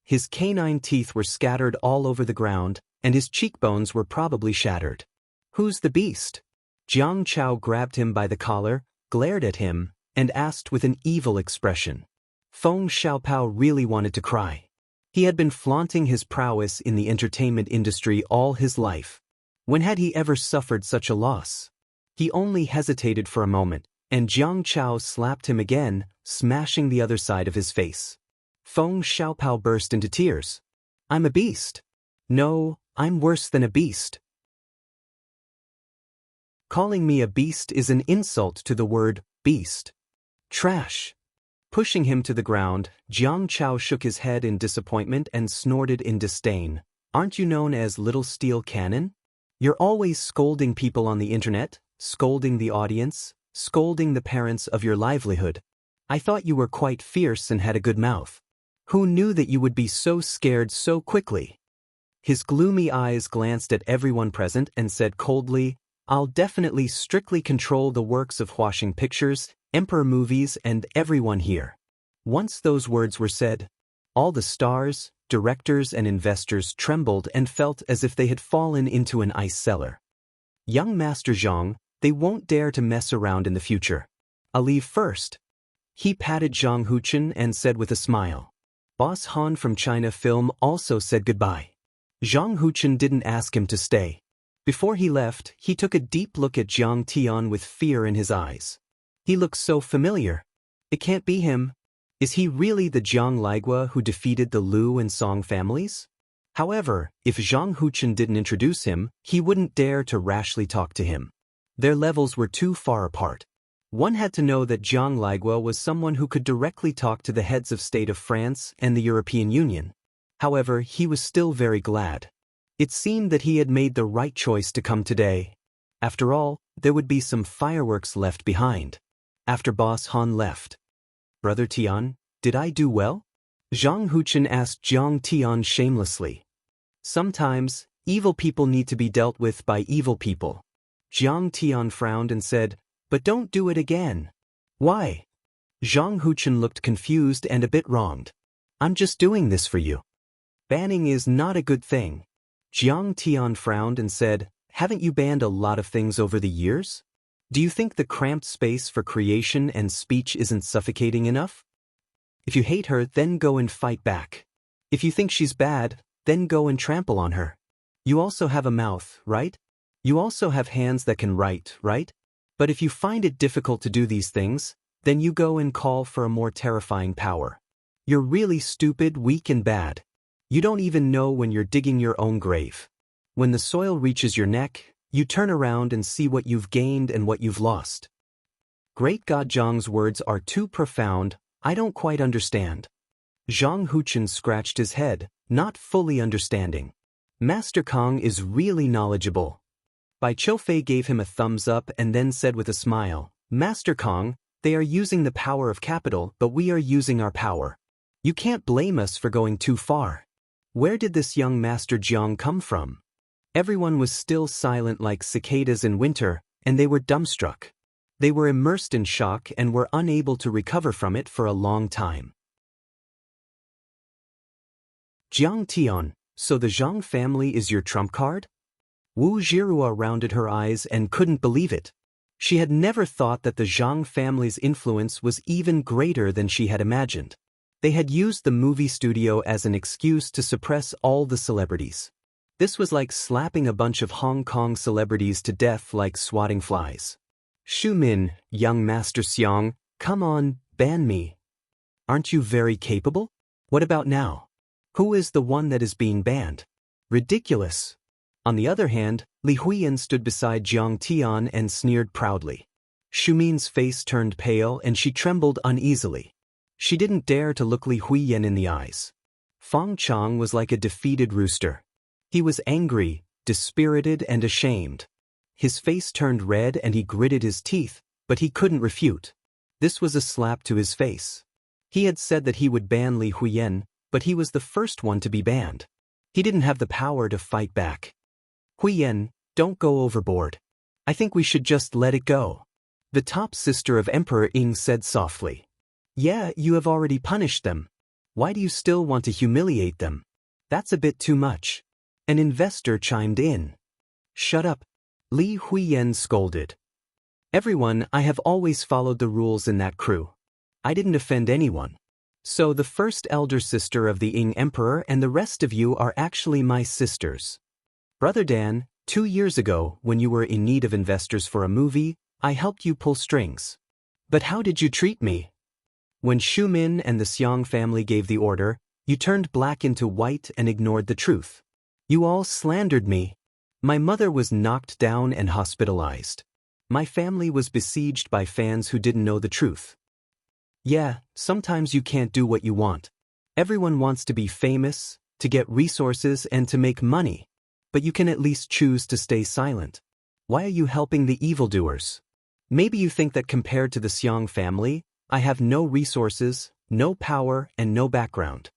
His canine teeth were scattered all over the ground, and his cheekbones were probably shattered. Who's the beast? Jiang Chao grabbed him by the collar, glared at him, and asked with an evil expression. Feng Xiaopao really wanted to cry. He had been flaunting his prowess in the entertainment industry all his life. When had he ever suffered such a loss? He only hesitated for a moment, and Jiang Chao slapped him again, smashing the other side of his face. Feng Xiaopao burst into tears. I'm a beast. No, I'm worse than a beast. Calling me a beast is an insult to the word beast. Trash. Pushing him to the ground, Jiang Chao shook his head in disappointment and snorted in disdain. Aren't you known as Little Steel Cannon? You're always scolding people on the internet, scolding the audience, scolding the parents of your livelihood. I thought you were quite fierce and had a good mouth. Who knew that you would be so scared so quickly? His gloomy eyes glanced at everyone present and said coldly, I'll definitely strictly control the works of Huaxing Pictures, Emperor Movies, and everyone here. Once those words were said, all the stars, directors, and investors trembled and felt as if they had fallen into an ice cellar. Young Master Zhang, they won't dare to mess around in the future. I'll leave first. He patted Zhang Huchen and said with a smile. Boss Han from China Film also said goodbye. Zhang Huchen didn't ask him to stay. Before he left, he took a deep look at Jiang Tian with fear in his eyes. He looks so familiar. It can't be him. Is he really the Jiang Ligua who defeated the Lu and Song families? However, if Zhang Huchen didn't introduce him, he wouldn't dare to rashly talk to him. Their levels were too far apart. One had to know that Jiang Ligua was someone who could directly talk to the heads of state of France and the European Union. However, he was still very glad. It seemed that he had made the right choice to come today. After all, there would be some fireworks left behind. After Boss Han left. Brother Tian, did I do well? Zhang Huchen asked Jiang Tian shamelessly. Sometimes, evil people need to be dealt with by evil people. Jiang Tian frowned and said, but don't do it again. Why? Zhang Huchen looked confused and a bit wronged. I'm just doing this for you. Banning is not a good thing. Jiang Tian frowned and said, haven't you banned a lot of things over the years? Do you think the cramped space for creation and speech isn't suffocating enough? If you hate her, then go and fight back. If you think she's bad, then go and trample on her. You also have a mouth, right? You also have hands that can write, right? But if you find it difficult to do these things, then you go and call for a more terrifying power. You're really stupid, weak, and bad. You don't even know when you're digging your own grave. When the soil reaches your neck, you turn around and see what you've gained and what you've lost. Great God, Zhang's words are too profound, I don't quite understand. Zhang Huchen scratched his head, not fully understanding. Master Kong is really knowledgeable. Bai Qiufei gave him a thumbs up and then said with a smile, Master Kong, they are using the power of capital, but we are using our power. You can't blame us for going too far. Where did this young Master Jiang come from? Everyone was still silent like cicadas in winter, and they were dumbstruck. They were immersed in shock and were unable to recover from it for a long time. Jiang Tian, so the Zhang family is your trump card? Wu Zhirua rounded her eyes and couldn't believe it. She had never thought that the Zhang family's influence was even greater than she had imagined. They had used the movie studio as an excuse to suppress all the celebrities. This was like slapping a bunch of Hong Kong celebrities to death like swatting flies. Xu Min, young Master Xiang, come on, ban me. Aren't you very capable? What about now? Who is the one that is being banned? Ridiculous. On the other hand, Li Huiyan stood beside Jiang Tian and sneered proudly. Xu Min's face turned pale and she trembled uneasily. She didn't dare to look Li Huiyan in the eyes. Fang Chang was like a defeated rooster. He was angry, dispirited and ashamed. His face turned red and he gritted his teeth, but he couldn't refute. This was a slap to his face. He had said that he would ban Li Huiyan, but he was the first one to be banned. He didn't have the power to fight back. Huiyan, don't go overboard. I think we should just let it go. The top sister of Emperor Ying said softly. Yeah, you have already punished them. Why do you still want to humiliate them? That's a bit too much. An investor chimed in. Shut up. Li Huiyan scolded. Everyone, I have always followed the rules in that crew. I didn't offend anyone. So the first elder sister of the Ying Emperor and the rest of you are actually my sisters. Brother Dan, 2 years ago, when you were in need of investors for a movie, I helped you pull strings. But how did you treat me? When Xu Min and the Xiang family gave the order, you turned black into white and ignored the truth. You all slandered me. My mother was knocked down and hospitalized. My family was besieged by fans who didn't know the truth. Yeah, sometimes you can't do what you want. Everyone wants to be famous, to get resources and to make money. But you can at least choose to stay silent. Why are you helping the evildoers? Maybe you think that compared to the Xiang family, I have no resources, no power, and no background.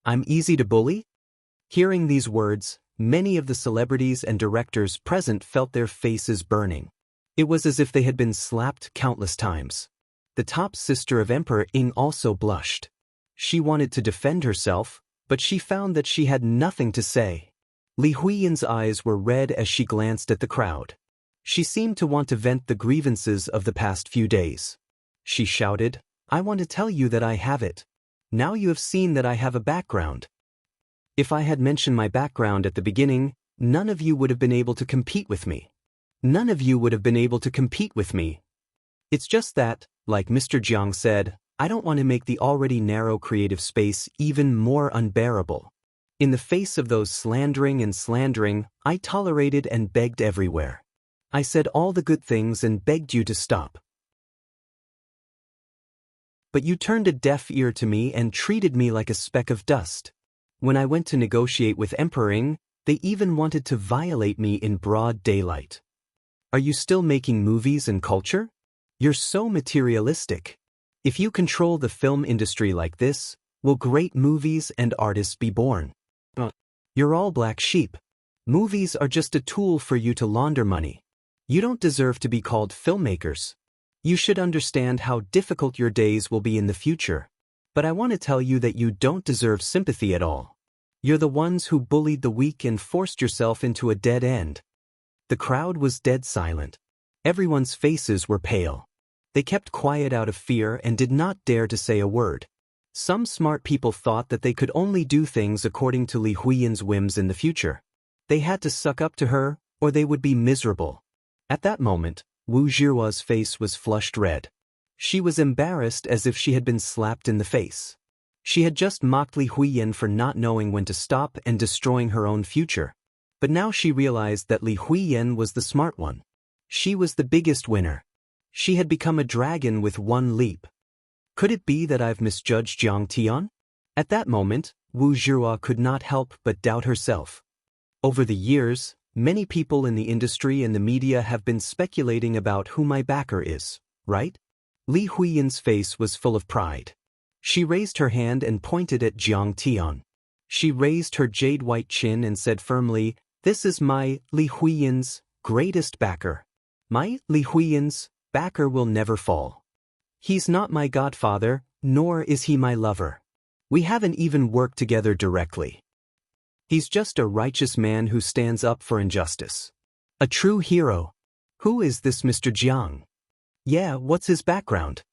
I'm easy to bully? Hearing these words, many of the celebrities and directors present felt their faces burning. It was as if they had been slapped countless times. The top sister of Emperor Ying also blushed. She wanted to defend herself, but she found that she had nothing to say. Li Huiyan's eyes were red as she glanced at the crowd. She seemed to want to vent the grievances of the past few days. She shouted, I want to tell you that I have it. Now you have seen that I have a background. If I had mentioned my background at the beginning, none of you would have been able to compete with me. None of you would have been able to compete with me. It's just that, like Mr. Jiang said, I don't want to make the already narrow creative space even more unbearable. In the face of those slandering, I tolerated and begged everywhere. I said all the good things and begged you to stop. But you turned a deaf ear to me and treated me like a speck of dust. When I went to negotiate with Emperor Ying, they even wanted to violate me in broad daylight. Are you still making movies and culture? You're so materialistic. If you control the film industry like this, will great movies and artists be born? You're all black sheep. Movies are just a tool for you to launder money. You don't deserve to be called filmmakers. You should understand how difficult your days will be in the future. But I want to tell you that you don't deserve sympathy at all. You're the ones who bullied the weak and forced yourself into a dead end. The crowd was dead silent. Everyone's faces were pale. They kept quiet out of fear and did not dare to say a word. Some smart people thought that they could only do things according to Li Huiyan's whims in the future. They had to suck up to her, or they would be miserable. At that moment, Wu Zhirua's face was flushed red. She was embarrassed as if she had been slapped in the face. She had just mocked Li Huiyan for not knowing when to stop and destroying her own future. But now she realized that Li Huiyan was the smart one. She was the biggest winner. She had become a dragon with one leap. Could it be that I've misjudged Jiang Tian? At that moment, Wu Zhihua could not help but doubt herself. Over the years, many people in the industry and the media have been speculating about who my backer is, right? Li Huiyin's face was full of pride. She raised her hand and pointed at Jiang Tian. She raised her jade-white chin and said firmly, "This is my, Li Huiyin's, greatest backer. My, Li Huiyin's, backer will never fall. He's not my godfather, nor is he my lover. We haven't even worked together directly. He's just a righteous man who stands up for injustice. A true hero. Who is this Mr. Jiang? Yeah, what's his background?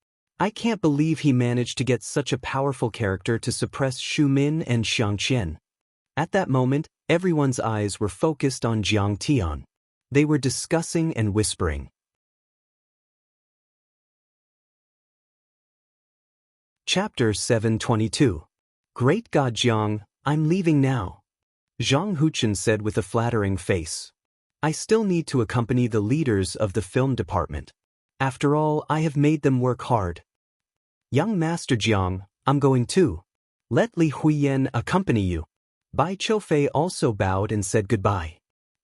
I can't believe he managed to get such a powerful character to suppress Xu Min and Xiang Qian." At that moment, everyone's eyes were focused on Jiang Tian. They were discussing and whispering. Chapter 722. Great God Jiang, I'm leaving now. Zhang Huchen said with a flattering face. I still need to accompany the leaders of the film department. After all, I have made them work hard. Young Master Jiang, I'm going too. Let Li Huiyan accompany you. Bai Qiufei also bowed and said goodbye.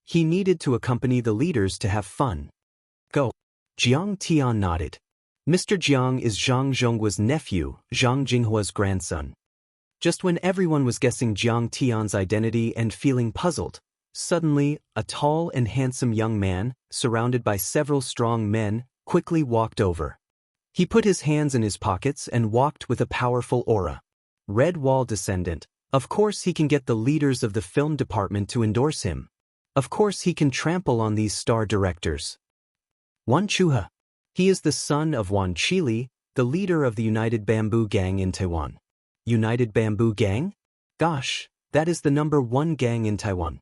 He needed to accompany the leaders to have fun. Go. Jiang Tian nodded. Mr. Jiang is Zhang Zhonghua's nephew, Zhang Jinghua's grandson. Just when everyone was guessing Jiang Tian's identity and feeling puzzled, suddenly, a tall and handsome young man, surrounded by several strong men, quickly walked over. He put his hands in his pockets and walked with a powerful aura. Red Wall descendant. Of course he can get the leaders of the film department to endorse him. Of course he can trample on these star directors. Wan Chuha. He is the son of Wan Qili, the leader of the United Bamboo Gang in Taiwan. United Bamboo Gang? Gosh, that is the #1 gang in Taiwan.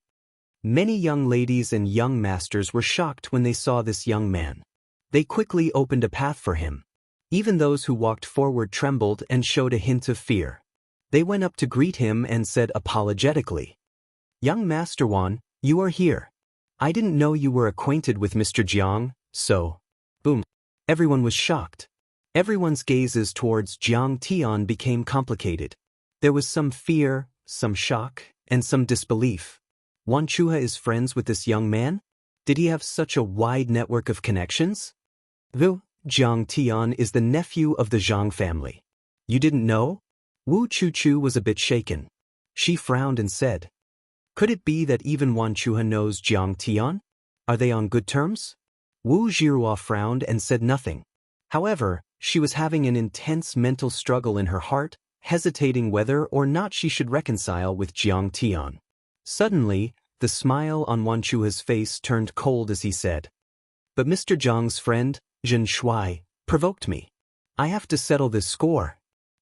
Many young ladies and young masters were shocked when they saw this young man. They quickly opened a path for him. Even those who walked forward trembled and showed a hint of fear. They went up to greet him and said apologetically, "Young Master Wan, you are here. I didn't know you were acquainted with Mr. Jiang, so..." Boom. Everyone was shocked. Everyone's gazes towards Jiang Tian became complicated. There was some fear, some shock, and some disbelief. Wan Chuha is friends with this young man? Did he have such a wide network of connections? Jiang Tian is the nephew of the Zhang family. You didn't know? Wu Chuchu was a bit shaken. She frowned and said, "Could it be that even Wan Chuha knows Jiang Tian? Are they on good terms?" Wu Zhihua frowned and said nothing. However, she was having an intense mental struggle in her heart, hesitating whether or not she should reconcile with Jiang Tian. Suddenly, the smile on Wan Chuha's face turned cold as he said, "But Mr. Jiang's friend, Zhen Shuai, provoked me. I have to settle this score.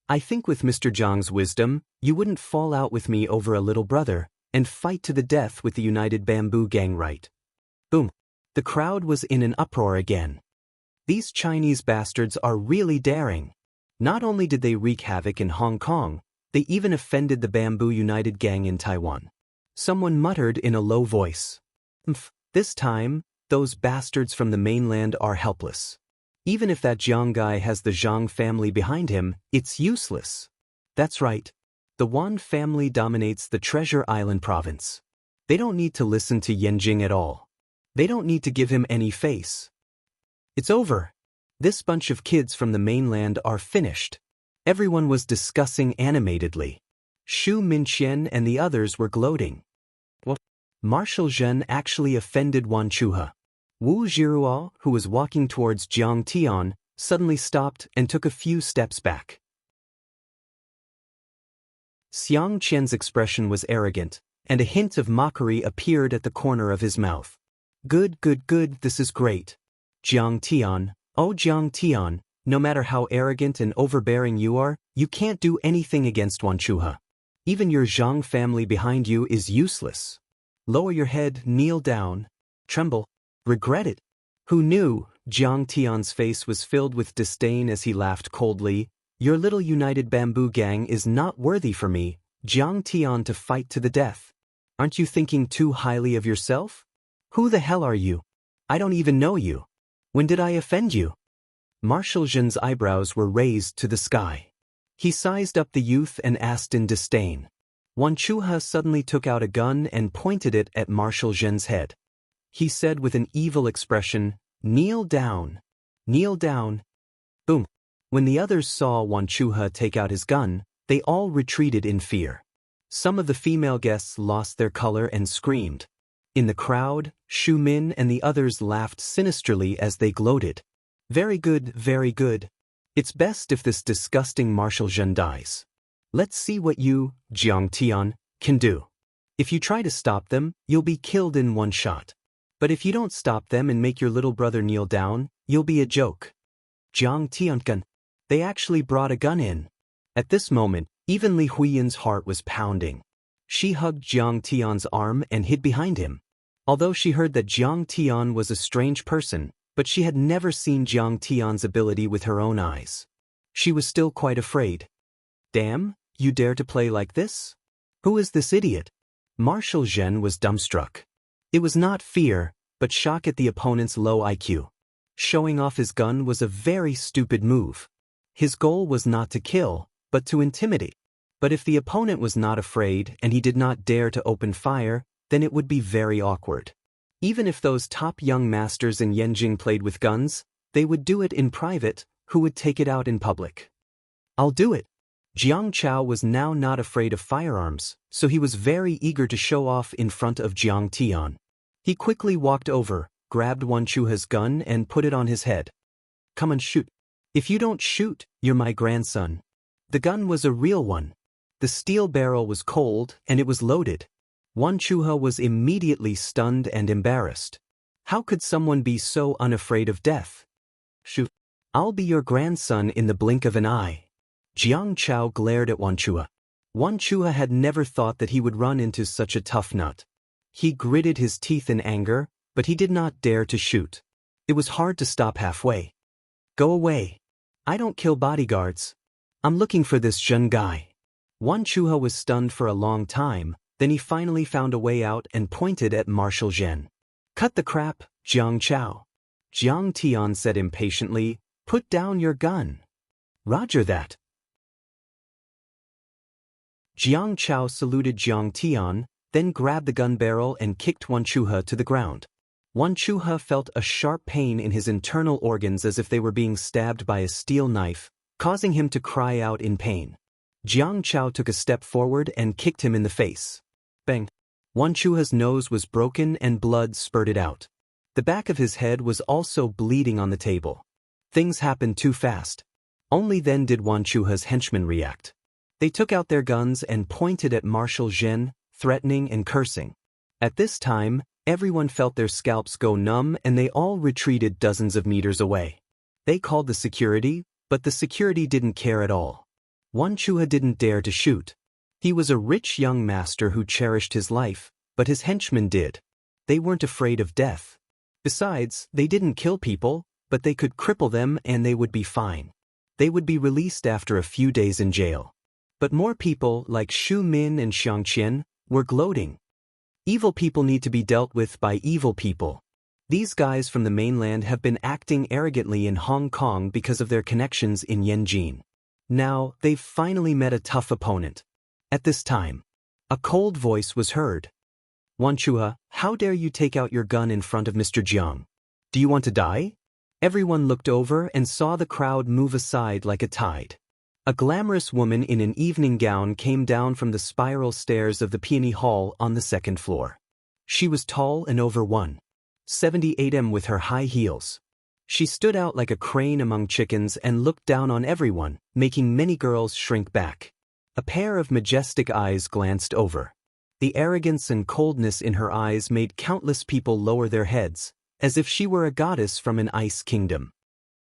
I think with Mr. Jiang's wisdom, you wouldn't fall out with me over a little brother and fight to the death with the United Bamboo Gang, right?" Boom. The crowd was in an uproar again. These Chinese bastards are really daring. Not only did they wreak havoc in Hong Kong, they even offended the Bamboo United Gang in Taiwan. Someone muttered in a low voice, This time, those bastards from the mainland are helpless. Even if that Jiang guy has the Zhang family behind him, it's useless." That's right. The Wan family dominates the Treasure Island province. They don't need to listen to Yanjing at all. They don't need to give him any face. It's over. This bunch of kids from the mainland are finished. Everyone was discussing animatedly. Xu Minqian and the others were gloating. What? Marshal Zhen actually offended Wan Chuha. Wu Zhihua, who was walking towards Jiang Tian, suddenly stopped and took a few steps back. Xiang Qian's expression was arrogant, and a hint of mockery appeared at the corner of his mouth. Good, this is great. Jiang Tian, oh Jiang Tian, no matter how arrogant and overbearing you are, you can't do anything against Wan Chuha. Even your Zhang family behind you is useless. Lower your head, kneel down, tremble, regret it. Who knew? Jiang Tian's face was filled with disdain as he laughed coldly. Your little United Bamboo Gang is not worthy for me, Jiang Tian, to fight to the death. Aren't you thinking too highly of yourself? Who the hell are you? I don't even know you. When did I offend you? Marshal Zhen's eyebrows were raised to the sky. He sized up the youth and asked in disdain. Wan Chuha suddenly took out a gun and pointed it at Marshal Zhen's head. He said with an evil expression, "Kneel down. Kneel down." Boom. When the others saw Wan Chuha take out his gun, they all retreated in fear. Some of the female guests lost their color and screamed. In the crowd, Shu Min and the others laughed sinisterly as they gloated. Very good, very good. It's best if this disgusting Marshal Zhen dies. Let's see what you, Jiang Tian, can do. If you try to stop them, you'll be killed in one shot. But if you don't stop them and make your little brother kneel down, you'll be a joke. Jiang Tiankan. They actually brought a gun in. At this moment, even Li Huiyan's heart was pounding. She hugged Jiang Tian's arm and hid behind him. Although she heard that Jiang Tian was a strange person, but she had never seen Jiang Tian's ability with her own eyes. She was still quite afraid. Damn, you dare to play like this? Who is this idiot? Marshal Zhen was dumbstruck. It was not fear, but shock at the opponent's low IQ. Showing off his gun was a very stupid move. His goal was not to kill, but to intimidate. But if the opponent was not afraid and he did not dare to open fire, then it would be very awkward. Even if those top young masters in Yanjing played with guns, they would do it in private, who would take it out in public. I'll do it. Jiang Chao was now not afraid of firearms, so he was very eager to show off in front of Jiang Tian. He quickly walked over, grabbed Wan Chuha's gun and put it on his head. Come and shoot. If you don't shoot, you're my grandson. The gun was a real one. The steel barrel was cold and it was loaded. Wan Chuha was immediately stunned and embarrassed. How could someone be so unafraid of death? Shoot. I'll be your grandson in the blink of an eye. Jiang Chao glared at Wan Chuha. Wan Chuha had never thought that he would run into such a tough nut. He gritted his teeth in anger, but he did not dare to shoot. It was hard to stop halfway. Go away. I don't kill bodyguards. I'm looking for this Zhen guy. Wan Chuha was stunned for a long time, then he finally found a way out and pointed at Marshal Zhen. Cut the crap, Jiang Chao. Jiang Tian said impatiently, put down your gun. Roger that. Jiang Chao saluted Jiang Tian, then grabbed the gun barrel and kicked Wan Chuha to the ground. Wan Chuha felt a sharp pain in his internal organs as if they were being stabbed by a steel knife, causing him to cry out in pain. Jiang Chao took a step forward and kicked him in the face. Bang! Wan Chuha's nose was broken and blood spurted out. The back of his head was also bleeding on the table. Things happened too fast. Only then did Wan Chuha's henchmen react. They took out their guns and pointed at Marshal Zhen, threatening and cursing. At this time, everyone felt their scalps go numb and they all retreated dozens of meters away. They called the security, but the security didn't care at all. Wan Chuha didn't dare to shoot. He was a rich young master who cherished his life, but his henchmen did. They weren't afraid of death. Besides, they didn't kill people, but they could cripple them and they would be fine. They would be released after a few days in jail. But more people, like Shu Min and Xiang Qian, were gloating. Evil people need to be dealt with by evil people. These guys from the mainland have been acting arrogantly in Hong Kong because of their connections in Yanjing. Now, they've finally met a tough opponent. At this time, a cold voice was heard. Wan Chuha, how dare you take out your gun in front of Mr. Jiang? Do you want to die? Everyone looked over and saw the crowd move aside like a tide. A glamorous woman in an evening gown came down from the spiral stairs of the Peony Hall on the second floor. She was tall and over 1.78 with her high heels. She stood out like a crane among chickens and looked down on everyone, making many girls shrink back. A pair of majestic eyes glanced over. The arrogance and coldness in her eyes made countless people lower their heads, as if she were a goddess from an ice kingdom.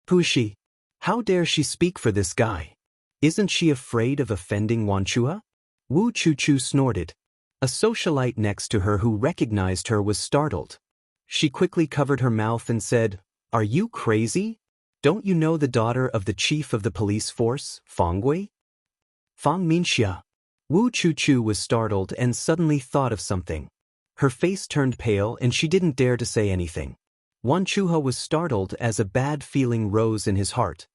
Who is she? How dare she speak for this guy? Isn't she afraid of offending Wan Chuha? Wu Chu snorted. A socialite next to her who recognized her was startled. She quickly covered her mouth and said, Are you crazy? Don't you know the daughter of the chief of the police force, Fang Gui? Fang Minxia. Wu Chu was startled and suddenly thought of something. Her face turned pale and she didn't dare to say anything. Wan Chuha was startled as a bad feeling rose in his heart.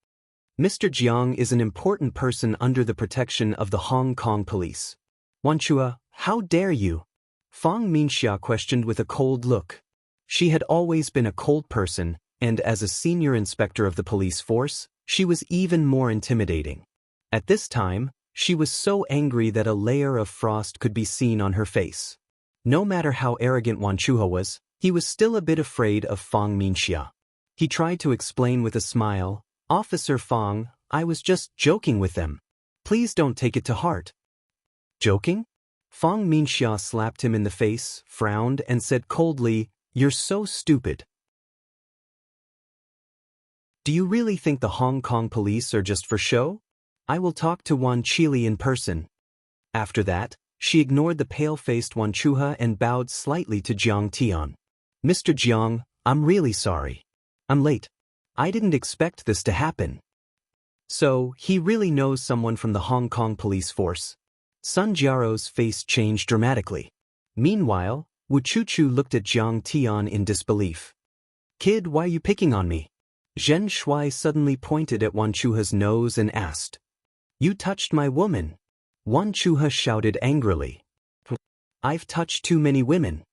Mr. Jiang is an important person under the protection of the Hong Kong police. Wan Chuha, how dare you? Fang Minxia questioned with a cold look. She had always been a cold person, and as a senior inspector of the police force, she was even more intimidating. At this time, she was so angry that a layer of frost could be seen on her face. No matter how arrogant Wan Chuha was, he was still a bit afraid of Fang Minxia. He tried to explain with a smile, "Officer Fang, I was just joking with them. Please don't take it to heart." Joking? Fang Minxia slapped him in the face, frowned, and said coldly, "You're so stupid. Do you really think the Hong Kong police are just for show? I will talk to Wan Chili in person." After that, she ignored the pale-faced Wan Chuha and bowed slightly to Jiang Tian. "Mr. Jiang, I'm really sorry. I'm late. I didn't expect this to happen." So, he really knows someone from the Hong Kong police force. Sun Jiaro's face changed dramatically. Meanwhile, Wu Chuchu looked at Jiang Tian in disbelief. "Kid, why are you picking on me?" Zhen Shuai suddenly pointed at Wan Chuha's nose and asked. "You touched my woman." Wan Chuha shouted angrily. "I've touched too many women."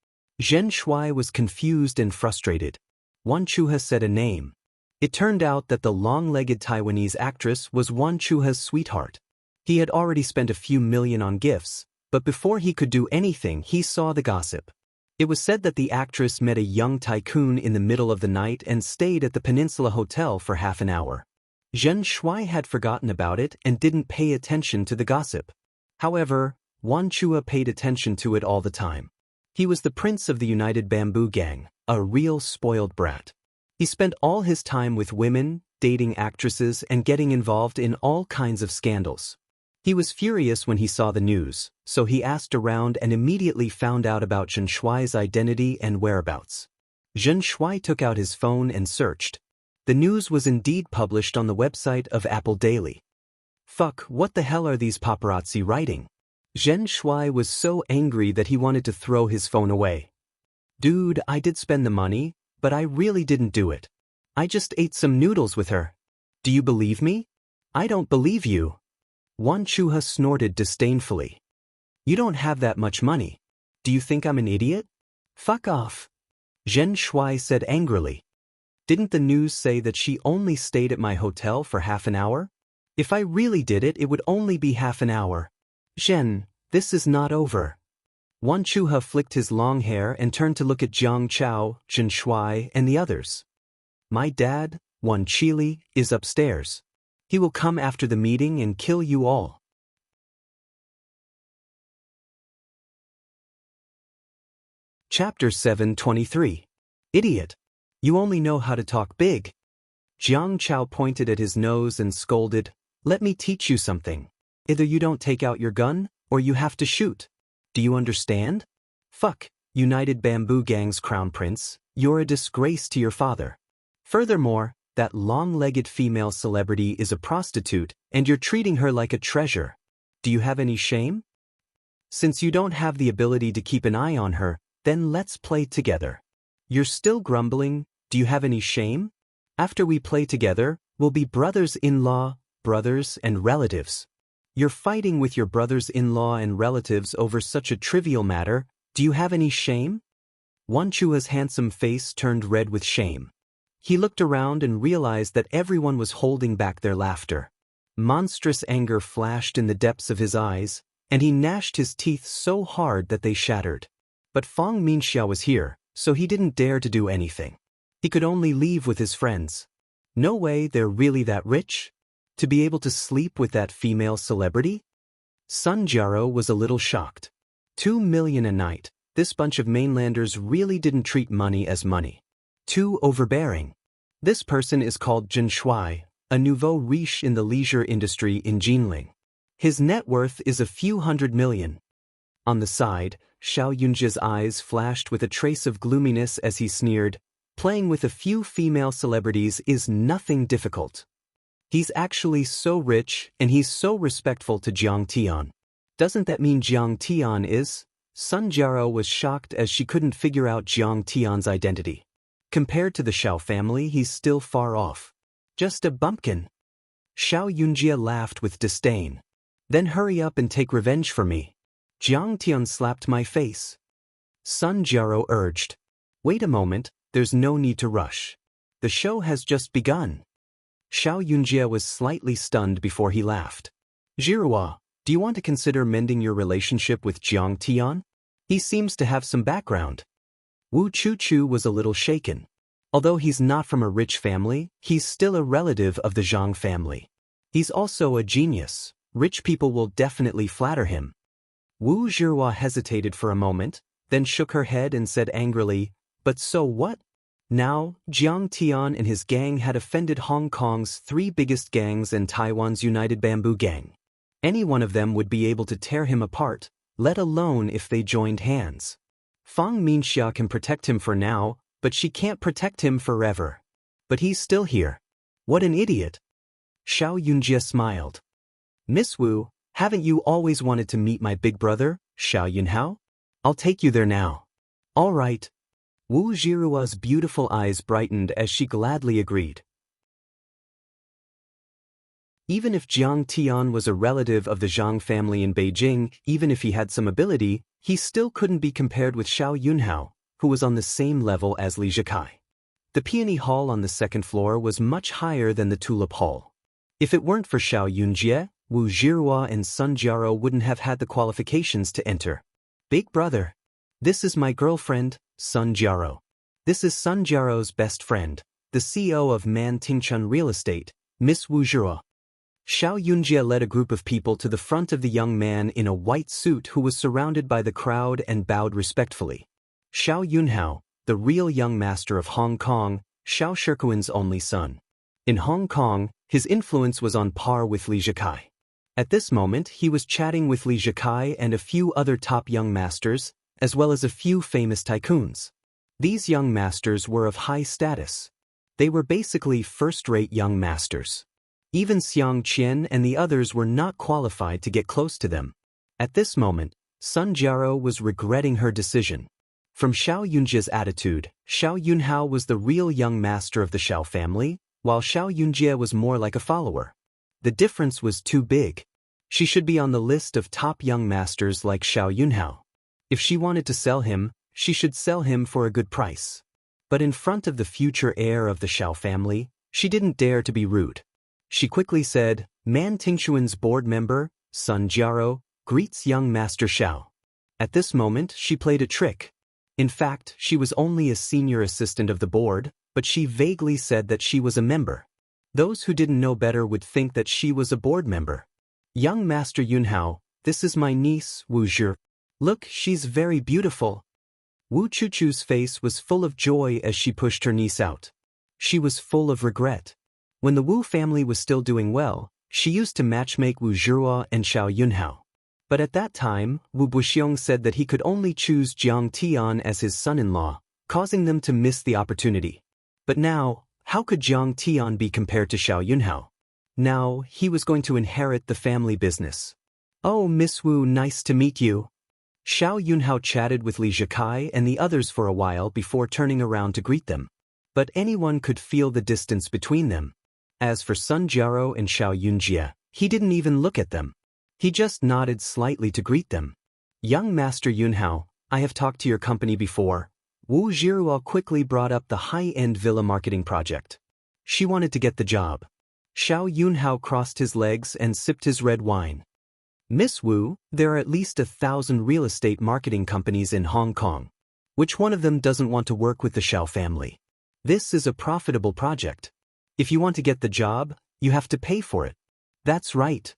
Zhen Shuai was confused and frustrated. Wan Chuha said a name. It turned out that the long-legged Taiwanese actress was Wan Chuha's sweetheart. He had already spent a few million on gifts, but before he could do anything he saw the gossip. It was said that the actress met a young tycoon in the middle of the night and stayed at the Peninsula Hotel for half an hour. Zhen Shuai had forgotten about it and didn't pay attention to the gossip. However, Wan Chuha paid attention to it all the time. He was the prince of the United Bamboo Gang, a real spoiled brat. He spent all his time with women, dating actresses, and getting involved in all kinds of scandals. He was furious when he saw the news, so he asked around and immediately found out about Zhen Shuai's identity and whereabouts. Zhen Shuai took out his phone and searched. The news was indeed published on the website of Apple Daily. Fuck, what the hell are these paparazzi writing? Zhen Shuai was so angry that he wanted to throw his phone away. "Dude, I did spend the money, but I really didn't do it. I just ate some noodles with her. Do you believe me?" "I don't believe you." Wan Chuha snorted disdainfully. "You don't have that much money. Do you think I'm an idiot?" "Fuck off." Zhen Shuai said angrily. "Didn't the news say that she only stayed at my hotel for half an hour? If I really did it, it would only be half an hour. Zhen, this is not over." Wan Chuha flicked his long hair and turned to look at Jiang Chao, Zhen Shuai, and the others. "My dad, Wan Chili, is upstairs. He will come after the meeting and kill you all." Chapter 723. Idiot. You only know how to talk big. Jiang Chao pointed at his nose and scolded, "Let me teach you something. Either you don't take out your gun, or you have to shoot. Do you understand? Fuck, United Bamboo Gang's crown prince, you're a disgrace to your father. Furthermore, that long-legged female celebrity is a prostitute, and you're treating her like a treasure. Do you have any shame? Since you don't have the ability to keep an eye on her, then let's play together. You're still grumbling, do you have any shame? After we play together, we'll be brothers-in-law, brothers and relatives. You're fighting with your brothers-in-law and relatives over such a trivial matter, do you have any shame?" Wan Chua's handsome face turned red with shame. He looked around and realized that everyone was holding back their laughter. Monstrous anger flashed in the depths of his eyes, and he gnashed his teeth so hard that they shattered. But Fang Minxia was here, so he didn't dare to do anything. He could only leave with his friends. No way they're really that rich? To be able to sleep with that female celebrity? Sun Jiaro was a little shocked. 2 million a night, this bunch of mainlanders really didn't treat money as money. Too overbearing. This person is called Zhen Shuai, a nouveau riche in the leisure industry in Jinling. His net worth is a few hundred million. On the side, Xiao Yunji's eyes flashed with a trace of gloominess as he sneered, "Playing with a few female celebrities is nothing difficult. He's actually so rich and he's so respectful to Jiang Tian. Doesn't that mean Jiang Tian is?" Sun Jiaro was shocked as she couldn't figure out Jiang Tian's identity. Compared to the Xiao family, he's still far off. Just a bumpkin. Xiao Yunjie laughed with disdain. Then hurry up and take revenge for me. Jiang Tian slapped my face. Sun Jiaro urged. Wait a moment, there's no need to rush. The show has just begun. Xiao Yunjie was slightly stunned before he laughed. Jiruo, do you want to consider mending your relationship with Jiang Tian? He seems to have some background. Wu Chuchu was a little shaken. Although he's not from a rich family, he's still a relative of the Zhang family. He's also a genius. Rich people will definitely flatter him. Wu Zhihua hesitated for a moment, then shook her head and said angrily, But so what? Now, Jiang Tian and his gang had offended Hong Kong's 3 biggest gangs and Taiwan's United Bamboo Gang. Any one of them would be able to tear him apart, let alone if they joined hands. Fang Minxia can protect him for now, but she can't protect him forever. But he's still here. What an idiot. Xiao Yunjie smiled. Miss Wu, haven't you always wanted to meet my big brother, Xiao Yunhao? I'll take you there now. All right. Wu Zhirua's beautiful eyes brightened as she gladly agreed. Even if Jiang Tian was a relative of the Zhang family in Beijing, even if he had some ability, he still couldn't be compared with Xiao Yunhao, who was on the same level as Li Zhikai. The Peony Hall on the 2nd floor was much higher than the Tulip Hall. If it weren't for Xiao Yunjie, Wu Zhihua and Sun Jiaro wouldn't have had the qualifications to enter. Big brother. This is my girlfriend, Sun Jiaro. This is Sun Jiaro's best friend, the CEO of Man Tingchun Real Estate, Miss Wu Zhihua. Xiao Yunjie led a group of people to the front of the young man in a white suit who was surrounded by the crowd and bowed respectfully. Xiao Yunhao, the real young master of Hong Kong, Xiao Shikuan's only son. In Hong Kong, his influence was on par with Li Zhikai. At this moment, he was chatting with Li Zhikai and a few other top young masters, as well as a few famous tycoons. These young masters were of high status. They were basically first-rate young masters. Even Xiang Qian and the others were not qualified to get close to them. At this moment, Sun Jiaro was regretting her decision. From Xiao Yunjie's attitude, Xiao Yunhao was the real young master of the Xiao family, while Xiao Yunjie was more like a follower. The difference was too big. She should be on the list of top young masters like Xiao Yunhao. If she wanted to sell him, she should sell him for a good price. But in front of the future heir of the Xiao family, she didn't dare to be rude. She quickly said, Man Tingchuan's board member, Sun Jiaro, greets young Master Xiao. At this moment, she played a trick. In fact, she was only a senior assistant of the board, but she vaguely said that she was a member. Those who didn't know better would think that she was a board member. Young Master Yunhao, this is my niece, Wu Zhi. Look, she's very beautiful. Wu Chuchu's face was full of joy as she pushed her niece out. She was full of regret. When the Wu family was still doing well, she used to matchmake Wu Zhihua and Xiao Yunhao. But at that time, Wu Buxiong said that he could only choose Jiang Tian as his son-in-law, causing them to miss the opportunity. But now, how could Jiang Tian be compared to Xiao Yunhao? Now, he was going to inherit the family business. Oh, Miss Wu, nice to meet you. Xiao Yunhao chatted with Li Zhikai and the others for a while before turning around to greet them. But anyone could feel the distance between them. As for Sun Jiaro and Xiao Yunjie, he didn't even look at them. He just nodded slightly to greet them. Young Master Yunhao, I have talked to your company before. Wu Zhihua quickly brought up the high-end villa marketing project. She wanted to get the job. Xiao Yunhao crossed his legs and sipped his red wine. Miss Wu, there are at least 1,000 real estate marketing companies in Hong Kong. Which one of them doesn't want to work with the Xiao family? This is a profitable project. If you want to get the job, you have to pay for it. That's right.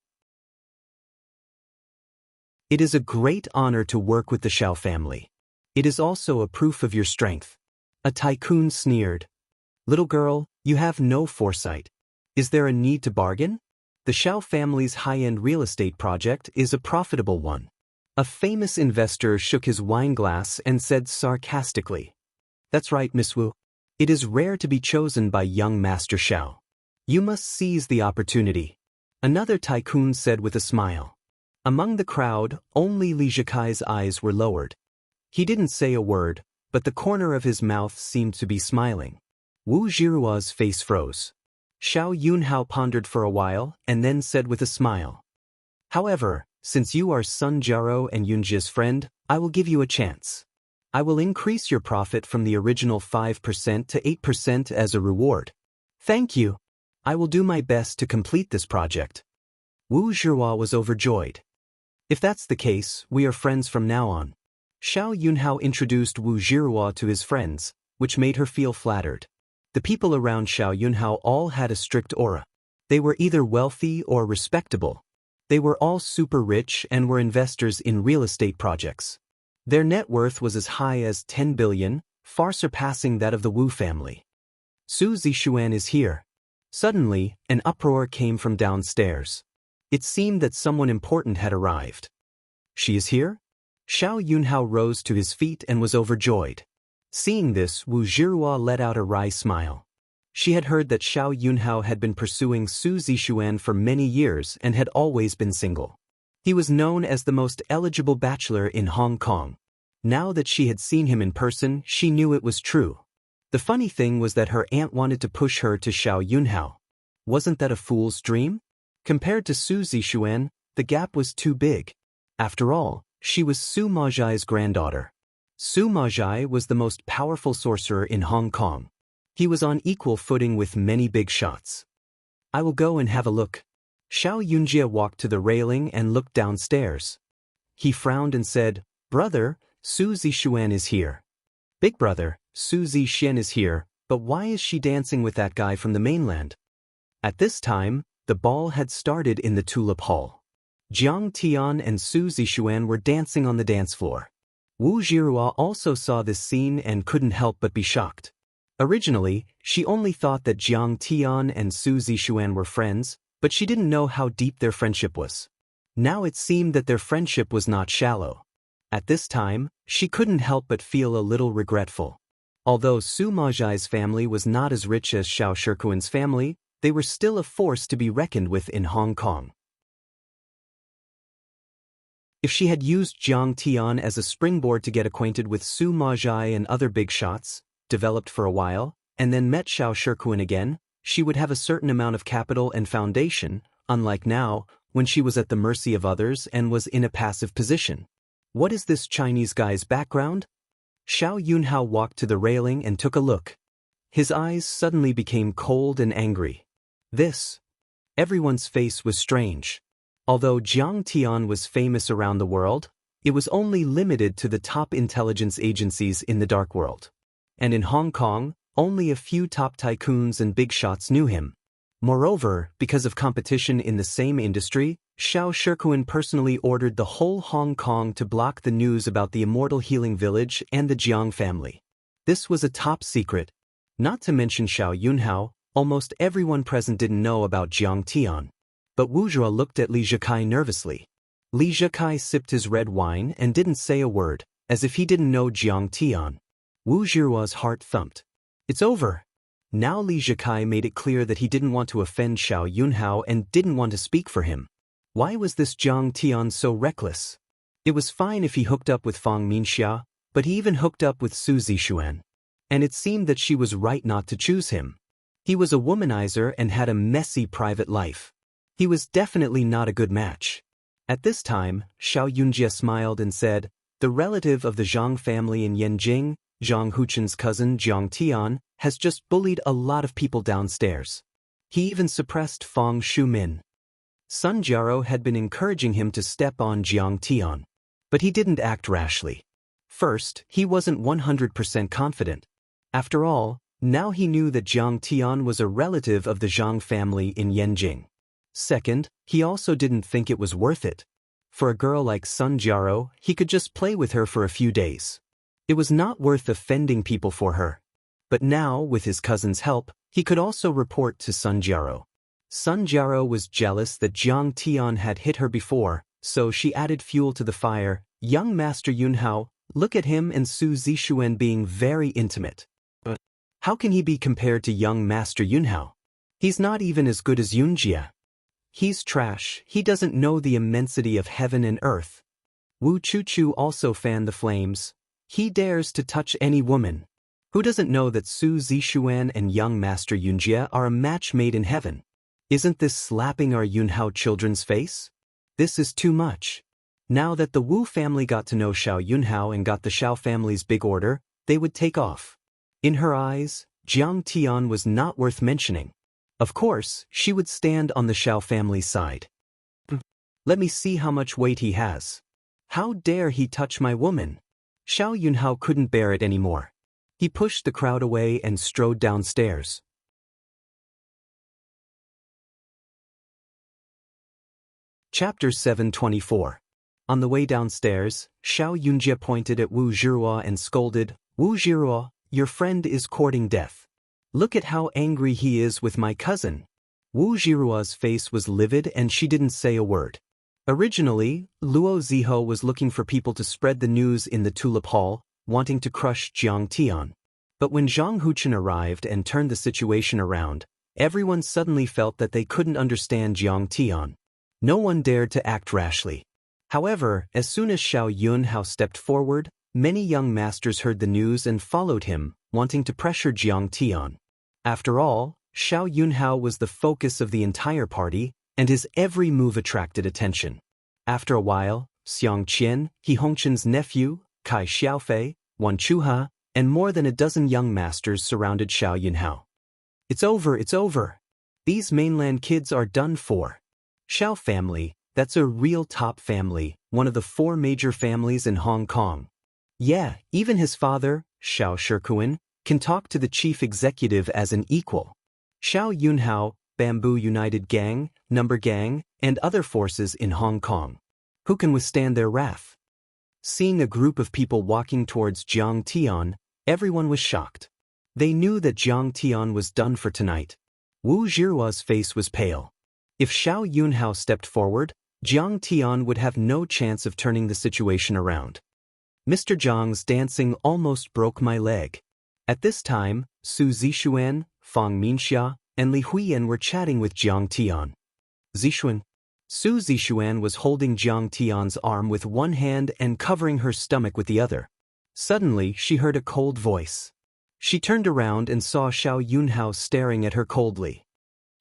It is a great honor to work with the Xiao family. It is also a proof of your strength. A tycoon sneered. Little girl, you have no foresight. Is there a need to bargain? The Xiao family's high-end real estate project is a profitable one. A famous investor shook his wine glass and said sarcastically. That's right, Miss Wu. It is rare to be chosen by young Master Xiao. You must seize the opportunity. Another tycoon said with a smile. Among the crowd, only Li Zhikai's eyes were lowered. He didn't say a word, but the corner of his mouth seemed to be smiling. Wu Jiruo's face froze. Xiao Yunhao pondered for a while and then said with a smile, "However, since you are Sun Jiaro and Yunjia's friend, I will give you a chance. I will increase your profit from the original 5% to 8% as a reward." "Thank you. I will do my best to complete this project." Wu Jiruo was overjoyed. "If that's the case, we are friends from now on." Xiao Yunhao introduced Wu Jiruo to his friends, which made her feel flattered. The people around Xiao Yunhao all had a strict aura. They were either wealthy or respectable. They were all super rich and were investors in real estate projects. Their net worth was as high as 10 billion, far surpassing that of the Wu family. "Su Zixuan is here." Suddenly, an uproar came from downstairs. It seemed that someone important had arrived. "She is here?" Xiao Yunhao rose to his feet and was overjoyed. Seeing this, Wu Jiruo let out a wry smile. She had heard that Xiao Yunhao had been pursuing Su Zixuan for many years and had always been single. He was known as the most eligible bachelor in Hong Kong. Now that she had seen him in person, she knew it was true. The funny thing was that her aunt wanted to push her to Xiao Yunhao. Wasn't that a fool's dream? Compared to Su Zixuan, the gap was too big. After all, she was Su Majiai's granddaughter. Su Majai was the most powerful sorcerer in Hong Kong. He was on equal footing with many big shots. "I will go and have a look." Xiao Yunjia walked to the railing and looked downstairs. He frowned and said, "Brother, Su Zixuan is here." "Big brother, Su Zixuan is here, but why is she dancing with that guy from the mainland?" At this time, the ball had started in the Tulip Hall. Jiang Tian and Su Zixuan were dancing on the dance floor. Wu Jiruo also saw this scene and couldn't help but be shocked. Originally, she only thought that Jiang Tian and Su Zixuan were friends, but she didn't know how deep their friendship was. Now it seemed that their friendship was not shallow. At this time, she couldn't help but feel a little regretful. Although Su Majiai's family was not as rich as Xiao Shikuan's family, they were still a force to be reckoned with in Hong Kong. If she had used Jiang Tian as a springboard to get acquainted with Su Majiai and other big shots, developed for a while, and then met Xiao Shikuan again, she would have a certain amount of capital and foundation, unlike now, when she was at the mercy of others and was in a passive position. What is this Chinese guy's background? Xiao Yunhao walked to the railing and took a look. His eyes suddenly became cold and angry. Everyone's face was strange. Although Jiang Tian was famous around the world, it was only limited to the top intelligence agencies in the dark world. And in Hong Kong, only a few top tycoons and big shots knew him. Moreover, because of competition in the same industry, Xiao Shikuan personally ordered the whole Hong Kong to block the news about the Immortal Healing Village and the Jiang family. This was a top secret. Not to mention Xiao Yunhao, almost everyone present didn't know about Jiang Tian. But Wu Jiruo looked at Li Zhikai nervously. Li Zhikai sipped his red wine and didn't say a word, as if he didn't know Jiang Tian. Wu Jiruo's heart thumped. It's over. Now Li Zhikai made it clear that he didn't want to offend Xiao Yunhao and didn't want to speak for him. Why was this Jiang Tian so reckless? It was fine if he hooked up with Fang Minxia, but he even hooked up with Su Zixuan. And it seemed that she was right not to choose him. He was a womanizer and had a messy private life. He was definitely not a good match. At this time, Xiao Yunjia smiled and said, "The relative of the Zhang family in Yanjing, Zhang Huchen's cousin Jiang Tian, has just bullied a lot of people downstairs. He even suppressed Fang Shumin." Sun Jiaro had been encouraging him to step on Jiang Tian. But he didn't act rashly. First, he wasn't 100% confident. After all, now he knew that Jiang Tian was a relative of the Zhang family in Yanjing. Second, he also didn't think it was worth it. For a girl like Sun Jiaro, he could just play with her for a few days. It was not worth offending people for her. But now, with his cousin's help, he could also report to Sun Jiaro. Sun Jiaro was jealous that Jiang Tian had hit her before, so she added fuel to the fire. "Young Master Yunhao, look at him and Su Zixuan being very intimate. But how can he be compared to young Master Yunhao? He's not even as good as Yunjia. He's trash, he doesn't know the immensity of heaven and earth." Wu Chuchu also fanned the flames. He dares to touch any woman. Who doesn't know that Su Zixuan and young Master Yunjie are a match made in heaven? Isn't this slapping our Yunhao children's face? This is too much. Now that the Wu family got to know Xiao Yunhao and got the Xiao family's big order, they would take off. In her eyes, Jiang Tian was not worth mentioning. Of course, she would stand on the Xiao family's side. Let me see how much weight he has. How dare he touch my woman? Xiao Yunhao couldn't bear it anymore. He pushed the crowd away and strode downstairs. Chapter 724. On the way downstairs, Xiao Yunjie pointed at Wu Zhiruo and scolded, "Wu Zhiruo, your friend is courting death. Look at how angry he is with my cousin." Wu Zhiruo's face was livid and she didn't say a word. Originally, Luo Ziho was looking for people to spread the news in the Tulip Hall, wanting to crush Jiang Tian. But when Zhang Huchen arrived and turned the situation around, everyone suddenly felt that they couldn't understand Jiang Tian. No one dared to act rashly. However, as soon as Xiao Yunhao stepped forward, many young masters heard the news and followed him, wanting to pressure Jiang Tian. After all, Xiao Yunhao was the focus of the entire party, and his every move attracted attention. After a while, Xiang Qian, He Hongchen's nephew, Kai Xiaofei, Wan Chuha, and more than a dozen young masters surrounded Xiao Yunhao. It's over. These mainland kids are done for. Xiao family, that's a real top family, one of the 4 major families in Hong Kong. Yeah, even his father, Xiao Shikuan, can talk to the chief executive as an equal. Xiao Yunhao, Bamboo United Gang, Number Gang, and other forces in Hong Kong. Who can withstand their wrath? Seeing a group of people walking towards Jiang Tian, everyone was shocked. They knew that Jiang Tian was done for tonight. Wu Zhiruo's face was pale. If Xiao Yunhao stepped forward, Jiang Tian would have no chance of turning the situation around. Mr. Zhang's dancing almost broke my leg. At this time, Su Zixuan, Fang Minxia, and Li Huiyan were chatting with Jiang Tian. Zixuan. Su Zixuan was holding Jiang Tian's arm with one hand and covering her stomach with the other. Suddenly, she heard a cold voice. She turned around and saw Xiao Yunhao staring at her coldly.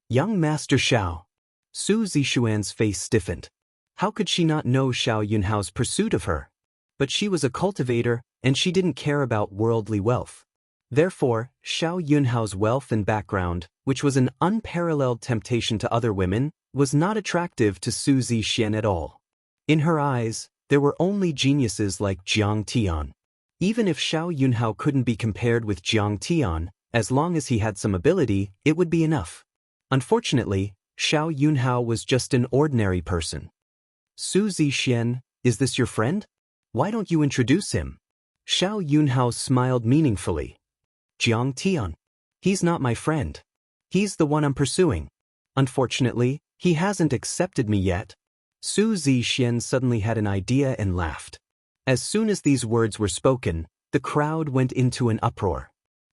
Young Master Xiao. Su Zixuan's face stiffened. How could she not know Xiao Yunhao's pursuit of her? But she was a cultivator, and she didn't care about worldly wealth. Therefore, Xiao Yunhao's wealth and background, which was an unparalleled temptation to other women, was not attractive to Su Zixuan at all. In her eyes, there were only geniuses like Jiang Tian. Even if Xiao Yunhao couldn't be compared with Jiang Tian, as long as he had some ability, it would be enough. Unfortunately, Xiao Yunhao was just an ordinary person. Su Zixuan, is this your friend? Why don't you introduce him? Xiao Yunhao smiled meaningfully. Jiang Tian. He's not my friend. He's the one I'm pursuing. Unfortunately, he hasn't accepted me yet. Su Zixuan suddenly had an idea and laughed. As soon as these words were spoken, the crowd went into an uproar.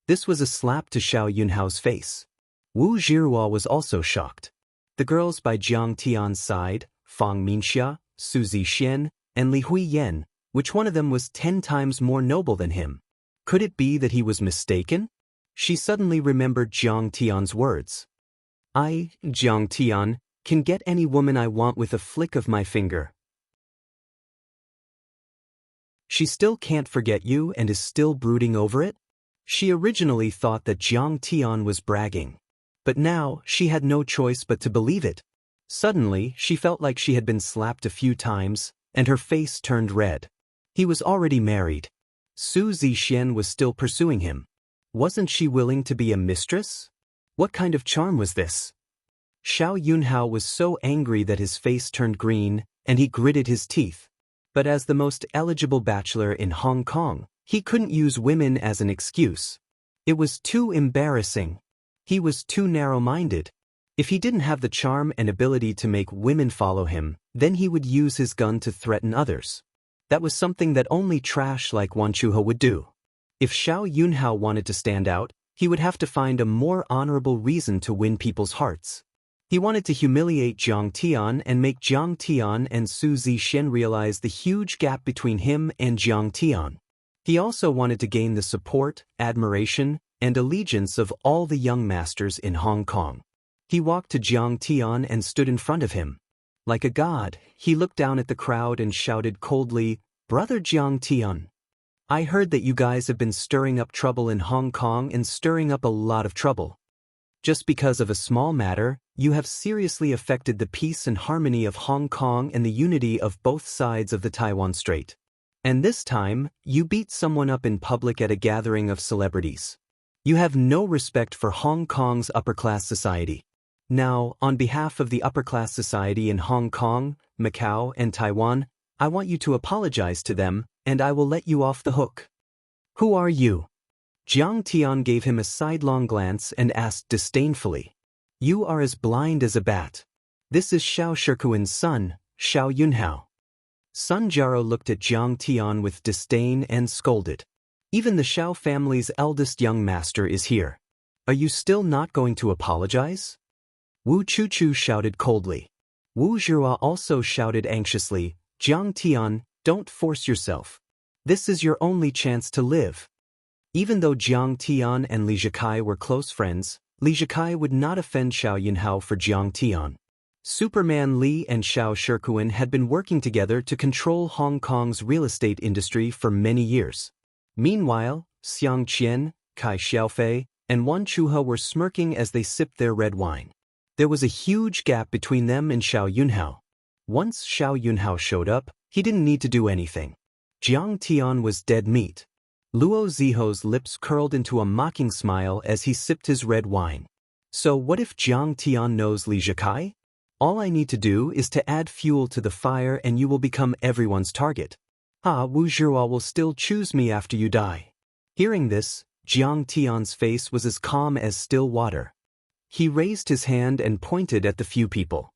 This was a slap to Xiao Yunhao's face. Wu Zhiruo was also shocked. The girls by Jiang Tian's side, Fang Minxia, Su Zixuan, and Li Huiyan, which one of them was 10 times more noble than him? Could it be that he was mistaken? She suddenly remembered Jiang Tian's words. I, Jiang Tian, can get any woman I want with a flick of my finger. She still can't forget you and is still brooding over it? She originally thought that Jiang Tian was bragging. But now, she had no choice but to believe it. Suddenly, she felt like she had been slapped a few times, and her face turned red. He was already married. Su Zixuan was still pursuing him. Wasn't she willing to be a mistress? What kind of charm was this? Xiao Yunhao was so angry that his face turned green, and he gritted his teeth. But as the most eligible bachelor in Hong Kong, he couldn't use women as an excuse. It was too embarrassing. He was too narrow-minded. If he didn't have the charm and ability to make women follow him, then he would use his gun to threaten others. That was something that only trash like Wan Chuha would do. If Xiao Yunhao wanted to stand out, he would have to find a more honorable reason to win people's hearts. He wanted to humiliate Jiang Tian and make Jiang Tian and Su Zixuan realize the huge gap between him and Jiang Tian. He also wanted to gain the support, admiration, and allegiance of all the young masters in Hong Kong. He walked to Jiang Tian and stood in front of him. Like a god, he looked down at the crowd and shouted coldly, "Brother Jiang Tian, I heard that you guys have been stirring up trouble in Hong Kong and stirring up a lot of trouble. Just because of a small matter, you have seriously affected the peace and harmony of Hong Kong and the unity of both sides of the Taiwan Strait. And this time, you beat someone up in public at a gathering of celebrities. You have no respect for Hong Kong's upper-class society. Now, on behalf of the upper-class society in Hong Kong, Macau, and Taiwan, I want you to apologize to them, and I will let you off the hook." "Who are you?" Jiang Tian gave him a sidelong glance and asked disdainfully. "You are as blind as a bat. This is Xiao Shikuan's son, Xiao Yunhao." Sun Jiaro looked at Jiang Tian with disdain and scolded. "Even the Xiao family's eldest young master is here. Are you still not going to apologize?" Wu Chuchu shouted coldly. Wu Zhihua also shouted anxiously, "Jiang Tian, don't force yourself. This is your only chance to live." Even though Jiang Tian and Li Zhikai were close friends, Li Zhikai would not offend Xiao Yunhao for Jiang Tian. Superman Li and Xiao Shikuan had been working together to control Hong Kong's real estate industry for many years. Meanwhile, Xiang Qian, Kai Xiaofei, and Wan Chuhe were smirking as they sipped their red wine. There was a huge gap between them and Xiao Yunhao. Once Xiao Yunhao showed up, he didn't need to do anything. Jiang Tian was dead meat. Luo Ziho's lips curled into a mocking smile as he sipped his red wine. So what if Jiang Tian knows Li Zhikai? All I need to do is to add fuel to the fire and you will become everyone's target. Wu Zhihua will still choose me after you die. Hearing this, Jiang Tian's face was as calm as still water. He raised his hand and pointed at the few people.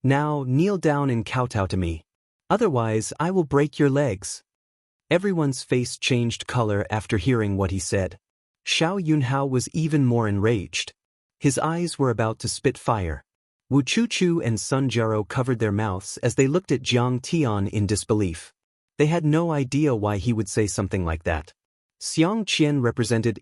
"Now kneel down and kowtow to me. Otherwise I will break your legs." Everyone's face changed color after hearing what he said. Xiao Yunhao was even more enraged. His eyes were about to spit fire. Wu Chuchu and Sun Jiaro covered their mouths as they looked at Jiang Tian in disbelief. They had no idea why he would say something like that. Xiang Qian represented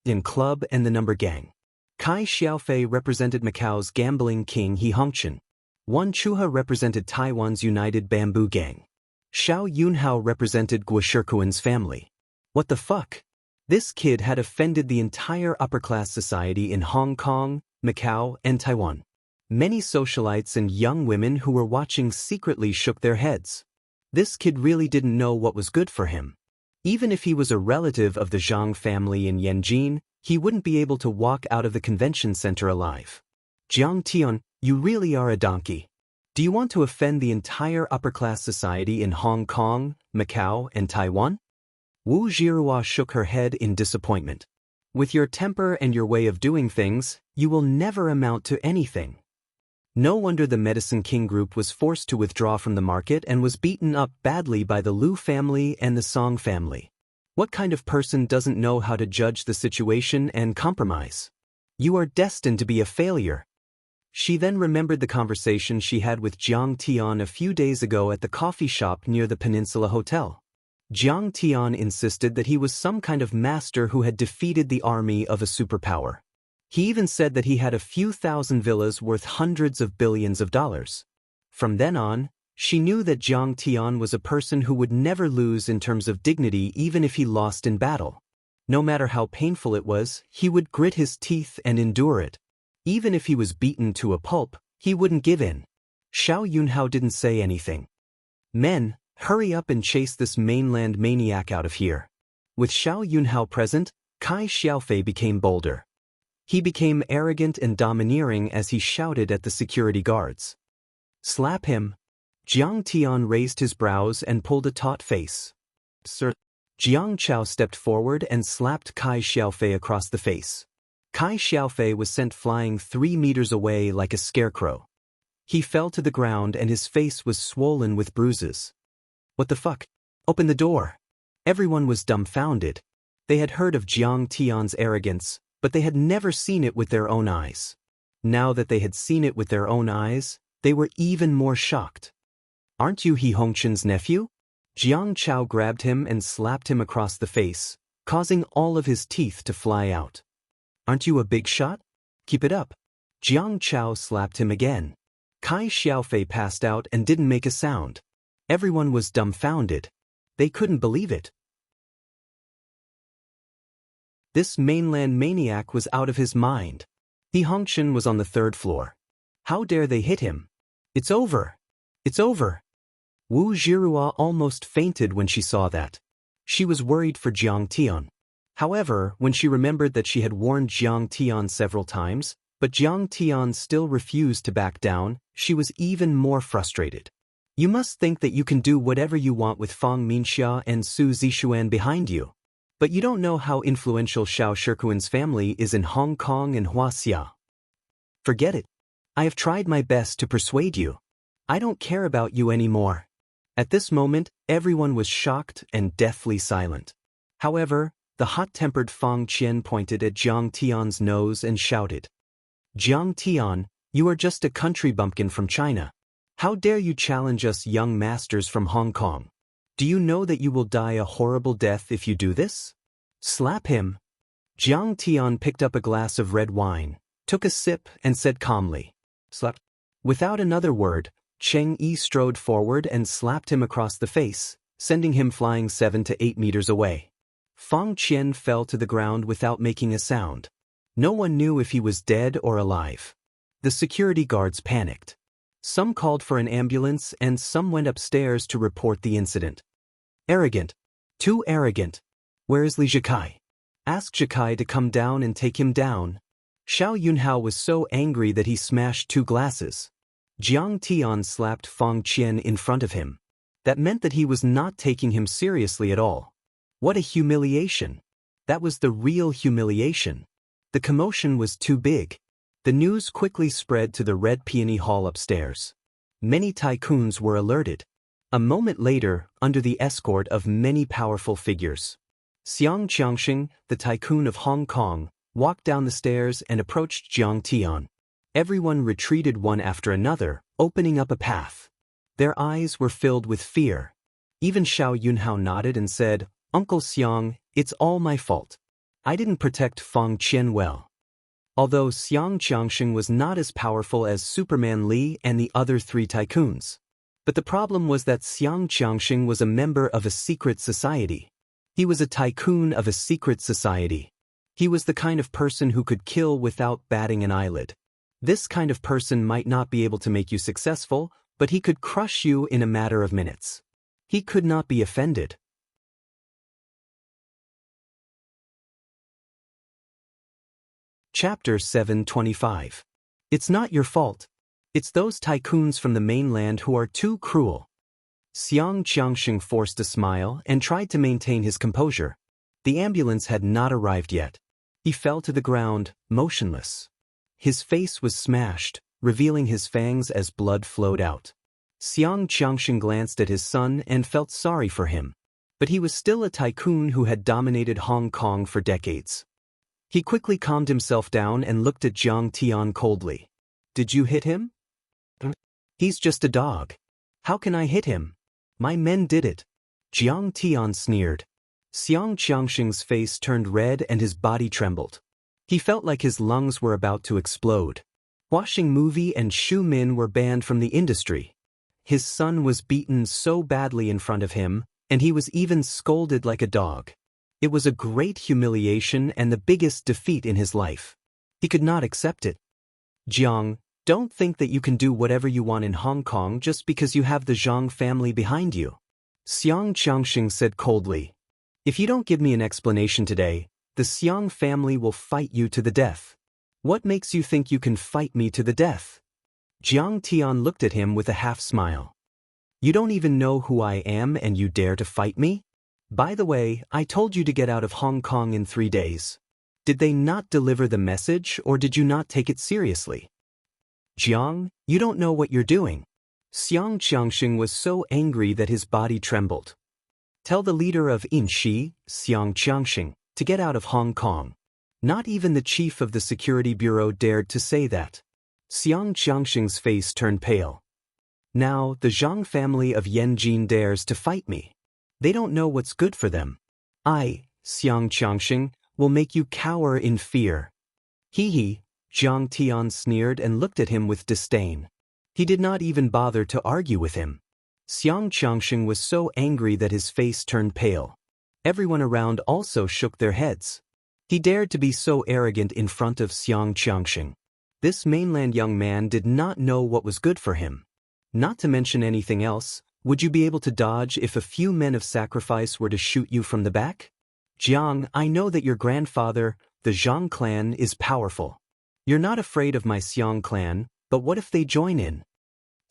in club and the number gang. Kai Xiaofei represented Macau's gambling king He Hongqian. Wan Chuhe represented Taiwan's United Bamboo Gang. Xiao Yunhao represented Guo Shikuan's family. What the fuck? This kid had offended the entire upper-class society in Hong Kong, Macau, and Taiwan. Many socialites and young women who were watching secretly shook their heads. This kid really didn't know what was good for him. Even if he was a relative of the Zhang family in Yanjin, he wouldn't be able to walk out of the convention center alive. "Jiang Tian, you really are a donkey. Do you want to offend the entire upper-class society in Hong Kong, Macau, and Taiwan?" Wu Zhihua shook her head in disappointment. "With your temper and your way of doing things, you will never amount to anything." No wonder the Medicine King Group was forced to withdraw from the market and was beaten up badly by the Liu family and the Song family. What kind of person doesn't know how to judge the situation and compromise? You are destined to be a failure. She then remembered the conversation she had with Jiang Tian a few days ago at the coffee shop near the Peninsula Hotel. Jiang Tian insisted that he was some kind of master who had defeated the army of a superpower. He even said that he had a few thousand villas worth hundreds of billions of dollars. From then on, she knew that Jiang Tian was a person who would never lose in terms of dignity even if he lost in battle. No matter how painful it was, he would grit his teeth and endure it. Even if he was beaten to a pulp, he wouldn't give in. Xiao Yunhao didn't say anything. "Men, hurry up and chase this mainland maniac out of here." With Xiao Yunhao present, Kai Xiaofei became bolder. He became arrogant and domineering as he shouted at the security guards. "Slap him." Jiang Tian raised his brows and pulled a taut face. "Sir." Jiang Chao stepped forward and slapped Kai Xiaofei across the face. Kai Xiaofei was sent flying 3 meters away like a scarecrow. He fell to the ground and his face was swollen with bruises. "What the fuck? Open the door." Everyone was dumbfounded. They had heard of Jiang Tian's arrogance, but they had never seen it with their own eyes. Now that they had seen it with their own eyes, they were even more shocked. "Aren't you He Hongqian's nephew?" Jiang Chao grabbed him and slapped him across the face, causing all of his teeth to fly out. Aren't you a big shot? Keep it up. Jiang Chao slapped him again. Kai Xiaofei passed out and didn't make a sound. Everyone was dumbfounded. They couldn't believe it. This mainland maniac was out of his mind. He Hongshan was on the 3rd floor. How dare they hit him? It's over. It's over. Wu Zhirua almost fainted when she saw that. She was worried for Jiang Tian. However, when she remembered that she had warned Jiang Tian several times, but Jiang Tian still refused to back down, she was even more frustrated. You must think that you can do whatever you want with Fang Minxia and Su Zixuan behind you. But you don't know how influential Xiao Shikuan's family is in Hong Kong and Huaxia. Forget it. I have tried my best to persuade you. I don't care about you anymore. At this moment, everyone was shocked and deathly silent. However, the hot-tempered Fang Qian pointed at Jiang Tian's nose and shouted, Jiang Tian, you are just a country bumpkin from China. How dare you challenge us young masters from Hong Kong? Do you know that you will die a horrible death if you do this? Slap him. Jiang Tian picked up a glass of red wine, took a sip and said calmly, Slap. Without another word, Cheng Yi strode forward and slapped him across the face, sending him flying 7 to 8 meters away. Fang Qian fell to the ground without making a sound. No one knew if he was dead or alive. The security guards panicked. Some called for an ambulance and some went upstairs to report the incident. Arrogant. Too arrogant. Where is Li Zhikai? Ask Zhikai to come down and take him down. Xiao Yunhao was so angry that he smashed 2 glasses. Jiang Tian slapped Fang Qian in front of him. That meant that he was not taking him seriously at all. What a humiliation. That was the real humiliation. The commotion was too big. The news quickly spread to the Red Peony Hall upstairs. Many tycoons were alerted. A moment later, under the escort of many powerful figures, Xiang Qiangxing, the tycoon of Hong Kong, walked down the stairs and approached Jiang Tian. Everyone retreated one after another, opening up a path. Their eyes were filled with fear. Even Xiao Yunhao nodded and said, Uncle Xiang, it's all my fault. I didn't protect Fang Qian well. Although Xiang Qiangxing was not as powerful as Superman Li and the other 3 tycoons. But the problem was that Xiang Qiangxing was a member of a secret society. He was a tycoon of a secret society. He was the kind of person who could kill without batting an eyelid. This kind of person might not be able to make you successful, but he could crush you in a matter of minutes. He could not be offended. Chapter 725. It's not your fault. It's those tycoons from the mainland who are too cruel. Xiang Qiangxing forced a smile and tried to maintain his composure. The ambulance had not arrived yet. He fell to the ground, motionless. His face was smashed, revealing his fangs as blood flowed out. Xiang Qiangxing glanced at his son and felt sorry for him. But he was still a tycoon who had dominated Hong Kong for decades. He quickly calmed himself down and looked at Jiang Tian coldly. Did you hit him? He's just a dog. How can I hit him? My men did it. Jiang Tian sneered. Xiang Qiangxing's face turned red and his body trembled. He felt like his lungs were about to explode. Washing Movie and Shu Min were banned from the industry. His son was beaten so badly in front of him, and he was even scolded like a dog. It was a great humiliation and the biggest defeat in his life. He could not accept it. Jiang, don't think that you can do whatever you want in Hong Kong just because you have the Zhang family behind you. Xiang Qiangxing said coldly. If you don't give me an explanation today, the Xiang family will fight you to the death. What makes you think you can fight me to the death? Jiang Tian looked at him with a half-smile. You don't even know who I am and you dare to fight me? By the way, I told you to get out of Hong Kong in 3 days. Did they not deliver the message or did you not take it seriously? Jiang, you don't know what you're doing. Xiang Qiangxing was so angry that his body trembled. Tell the leader of Inxi, Xiang Qiangxing, to get out of Hong Kong. Not even the chief of the security bureau dared to say that. Xiang Qiangxing's face turned pale. Now, the Zhang family of Yanjin dares to fight me. They don't know what's good for them. I, Xiang Qiangxing, will make you cower in fear. Hee, Jiang Tian sneered and looked at him with disdain. He did not even bother to argue with him. Xiang Qiangxing was so angry that his face turned pale. Everyone around also shook their heads. He dared to be so arrogant in front of Xiang Qiangxing. This mainland young man did not know what was good for him. Not to mention anything else, would you be able to dodge if a few men of sacrifice were to shoot you from the back? Jiang, I know that your grandfather, the Zhang clan, is powerful. You're not afraid of my Xiang clan, but what if they join in?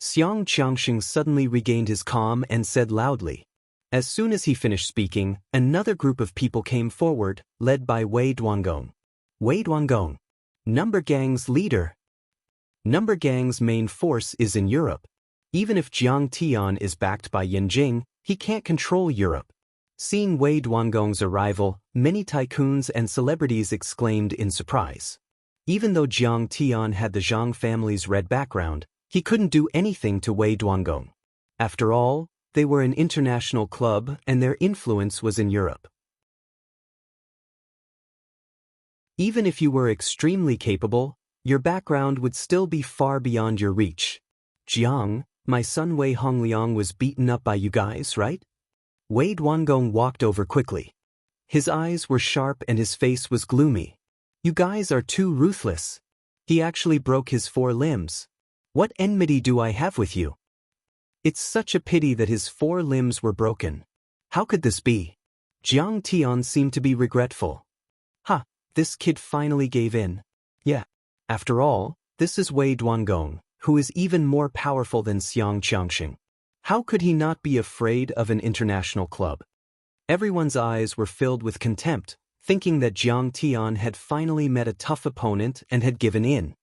Xiang Qiangxing suddenly regained his calm and said loudly. As soon as he finished speaking, another group of people came forward, led by Wei Duangong. Wei Duangong, Number Gang's leader. Number Gang's main force is in Europe. Even if Jiang Tian is backed by Yanjing, he can't control Europe. Seeing Wei Duangong's arrival, many tycoons and celebrities exclaimed in surprise. Even though Jiang Tian had the Zhang family's red background, he couldn't do anything to Wei Duangong. After all, they were an international club and their influence was in Europe. Even if you were extremely capable, your background would still be far beyond your reach. Jiang, my son Wei Hongliang was beaten up by you guys, right? Wei Duangong walked over quickly. His eyes were sharp and his face was gloomy. You guys are too ruthless. He actually broke his 4 limbs. What enmity do I have with you? It's such a pity that his 4 limbs were broken. How could this be? Jiang Tian seemed to be regretful. This kid finally gave in. Yeah. After all, this is Wei Duangong, who is even more powerful than Xiang Qiangxing. How could he not be afraid of an international club? Everyone's eyes were filled with contempt, thinking that Jiang Tian had finally met a tough opponent and had given in.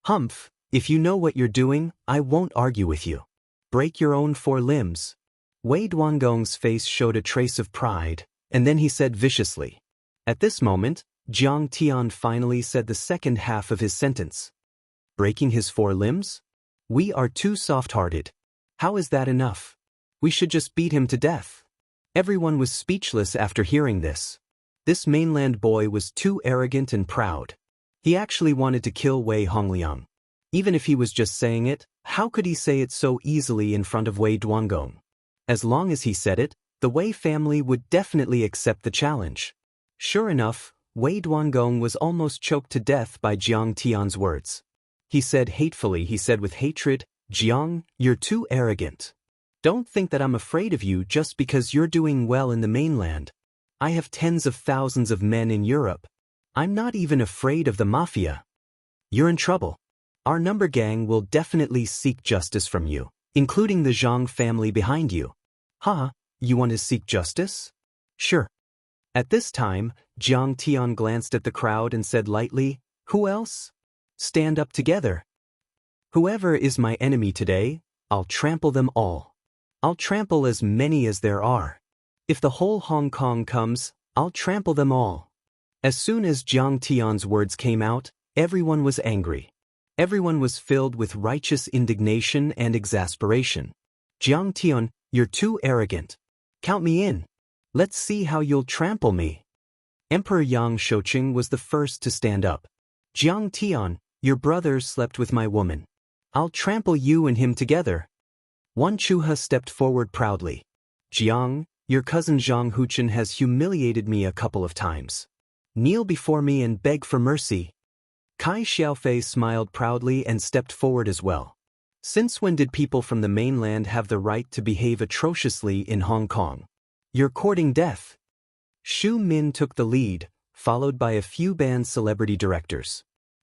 Humph, if you know what you're doing, I won't argue with you. Break your own 4 limbs. Wei Duangong's face showed a trace of pride, and then he said viciously. At this moment, Jiang Tian finally said the second half of his sentence. Breaking his 4 limbs? We are too soft-hearted. How is that enough? We should just beat him to death. Everyone was speechless after hearing this. This mainland boy was too arrogant and proud. He actually wanted to kill Wei Hongliang. Even if he was just saying it, how could he say it so easily in front of Wei Duangong? As long as he said it, the Wei family would definitely accept the challenge. Sure enough, Wei Duangong was almost choked to death by Jiang Tian's words. He said with hatred, Jiang, you're too arrogant. Don't think that I'm afraid of you just because you're doing well in the mainland. I have tens of thousands of men in Europe. I'm not even afraid of the mafia. You're in trouble. Our number gang will definitely seek justice from you, including the Zhang family behind you. You want to seek justice? Sure. At this time, Jiang Tian glanced at the crowd and said lightly, Who else? Stand up together. Whoever is my enemy today, I'll trample them all. I'll trample as many as there are. If the whole Hong Kong comes, I'll trample them all. As soon as Jiang Tian's words came out, everyone was angry. Everyone was filled with righteous indignation and exasperation. Jiang Tian, you're too arrogant. Count me in. Let's see how you'll trample me. Emperor Yang Shouqing was the first to stand up. Jiang Tian, your brother slept with my woman. I'll trample you and him together. Wan Chuha stepped forward proudly. Jiang, your cousin Zhang Huchen has humiliated me a couple of times. Kneel before me and beg for mercy. Kai Xiaofei smiled proudly and stepped forward as well. Since when did people from the mainland have the right to behave atrociously in Hong Kong? You're courting death. Xu Min took the lead, followed by a few band celebrity directors.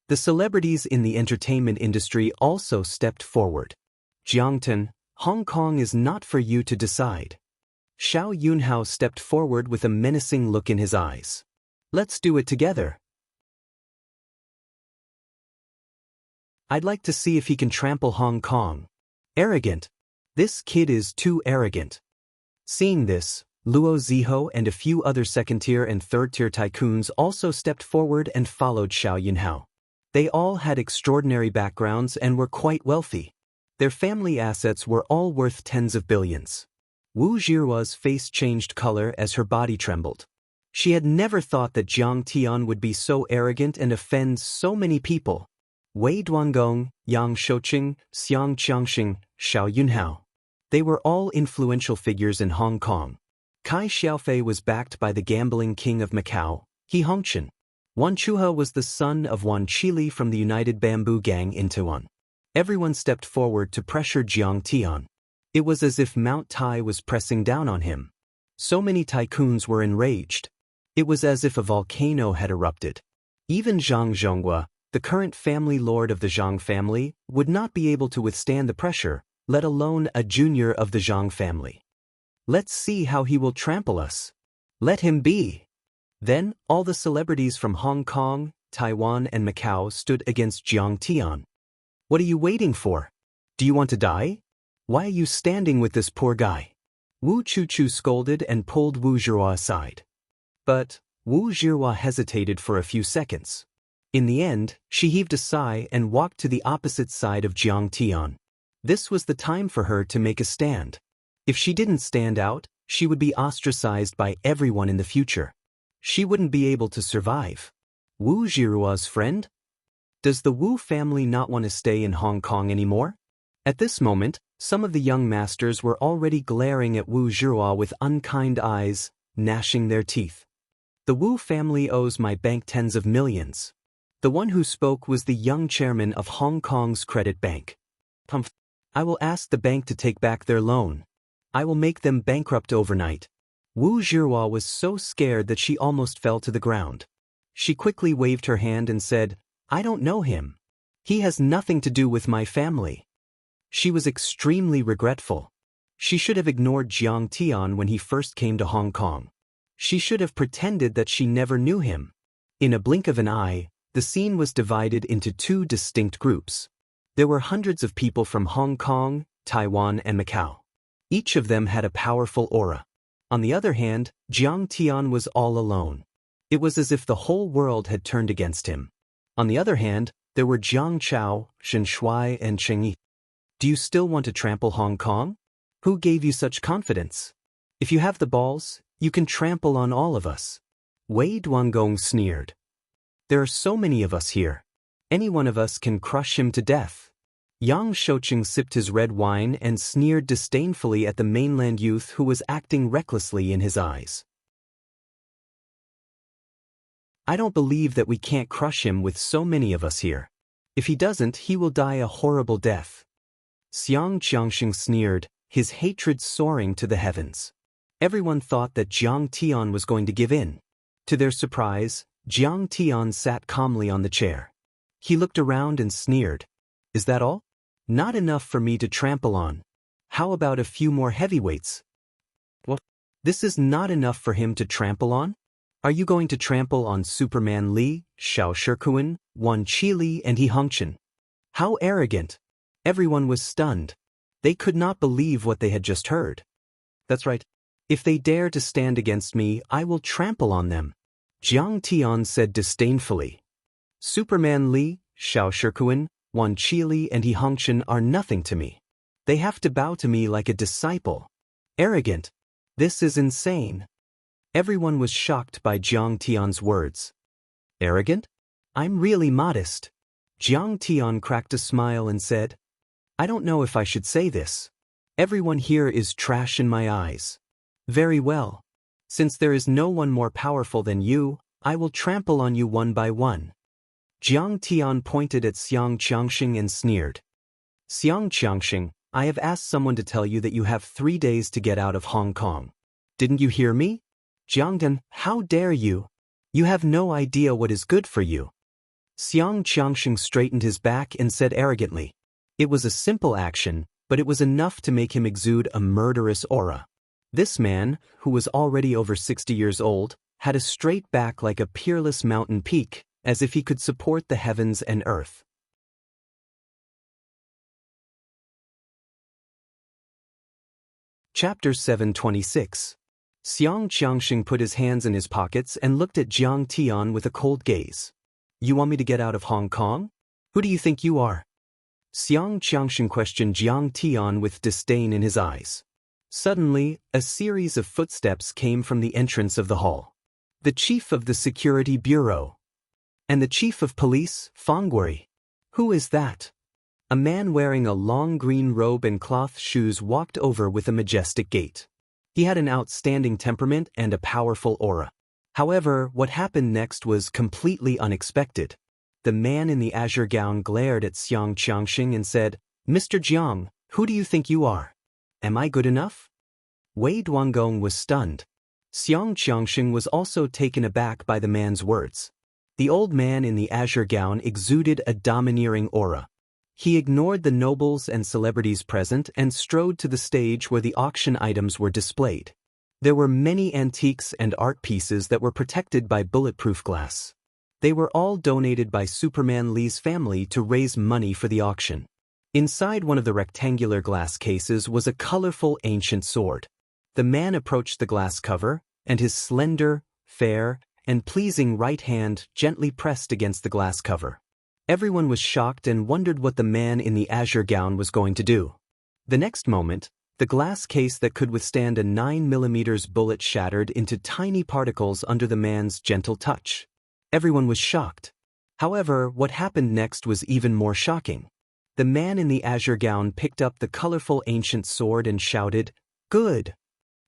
The celebrities in the entertainment industry also stepped forward. Jiangtan, Hong Kong is not for you to decide. Xiao Yunhao stepped forward with a menacing look in his eyes. Let's do it together. I'd like to see if he can trample Hong Kong. Arrogant. This kid is too arrogant. Seeing this, Luo Ziho and a few other second-tier and third-tier tycoons also stepped forward and followed Xiao Yunhao. They all had extraordinary backgrounds and were quite wealthy. Their family assets were all worth tens of billions. Wu Jiruo's face changed color as her body trembled. She had never thought that Jiang Tian would be so arrogant and offend so many people. Wei Duangong, Yang Shouqing, Xiang Qiangxing, Xiao Yunhao. They were all influential figures in Hong Kong. Kai Xiaofei was backed by the gambling king of Macau, He Hongqian. Wan Chuhe was the son of Wan Qili from the United Bamboo Gang in Taiwan. Everyone stepped forward to pressure Jiang Tian. It was as if Mount Tai was pressing down on him. So many tycoons were enraged. It was as if a volcano had erupted. Even Zhang Zhonghua, the current family lord of the Zhang family, would not be able to withstand the pressure, let alone a junior of the Zhang family. Let's see how he will trample us. Let him be. Then, all the celebrities from Hong Kong, Taiwan and Macau stood against Jiang Tian. What are you waiting for? Do you want to die? Why are you standing with this poor guy? Wu Chuchu scolded and pulled Wu Jiruo aside. But Wu Jiruo hesitated for a few seconds. In the end, she heaved a sigh and walked to the opposite side of Jiang Tian. This was the time for her to make a stand. If she didn't stand out, she would be ostracized by everyone in the future. She wouldn't be able to survive. Wu Jiruo's friend? Does the Wu family not want to stay in Hong Kong anymore? At this moment, some of the young masters were already glaring at Wu Jiruo with unkind eyes, gnashing their teeth. The Wu family owes my bank tens of millions. The one who spoke was the young chairman of Hong Kong's credit bank. I will ask the bank to take back their loan. I will make them bankrupt overnight. Wu Jiruo was so scared that she almost fell to the ground. She quickly waved her hand and said, I don't know him. He has nothing to do with my family. She was extremely regretful. She should have ignored Jiang Tian when he first came to Hong Kong. She should have pretended that she never knew him. In a blink of an eye, the scene was divided into two distinct groups. There were hundreds of people from Hong Kong, Taiwan and Macau. Each of them had a powerful aura. On the other hand, Jiang Tian was all alone. It was as if the whole world had turned against him. On the other hand, there were Jiang Chao, Shen Shuai and Cheng Yi. Do you still want to trample Hong Kong? Who gave you such confidence? If you have the balls, you can trample on all of us. Wei Duangong sneered. There are so many of us here. Any one of us can crush him to death. Yang Shouqing sipped his red wine and sneered disdainfully at the mainland youth who was acting recklessly in his eyes. I don't believe that we can't crush him with so many of us here. If he doesn't, he will die a horrible death. Xiang Qiangxing sneered, his hatred soaring to the heavens. Everyone thought that Jiang Tian was going to give in. To their surprise, Jiang Tian sat calmly on the chair. He looked around and sneered. Is that all? Not enough for me to trample on. How about a few more heavyweights? What? This is not enough for him to trample on? Are you going to trample on Superman Li, Xiao Shikuan, Wan Qili and He Hongqian? How arrogant! Everyone was stunned. They could not believe what they had just heard. That's right. If they dare to stand against me, I will trample on them. Jiang Tian said disdainfully. Superman Li, Xiao Shikuan, Wan Qili and He Hongqian are nothing to me. They have to bow to me like a disciple. Arrogant. This is insane. Everyone was shocked by Jiang Tian's words. Arrogant? I'm really modest. Jiang Tian cracked a smile and said, I don't know if I should say this. Everyone here is trash in my eyes. Very well. Since there is no one more powerful than you, I will trample on you one by one. Jiang Tian pointed at Xiang Qiangxing and sneered. Xiang Qiangxing, I have asked someone to tell you that you have 3 days to get out of Hong Kong. Didn't you hear me? Jiangdan, how dare you? You have no idea what is good for you. Xiang Qiangxing straightened his back and said arrogantly. It was a simple action, but it was enough to make him exude a murderous aura. This man, who was already over 60 years old, had a straight back like a peerless mountain peak, as if he could support the heavens and earth. Chapter 726. Xiang Qiangxing put his hands in his pockets and looked at Jiang Tian with a cold gaze. You want me to get out of Hong Kong? Who do you think you are? Xiang Qiangxing questioned Jiang Tian with disdain in his eyes. Suddenly, a series of footsteps came from the entrance of the hall. The chief of the security bureau. And the chief of police, Fangui. Who is that? A man wearing a long green robe and cloth shoes walked over with a majestic gait. He had an outstanding temperament and a powerful aura. However, what happened next was completely unexpected. The man in the azure gown glared at Xiang Qiangxing and said, "Mr. Jiang, who do you think you are? Am I good enough?" Wei Duanggong was stunned. Xiang Qiangxing was also taken aback by the man's words. The old man in the azure gown exuded a domineering aura. He ignored the nobles and celebrities present and strode to the stage where the auction items were displayed. There were many antiques and art pieces that were protected by bulletproof glass. They were all donated by Superman Lee's family to raise money for the auction. Inside one of the rectangular glass cases was a colorful ancient sword. The man approached the glass cover, and his slender, fair, and pleasing right hand gently pressed against the glass cover. Everyone was shocked and wondered what the man in the azure gown was going to do. The next moment, the glass case that could withstand a 9mm bullet shattered into tiny particles under the man's gentle touch. Everyone was shocked. However, what happened next was even more shocking. The man in the azure gown picked up the colorful ancient sword and shouted, "Good!"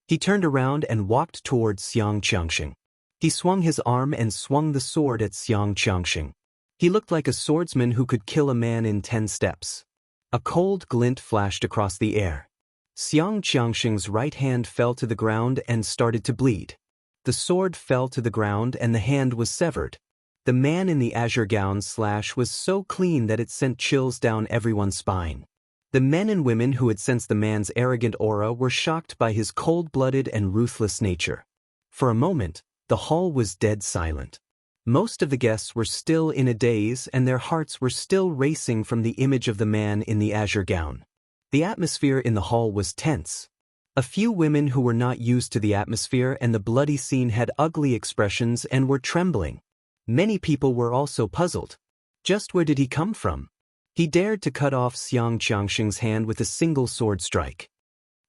He turned around and walked towards Xiang Qiangxing. He swung his arm and swung the sword at Xiang Qiangxing. He looked like a swordsman who could kill a man in 10 steps. A cold glint flashed across the air. Xiang Qiangxing's right hand fell to the ground and started to bleed. The sword fell to the ground and the hand was severed. The man in the azure gown's slash was so clean that it sent chills down everyone's spine. The men and women who had sensed the man's arrogant aura were shocked by his cold-blooded and ruthless nature. For a moment, the hall was dead silent. Most of the guests were still in a daze and their hearts were still racing from the image of the man in the azure gown. The atmosphere in the hall was tense. A few women who were not used to the atmosphere and the bloody scene had ugly expressions and were trembling. Many people were also puzzled. Just where did he come from? He dared to cut off Xiang Qiangxing's hand with a single sword strike.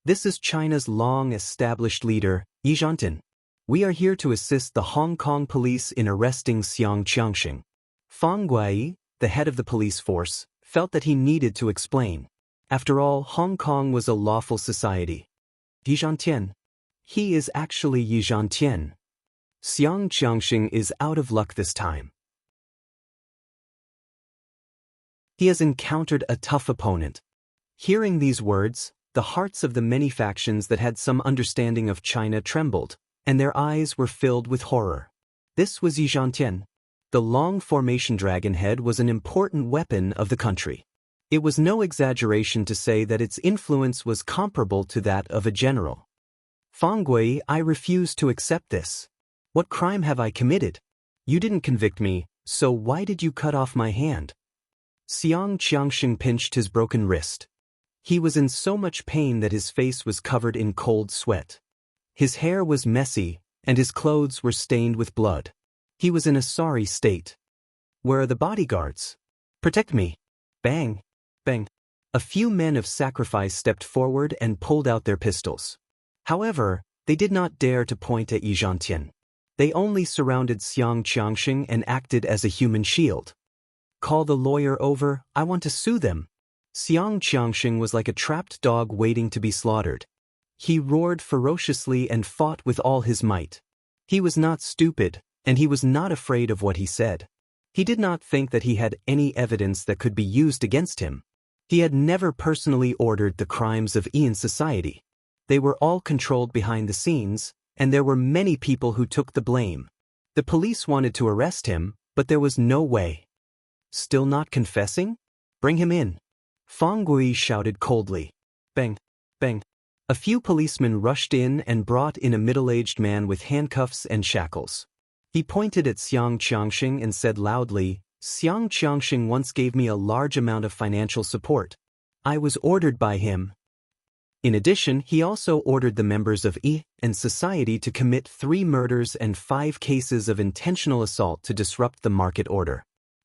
This is China's long-established leader, Yi Zhantin. We are here to assist the Hong Kong police in arresting Xiang Qiangxing. Fang Guai, the head of the police force, felt that he needed to explain. After all, Hong Kong was a lawful society. Yi Zhantian. He is actually Yi Zhantian. Xiang Qiangxing is out of luck this time. He has encountered a tough opponent. Hearing these words, the hearts of the many factions that had some understanding of China trembled, and their eyes were filled with horror. This was Yi Zhantian. The long formation dragon head was an important weapon of the country. It was no exaggeration to say that its influence was comparable to that of a general. Fang Gui, I refuse to accept this. What crime have I committed? You didn't convict me, so why did you cut off my hand? Xiang Qiangxing pinched his broken wrist. He was in so much pain that his face was covered in cold sweat. His hair was messy, and his clothes were stained with blood. He was in a sorry state. Where are the bodyguards? Protect me. Bang, bang. A few men of sacrifice stepped forward and pulled out their pistols. However, they did not dare to point at Yi Zhantian. They only surrounded Xiang Qiangxing and acted as a human shield. Call the lawyer over, I want to sue them. Xiang Qiangxing was like a trapped dog waiting to be slaughtered. He roared ferociously and fought with all his might. He was not stupid, and he was not afraid of what he said. He did not think that he had any evidence that could be used against him. He had never personally ordered the crimes of Ian society. They were all controlled behind the scenes, and there were many people who took the blame. The police wanted to arrest him, but there was no way. Still not confessing? Bring him in. Fang Gui shouted coldly. Bang, bang. A few policemen rushed in and brought in a middle-aged man with handcuffs and shackles. He pointed at Xiang Qiangxing and said loudly, Xiang Qiangxing once gave me a large amount of financial support. I was ordered by him. In addition, he also ordered the members of I and society to commit 3 murders and 5 cases of intentional assault to disrupt the market order.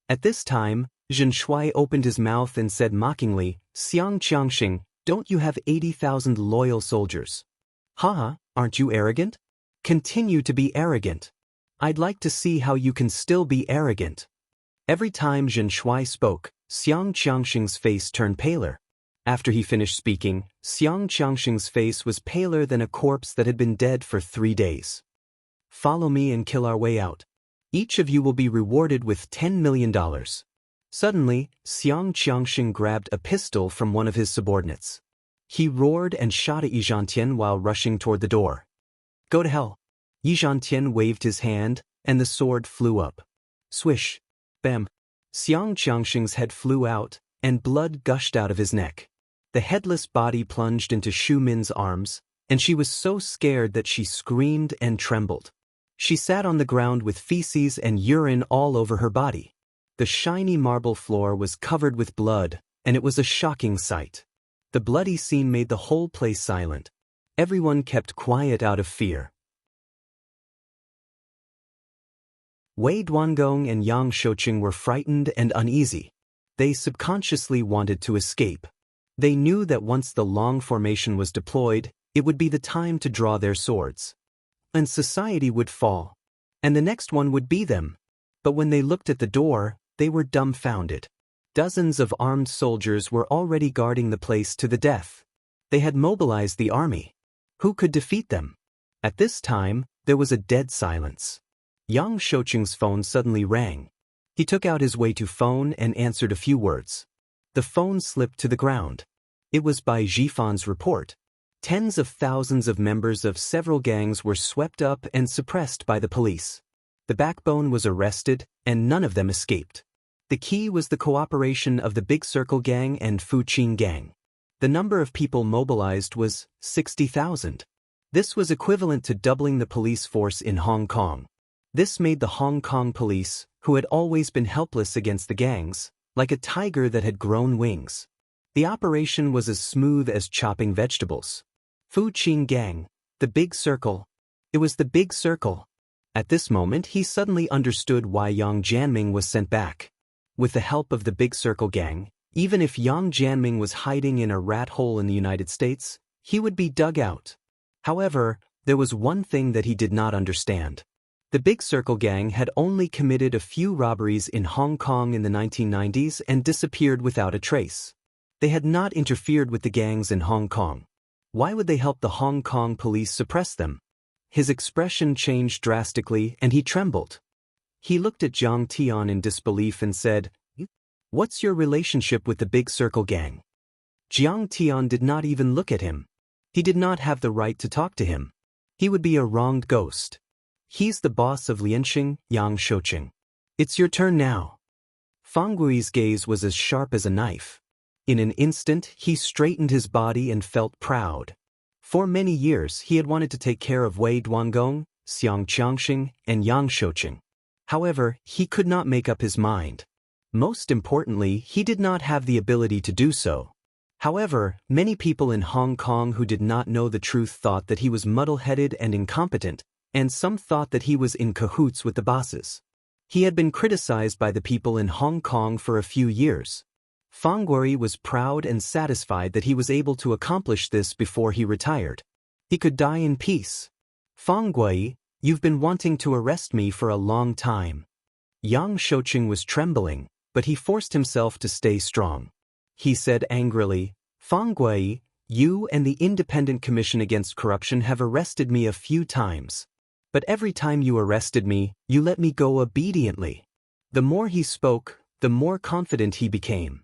At this time, Zhen Shuai opened his mouth and said mockingly, Xiang Qiangxing, Don't you have 80,000 loyal soldiers? Haha, aren't you arrogant? Continue to be arrogant. I'd like to see how you can still be arrogant. Every time Zhen Shuai spoke, Xiang Qiangxing's face turned paler. After he finished speaking, Xiang Qiangxing's face was paler than a corpse that had been dead for 3 days. Follow me and kill our way out. Each of you will be rewarded with $10 million. Suddenly, Xiang Qiangxing grabbed a pistol from one of his subordinates. He roared and shot at Yi Zhantian while rushing toward the door. Go to hell. Yi Zhantian waved his hand, and the sword flew up. Swish. Bam. Xiang Qiangxing's head flew out, and blood gushed out of his neck. The headless body plunged into Xu Min's arms, and she was so scared that she screamed and trembled. She sat on the ground with feces and urine all over her body. The shiny marble floor was covered with blood, and it was a shocking sight. The bloody scene made the whole place silent. Everyone kept quiet out of fear. Wei Duangong and Yang Shouqing were frightened and uneasy. They subconsciously wanted to escape. They knew that once the long formation was deployed, it would be the time to draw their swords. And society would fall. And the next one would be them. But when they looked at the door, they were dumbfounded. Dozens of armed soldiers were already guarding the place to the death. They had mobilized the army. Who could defeat them? At this time, there was a dead silence. Yang Shouqing's phone suddenly rang. He took out his Weitu phone and answered a few words. The phone slipped to the ground. It was Bai Jifan's report. Tens of thousands of members of several gangs were swept up and suppressed by the police. The backbone was arrested, and none of them escaped. The key was the cooperation of the Big Circle Gang and Fuqing Gang. The number of people mobilized was 60,000. This was equivalent to doubling the police force in Hong Kong. This made the Hong Kong police, who had always been helpless against the gangs, like a tiger that had grown wings. The operation was as smooth as chopping vegetables. Fuqing Gang, the Big Circle. It was the Big Circle. At this moment he suddenly understood why Yang Jianming was sent back. With the help of the Big Circle Gang, even if Yang Jianming was hiding in a rat hole in the United States, he would be dug out. However, there was one thing that he did not understand. The Big Circle Gang had only committed a few robberies in Hong Kong in the 1990s and disappeared without a trace. They had not interfered with the gangs in Hong Kong. Why would they help the Hong Kong police suppress them? His expression changed drastically and he trembled. He looked at Jiang Tian in disbelief and said, "What's your relationship with the Big Circle Gang?" Jiang Tian did not even look at him. He did not have the right to talk to him. He would be a wronged ghost. He's the boss of Lianxing, Yang Shouqing. It's your turn now. Fang Gui's gaze was as sharp as a knife. In an instant, he straightened his body and felt proud. For many years, he had wanted to take care of Wei Duangong, Xiang Qiangxing, and Yang Shouqing. However, he could not make up his mind. Most importantly, he did not have the ability to do so. However, many people in Hong Kong who did not know the truth thought that he was muddle-headed and incompetent, and some thought that he was in cahoots with the bosses. He had been criticized by the people in Hong Kong for a few years. Fang Gui was proud and satisfied that he was able to accomplish this before he retired. He could die in peace. Fang Gui, you've been wanting to arrest me for a long time. Yang Shouqing was trembling, but he forced himself to stay strong. He said angrily, Fang Gui, you and the Independent Commission Against Corruption have arrested me a few times. But every time you arrested me, you let me go obediently. The more he spoke, the more confident he became.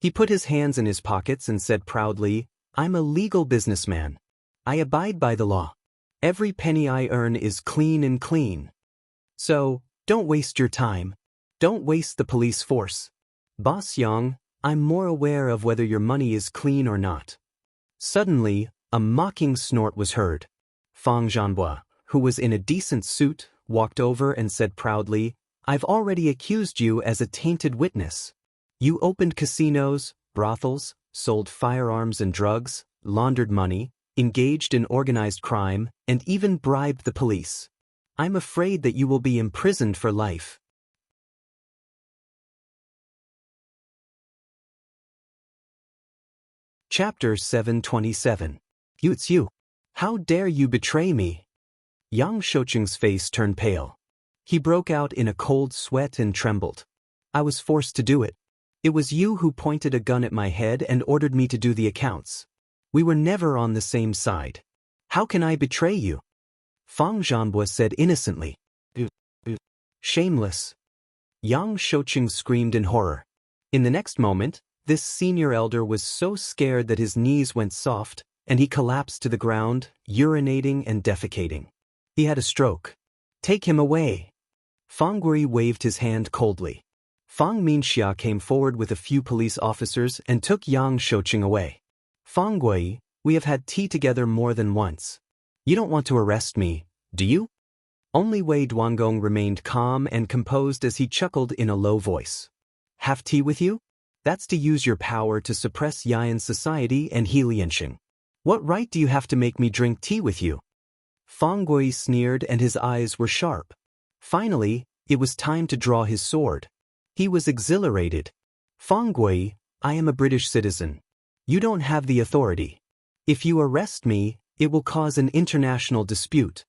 He put his hands in his pockets and said proudly, I'm a legal businessman. I abide by the law. Every penny I earn is clean and clean. So, don't waste your time. Don't waste the police force. Boss Yang, I'm more aware of whether your money is clean or not. Suddenly, a mocking snort was heard. Fang Zhanhua, who was in a decent suit, walked over and said proudly, I've already accused you as a tainted witness. You opened casinos, brothels, sold firearms and drugs, laundered money, engaged in organized crime, and even bribed the police. I'm afraid that you will be imprisoned for life. Chapter 727. It's you. How dare you betray me? Yang Shouqing's face turned pale. He broke out in a cold sweat and trembled. I was forced to do it. It was you who pointed a gun at my head and ordered me to do the accounts. We were never on the same side. How can I betray you? Fang Zhanbo said innocently. Shameless. Yang Shouqing screamed in horror. In the next moment, this senior elder was so scared that his knees went soft, and he collapsed to the ground, urinating and defecating. He had a stroke. Take him away. Fang Gui waved his hand coldly. Fang Minxia came forward with a few police officers and took Yang Shouqing away. Fang Gui, we have had tea together more than once. You don't want to arrest me, do you? Only Wei Duangong remained calm and composed as he chuckled in a low voice. Have tea with you? That's to use your power to suppress Yayan society and Heliansheng. What right do you have to make me drink tea with you? Fang Gui sneered and his eyes were sharp. Finally, it was time to draw his sword. He was exhilarated. Fang Gui, I am a British citizen. You don't have the authority. If you arrest me, it will cause an international dispute.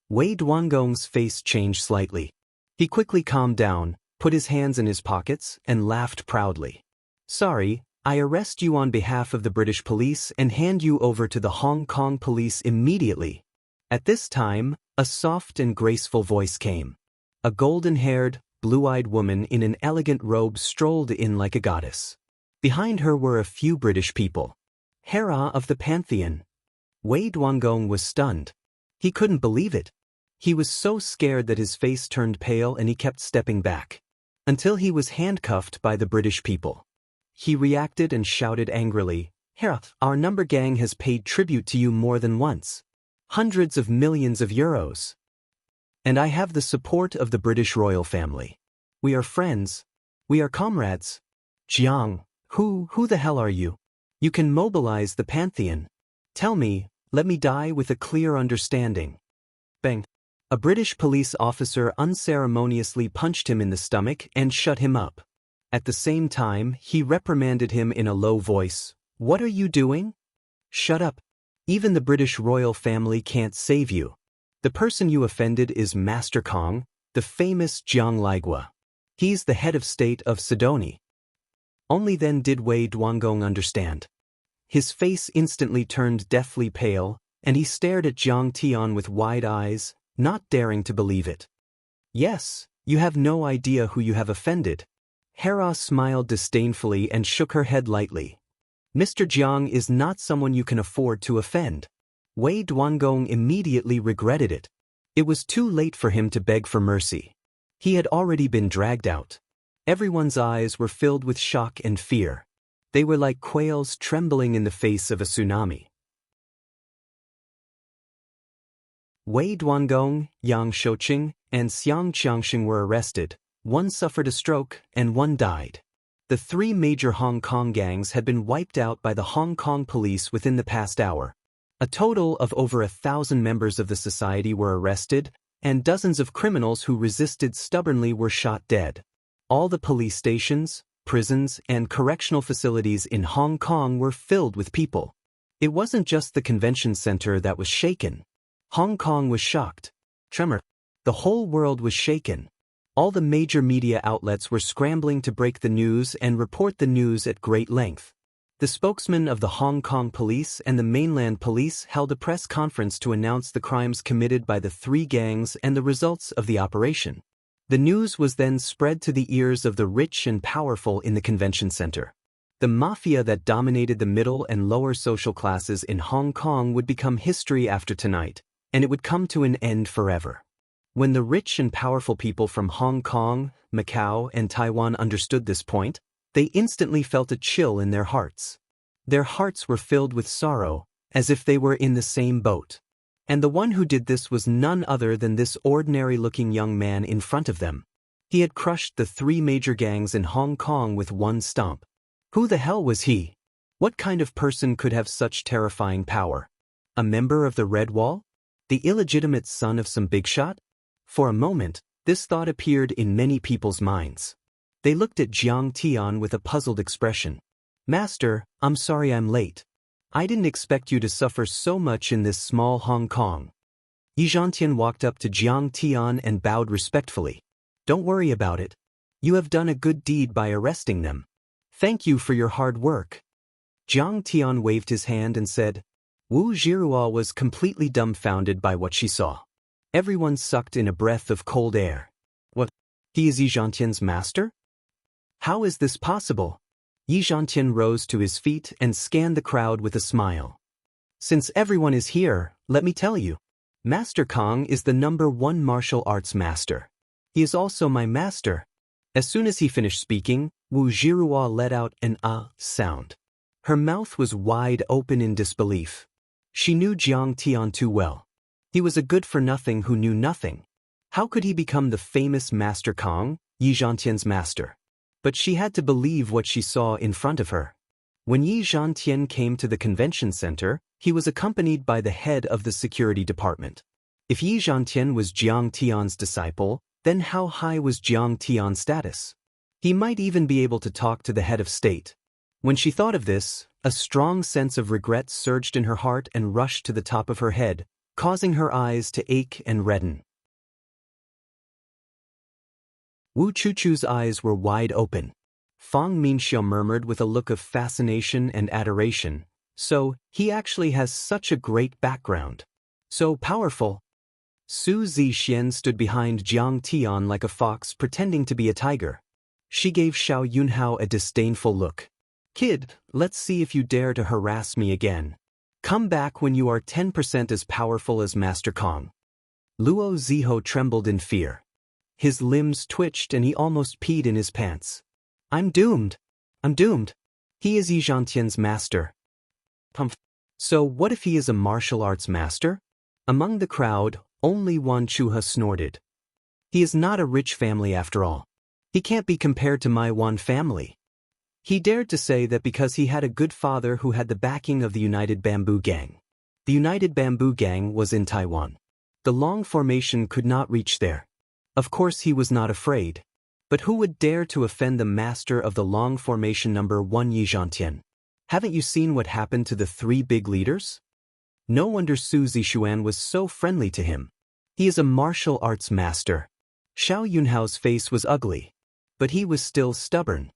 Wei Duangong's face changed slightly. He quickly calmed down, put his hands in his pockets, and laughed proudly. Sorry, I arrest you on behalf of the British police and hand you over to the Hong Kong police immediately. At this time, a soft and graceful voice came. A golden-haired, blue-eyed woman in an elegant robe strolled in like a goddess. Behind her were a few British people. Hera of the Pantheon. Wei Duangong was stunned. He couldn't believe it. He was so scared that his face turned pale and he kept stepping back. Until he was handcuffed by the British people. He reacted and shouted angrily, Hera, our number gang has paid tribute to you more than once. Hundreds of millions of euros. And I have the support of the British royal family. We are friends. We are comrades. Jiang, who the hell are you? You can mobilize the Pantheon. Tell me, let me die with a clear understanding. Bang. A British police officer unceremoniously punched him in the stomach and shut him up. At the same time, he reprimanded him in a low voice. What are you doing? Shut up. Even the British royal family can't save you. The person you offended is Master Kong, the famous Jiang Ligua. He's the head of state of Sidoni. Only then did Wei Duangong understand. His face instantly turned deathly pale, and he stared at Jiang Tian with wide eyes, not daring to believe it. Yes, you have no idea who you have offended. Hera smiled disdainfully and shook her head lightly. Mr. Jiang is not someone you can afford to offend. Wei Duangong immediately regretted it. It was too late for him to beg for mercy. He had already been dragged out. Everyone's eyes were filled with shock and fear. They were like quails trembling in the face of a tsunami. Wei Duangong, Yang Shouqing, and Xiang Qiangxing were arrested. One suffered a stroke, and one died. The three major Hong Kong gangs had been wiped out by the Hong Kong police within the past hour. A total of over 1,000 members of the society were arrested, and dozens of criminals who resisted stubbornly were shot dead. All the police stations, prisons, and correctional facilities in Hong Kong were filled with people. It wasn't just the convention center that was shaken. Hong Kong was shocked. Tremor. The whole world was shaken. All the major media outlets were scrambling to break the news and report the news at great length. The spokesman of the Hong Kong police and the mainland police held a press conference to announce the crimes committed by the three gangs and the results of the operation. The news was then spread to the ears of the rich and powerful in the convention center. The mafia that dominated the middle and lower social classes in Hong Kong would become history after tonight, and it would come to an end forever. When the rich and powerful people from Hong Kong, Macau, and Taiwan understood this point, they instantly felt a chill in their hearts. Their hearts were filled with sorrow, as if they were in the same boat. And the one who did this was none other than this ordinary-looking young man in front of them. He had crushed the three major gangs in Hong Kong with one stomp. Who the hell was he? What kind of person could have such terrifying power? A member of the Red Wall? The illegitimate son of some big shot? For a moment, this thought appeared in many people's minds. They looked at Jiang Tian with a puzzled expression. Master, I'm sorry I'm late. I didn't expect you to suffer so much in this small Hong Kong. Yi Zhantian walked up to Jiang Tian and bowed respectfully. Don't worry about it. You have done a good deed by arresting them. Thank you for your hard work. Jiang Tian waved his hand and said, Wu Zhiruo was completely dumbfounded by what she saw. Everyone sucked in a breath of cold air. What? He is Yi Zhantian's master? How is this possible? Yi Zhantian rose to his feet and scanned the crowd with a smile. Since everyone is here, let me tell you. Master Kong is the #1 martial arts master. He is also my master. As soon as he finished speaking, Wu Zhiruo let out an ah sound. Her mouth was wide open in disbelief. She knew Jiang Tian too well. He was a good-for-nothing who knew nothing. How could he become the famous Master Kong, Yi Zhantian's master? But she had to believe what she saw in front of her. When Yi Zhantian came to the convention center, he was accompanied by the head of the security department. If Yi Zhantian was Jiang Tian's disciple, then how high was Jiang Tian's status? He might even be able to talk to the head of state. When she thought of this, a strong sense of regret surged in her heart and rushed to the top of her head, causing her eyes to ache and redden. Wu Chuchu's eyes were wide open. Fang Minxiu murmured with a look of fascination and adoration. So, he actually has such a great background. So powerful. Su Zixien stood behind Jiang Tian like a fox pretending to be a tiger. She gave Xiao Yunhao a disdainful look. Kid, let's see if you dare to harass me again. Come back when you are 10% as powerful as Master Kong. Luo Ziho trembled in fear. His limbs twitched and he almost peed in his pants. I'm doomed. I'm doomed. He is Yi Zhantian's master. So what if he is a martial arts master? Among the crowd, only Wan Chuha snorted. He is not a rich family after all. He can't be compared to my Wan family. He dared to say that because he had a good father who had the backing of the United Bamboo Gang. The United Bamboo Gang was in Taiwan. The Long Formation could not reach there. Of course he was not afraid. But who would dare to offend the master of the Long Formation #1 Yi Zhantian? Haven't you seen what happened to the 3 big leaders? No wonder Su Zixuan was so friendly to him. He is a martial arts master. Xiao Yunhao's face was ugly. But he was still stubborn.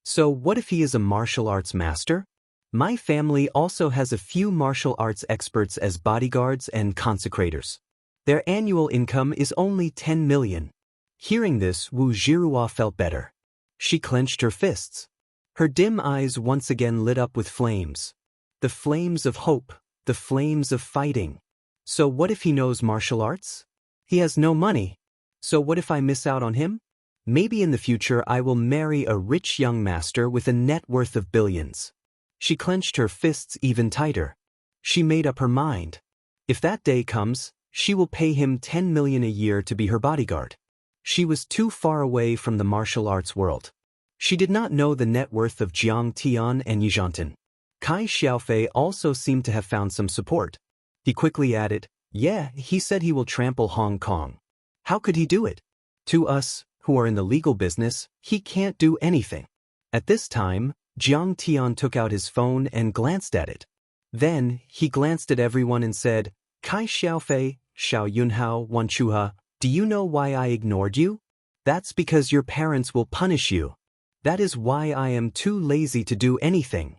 So what if he is a martial arts master? My family also has a few martial arts experts as bodyguards and consecrators. Their annual income is only 10 million. Hearing this, Wu Zhiruo felt better. She clenched her fists. Her dim eyes once again lit up with flames. The flames of hope, the flames of fighting. So what if he knows martial arts? He has no money. So what if I miss out on him? Maybe in the future I will marry a rich young master with a net worth of billions. She clenched her fists even tighter. She made up her mind. If that day comes, she will pay him 10 million a year to be her bodyguard. She was too far away from the martial arts world. She did not know the net worth of Jiang Tian and Yi Zhantian. Kai Xiaofei also seemed to have found some support. He quickly added, yeah, he said he will trample Hong Kong. How could he do it? To us, who are in the legal business, he can't do anything. At this time, Jiang Tian took out his phone and glanced at it. Then, he glanced at everyone and said, Kai Xiaofei, Xiao Yunhao, Wan Chuha, do you know why I ignored you? That's because your parents will punish you. That is why I am too lazy to do anything.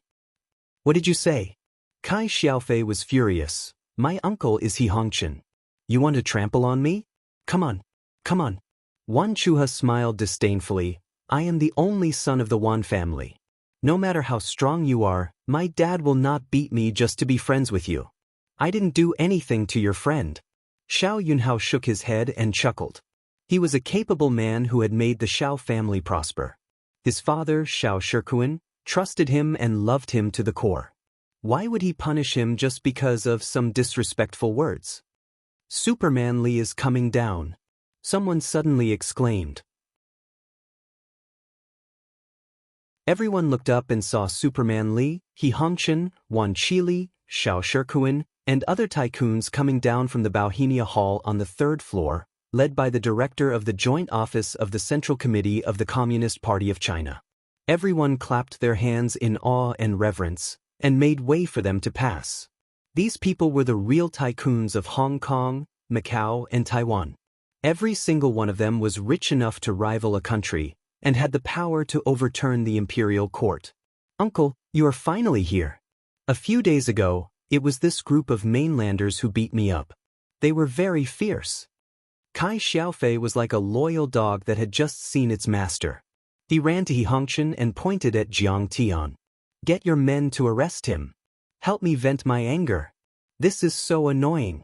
What did you say? Kai Xiaofei was furious. My uncle is He Hongchen. You want to trample on me? Come on, come on. Wan Chuha smiled disdainfully. I am the only son of the Wan family. No matter how strong you are, my dad will not beat me just to be friends with you. I didn't do anything to your friend. Xiao Yunhao shook his head and chuckled. He was a capable man who had made the Xiao family prosper. His father, Xiao Shikuan, trusted him and loved him to the core. Why would he punish him just because of some disrespectful words? Superman Lee is coming down. Someone suddenly exclaimed. Everyone looked up and saw Superman Lee, He Hongchen, Wan Qili, Xiao Shikuan, and other tycoons coming down from the Bauhinia Hall on the 3rd floor, led by the director of the Joint Office of the Central Committee of the Communist Party of China. Everyone clapped their hands in awe and reverence. and made way for them to pass. These people were the real tycoons of Hong Kong, Macau, and Taiwan. Every single one of them was rich enough to rival a country, and had the power to overturn the imperial court. Uncle, you are finally here. A few days ago, it was this group of mainlanders who beat me up. They were very fierce. Kai Xiaofei was like a loyal dog that had just seen its master. He ran to He Hongqian and pointed at Jiang Tian. Get your men to arrest him. Help me vent my anger. This is so annoying.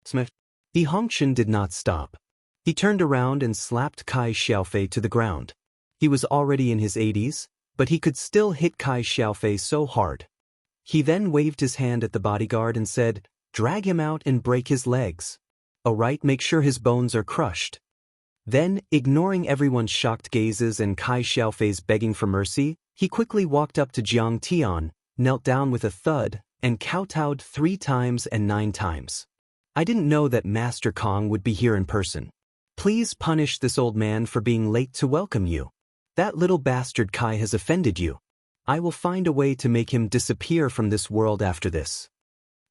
Smith. He Hongqian did not stop. He turned around and slapped Kai Xiaofei to the ground. He was already in his 80s, but he could still hit Kai Xiaofei so hard. He then waved his hand at the bodyguard and said, "Drag him out and break his legs. Alright, make sure his bones are crushed." Then, ignoring everyone's shocked gazes and Kai Xiaofei's begging for mercy, he quickly walked up to Jiang Tian, knelt down with a thud, and kowtowed 3 times and 9 times. I didn't know that Master Kong would be here in person. Please punish this old man for being late to welcome you. That little bastard Kai has offended you. I will find a way to make him disappear from this world after this.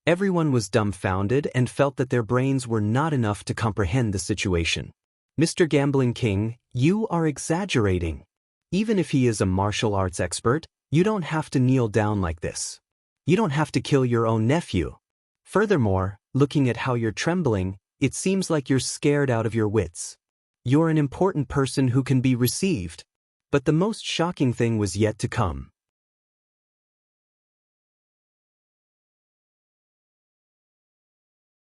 Everyone was dumbfounded and felt that their brains were not enough to comprehend the situation. Mr. Gambling King, you are exaggerating. Even if he is a martial arts expert, you don't have to kneel down like this. You don't have to kill your own nephew. Furthermore, looking at how you're trembling, it seems like you're scared out of your wits. You're an important person who can be received. But the most shocking thing was yet to come.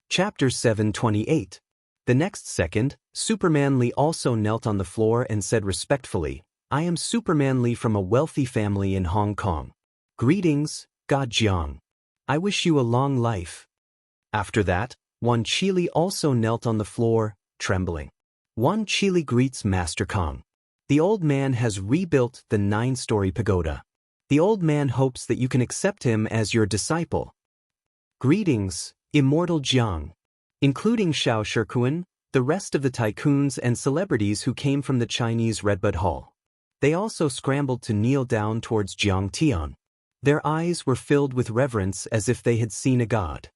Chapter 728. The next second, Superman Lee also knelt on the floor and said respectfully, "I am Superman Lee from a wealthy family in Hong Kong. Greetings, God Jiang. I wish you a long life." After that, Wan Qili also knelt on the floor, trembling. Wan Qili greets Master Kong. The old man has rebuilt the 9-story pagoda. The old man hopes that you can accept him as your disciple. Greetings, Immortal Jiang. Including Xiao Shikuan, the rest of the tycoons and celebrities who came from the Chinese Redbud Hall. They also scrambled to kneel down towards Jiang Tian. Their eyes were filled with reverence as if they had seen a god.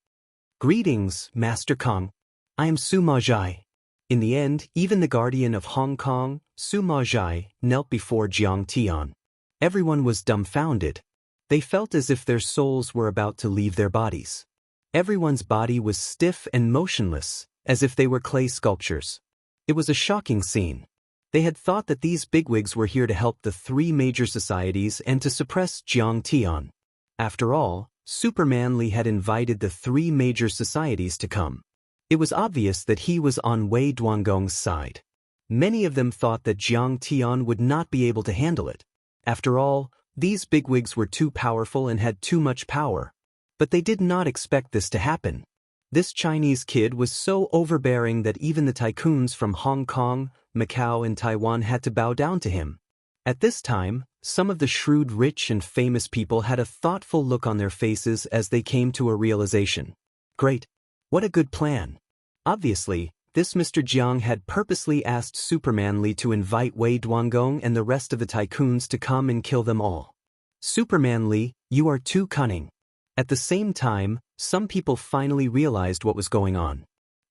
Greetings, Master Kong. I am Su Maozhai. In the end, even the guardian of Hong Kong, Su Maozhai, knelt before Jiang Tian. Everyone was dumbfounded. They felt as if their souls were about to leave their bodies. Everyone's body was stiff and motionless, as if they were clay sculptures. It was a shocking scene. They had thought that these bigwigs were here to help the 3 major societies and to suppress Jiang Tian. After all, Superman Lee had invited the 3 major societies to come. It was obvious that he was on Wei Duangong's side. Many of them thought that Jiang Tian would not be able to handle it. After all, these bigwigs were too powerful and had too much power. But they did not expect this to happen. This Chinese kid was so overbearing that even the tycoons from Hong Kong, Macau, and Taiwan had to bow down to him. At this time, some of the shrewd rich and famous people had a thoughtful look on their faces as they came to a realization. Great. What a good plan. Obviously, this Mr. Jiang had purposely asked Superman Lee to invite Wei Duangong and the rest of the tycoons to come and kill them all. Superman Lee, you are too cunning. At the same time, some people finally realized what was going on.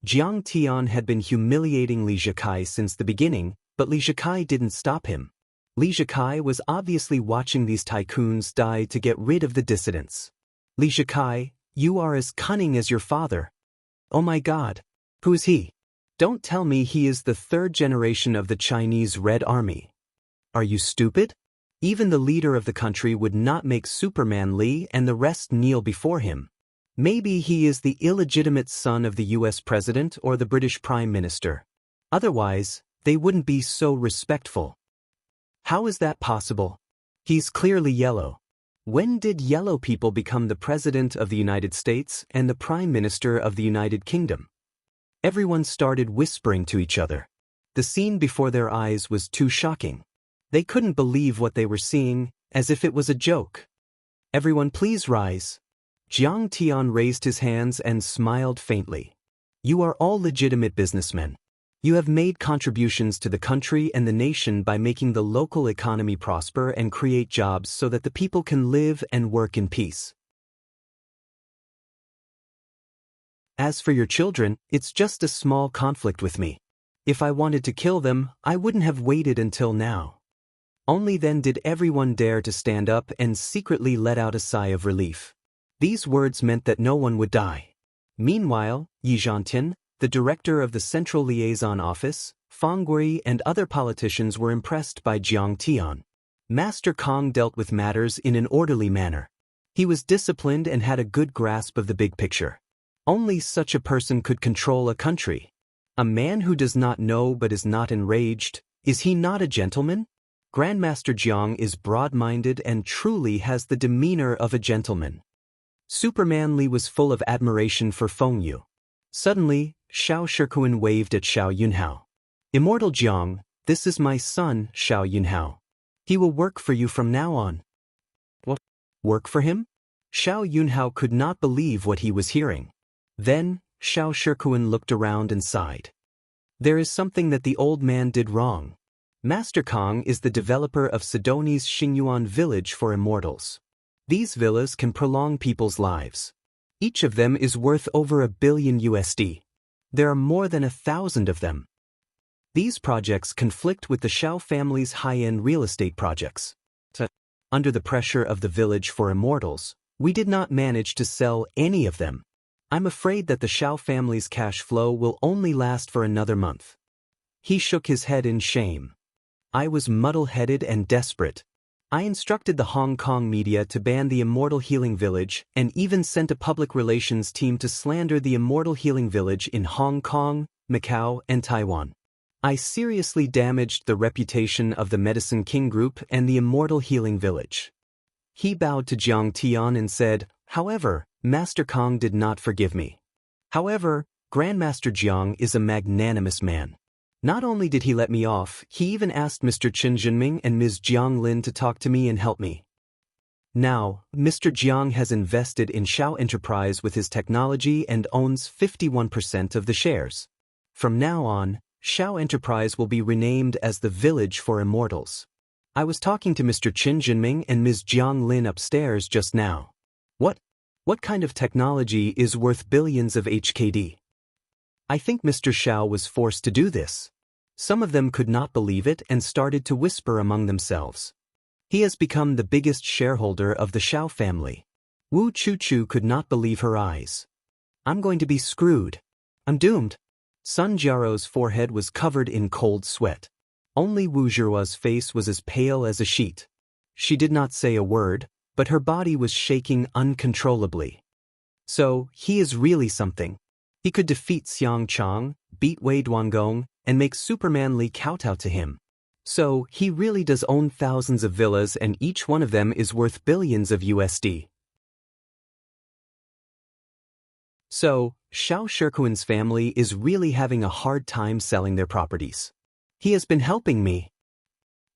Jiang Tian had been humiliating Li Zhikai since the beginning, but Li Zhikai didn't stop him. Li Zhikai was obviously watching these tycoons die to get rid of the dissidents. Li Zhikai, you are as cunning as your father. Oh my God. Who is he? Don't tell me he is the 3rd generation of the Chinese Red Army. Are you stupid? Even the leader of the country would not make Superman Lee and the rest kneel before him. Maybe he is the illegitimate son of the US President or the British Prime Minister. Otherwise, they wouldn't be so respectful. How is that possible? He's clearly yellow. When did yellow people become the President of the United States and the Prime Minister of the United Kingdom? Everyone started whispering to each other. The scene before their eyes was too shocking. They couldn't believe what they were seeing, as if it was a joke. Everyone please rise. Jiang Tian raised his hands and smiled faintly. You are all legitimate businessmen. You have made contributions to the country and the nation by making the local economy prosper and create jobs so that the people can live and work in peace. As for your children, it's just a small conflict with me. If I wanted to kill them, I wouldn't have waited until now. Only then did everyone dare to stand up and secretly let out a sigh of relief. These words meant that no one would die. Meanwhile, Yi Zhantian, the director of the Central Liaison Office, Fang Gui and other politicians were impressed by Jiang Tian. Master Kong dealt with matters in an orderly manner. He was disciplined and had a good grasp of the big picture. Only such a person could control a country. A man who does not know but is not enraged, is he not a gentleman? Grandmaster Jiang is broad-minded and truly has the demeanor of a gentleman. Superman Li was full of admiration for Feng Yu. Suddenly, Xiao Shikuan waved at Xiao Yunhao. Immortal Jiang, this is my son, Xiao Yunhao. He will work for you from now on. What? Work for him? Xiao Yunhao could not believe what he was hearing. Then, Xiao Shikuan looked around and sighed. There is something that the old man did wrong. Master Kong is the developer of Sidoni's Xingyuan village for immortals. These villas can prolong people's lives. Each of them is worth over $1 billion USD. There are more than 1,000 of them. These projects conflict with the Xiao family's high-end real estate projects. Under the pressure of the village for immortals, we did not manage to sell any of them. I'm afraid that the Xiao family's cash flow will only last for another month. He shook his head in shame. I was muddle-headed and desperate. I instructed the Hong Kong media to ban the Immortal Healing Village and even sent a public relations team to slander the Immortal Healing Village in Hong Kong, Macau, and Taiwan. I seriously damaged the reputation of the Medicine King Group and the Immortal Healing Village. He bowed to Jiang Tian and said, however, Master Kong did not forgive me. However, Grandmaster Jiang is a magnanimous man. Not only did he let me off, he even asked Mr. Chen Jinming and Ms. Jiang Lin to talk to me and help me. Now, Mr. Jiang has invested in Xiao Enterprise with his technology and owns 51% of the shares. From now on, Xiao Enterprise will be renamed as the Village for Immortals. I was talking to Mr. Chen Jinming and Ms. Jiang Lin upstairs just now. What kind of technology is worth billions of HKD? I think Mr. Xiao was forced to do this. Some of them could not believe it and started to whisper among themselves. He has become the biggest shareholder of the Xiao family. Wu Chuchu could not believe her eyes. I'm going to be screwed. I'm doomed. Sun Jiarou's forehead was covered in cold sweat. Only Wu Zhirua's face was as pale as a sheet. She did not say a word, but her body was shaking uncontrollably. So, he is really something. He could defeat Xiang Chang, beat Wei Duangong, and make Superman Li kowtow to him. So, he really does own thousands of villas and each one of them is worth billions of USD. So, Xiao Shikuan's family is really having a hard time selling their properties. He has been helping me.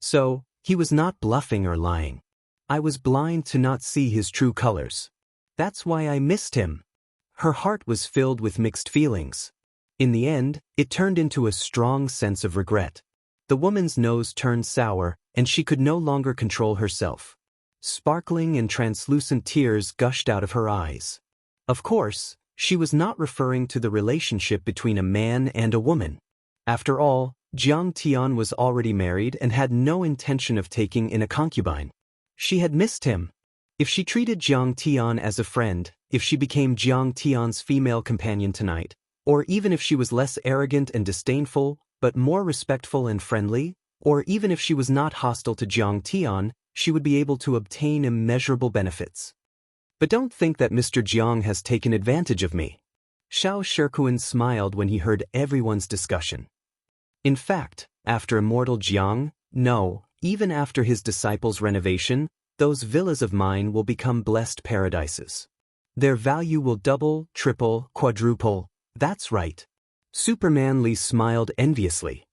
So, he was not bluffing or lying. I was blind to not see his true colors. That's why I missed him. Her heart was filled with mixed feelings. In the end, it turned into a strong sense of regret. The woman's nose turned sour, and she could no longer control herself. Sparkling and translucent tears gushed out of her eyes. Of course, she was not referring to the relationship between a man and a woman. After all, Jiang Tian was already married and had no intention of taking in a concubine. She had missed him. If she treated Jiang Tian as a friend, if she became Jiang Tian's female companion tonight, or even if she was less arrogant and disdainful, but more respectful and friendly, or even if she was not hostile to Jiang Tian, she would be able to obtain immeasurable benefits. But don't think that Mr. Jiang has taken advantage of me. Xiao Shikuan smiled when he heard everyone's discussion. In fact, after Immortal Jiang, no, even after his disciples' renovation, those villas of mine will become blessed paradises. Their value will double, triple, quadruple. That's right. Superman Li smiled enviously.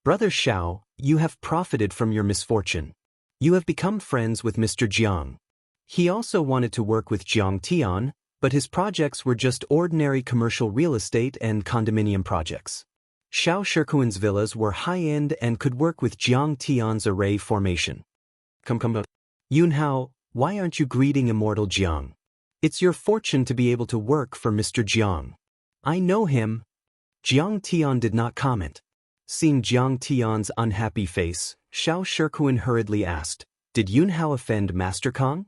Brother Xiao, you have profited from your misfortune. You have become friends with Mr. Jiang. He also wanted to work with Jiang Tian, but his projects were just ordinary commercial real estate and condominium projects. Xiao Shikuan's villas were high-end and could work with Jiang Tian's array formation. Come. Yunhao, why aren't you greeting Immortal Jiang? It's your fortune to be able to work for Mr. Jiang. I know him. Jiang Tian did not comment. Seeing Jiang Tian's unhappy face, Xiao Shikuan hurriedly asked, "Did Yunhao offend Master Kong?"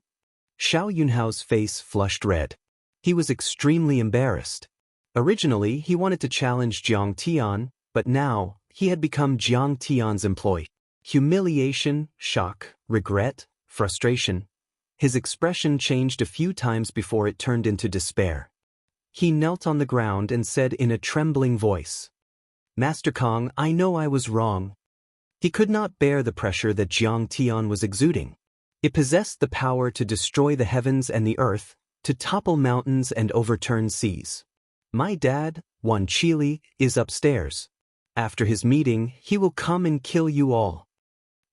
Xiao Yunhao's face flushed red. He was extremely embarrassed. Originally, he wanted to challenge Jiang Tian, but now, he had become Jiang Tian's employee. Humiliation, shock, regret, frustration. His expression changed a few times before it turned into despair. He knelt on the ground and said in a trembling voice, "Master Kong, I know I was wrong." He could not bear the pressure that Jiang Tian was exuding. It possessed the power to destroy the heavens and the earth, to topple mountains and overturn seas. "My dad, Wan Qili, is upstairs. After his meeting, he will come and kill you all."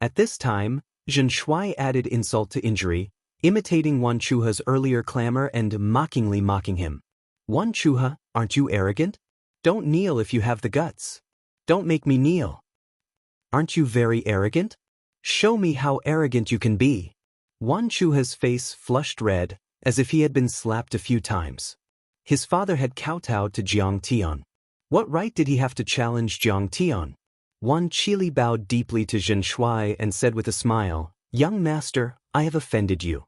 At this time, Zhen Shuai added insult to injury, imitating Wan Chuha's earlier clamor and mockingly mocking him. "Wan Chuha, aren't you arrogant? Don't kneel if you have the guts. Don't make me kneel. Aren't you very arrogant? Show me how arrogant you can be." Wan Chuha's face flushed red, as if he had been slapped a few times. His father had kowtowed to Jiang Tian. What right did he have to challenge Jiang Tian? Wan Qili bowed deeply to Zhen Shuai and said with a smile, "Young master, I have offended you."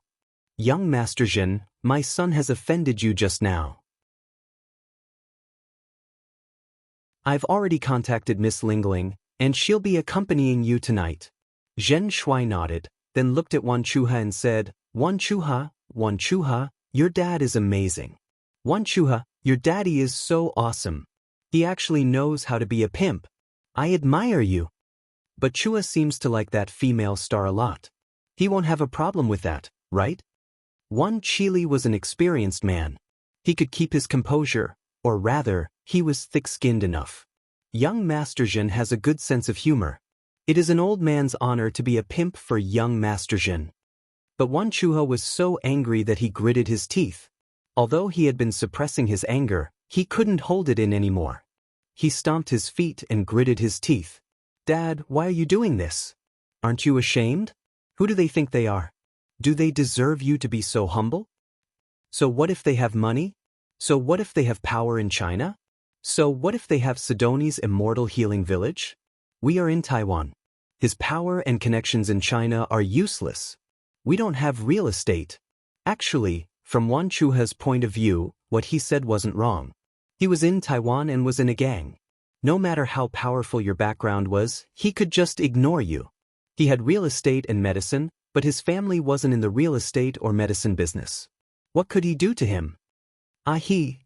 "Young master Zhen, my son has offended you just now." "I've already contacted Miss Lingling, and she'll be accompanying you tonight." Zhen Shuai nodded, then looked at Wan Chuha and said, Wan Chuha, your dad is amazing. Wan Chuha, your daddy is so awesome. He actually knows how to be a pimp. I admire you." But Chua seems to like that female star a lot. He won't have a problem with that, right? Wan Qili was an experienced man. He could keep his composure, or rather, he was thick-skinned enough. Young Master Zhen has a good sense of humor. It is an old man's honor to be a pimp for young Master Zhen. But Wan Chuha was so angry that he gritted his teeth. Although he had been suppressing his anger, he couldn't hold it in anymore. He stomped his feet and gritted his teeth. "Dad, why are you doing this? Aren't you ashamed? Who do they think they are? Do they deserve you to be so humble? So what if they have money? So what if they have power in China? So what if they have Sidoni's immortal healing village? We are in Taiwan. His power and connections in China are useless. We don't have real estate." Actually, from Wan Chuha's point of view, what he said wasn't wrong. He was in Taiwan and was in a gang. No matter how powerful your background was, he could just ignore you. He had real estate and medicine, but his family wasn't in the real estate or medicine business. What could he do to him?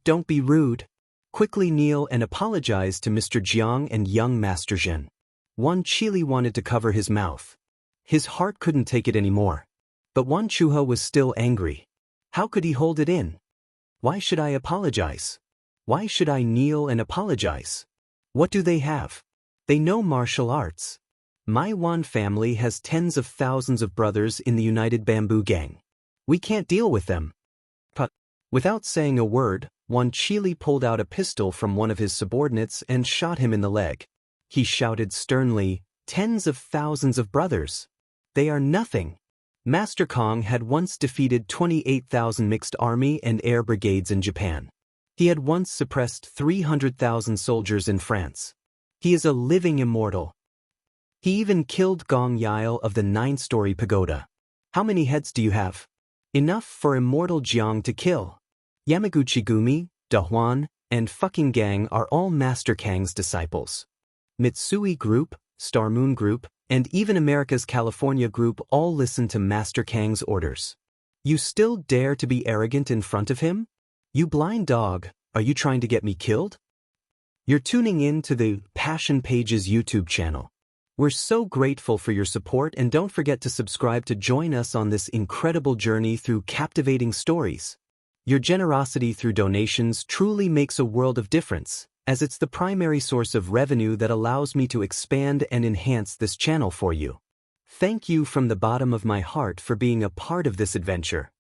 Don't be rude. Quickly kneel and apologize to Mr. Jiang and young Master Zhen." Wan Qili wanted to cover his mouth. His heart couldn't take it anymore. But Wan Chuha was still angry. How could he hold it in? "Why should I apologize? Why should I kneel and apologize? What do they have? They know martial arts. My Wan family has tens of thousands of brothers in the United Bamboo Gang. We can't deal with them." But without saying a word, Wan Qili pulled out a pistol from one of his subordinates and shot him in the leg. He shouted sternly, "Tens of thousands of brothers. They are nothing." Master Kong had once defeated 28,000 mixed army and air brigades in Japan. He had once suppressed 300,000 soldiers in France. He is a living immortal. He even killed Gong Yile of the 9-story pagoda. How many heads do you have? Enough for immortal Jiang to kill. Yamaguchi Gumi, Da Huan, and fucking Gang are all Master Kang's disciples. Mitsui Group, Star Moon Group, and even America's California Group all listen to Master Kang's orders. You still dare to be arrogant in front of him? You blind dog, are you trying to get me killed? You're tuning in to the Passion Pages YouTube channel. We're so grateful for your support, and don't forget to subscribe to join us on this incredible journey through captivating stories. Your generosity through donations truly makes a world of difference, as it's the primary source of revenue that allows me to expand and enhance this channel for you. Thank you from the bottom of my heart for being a part of this adventure.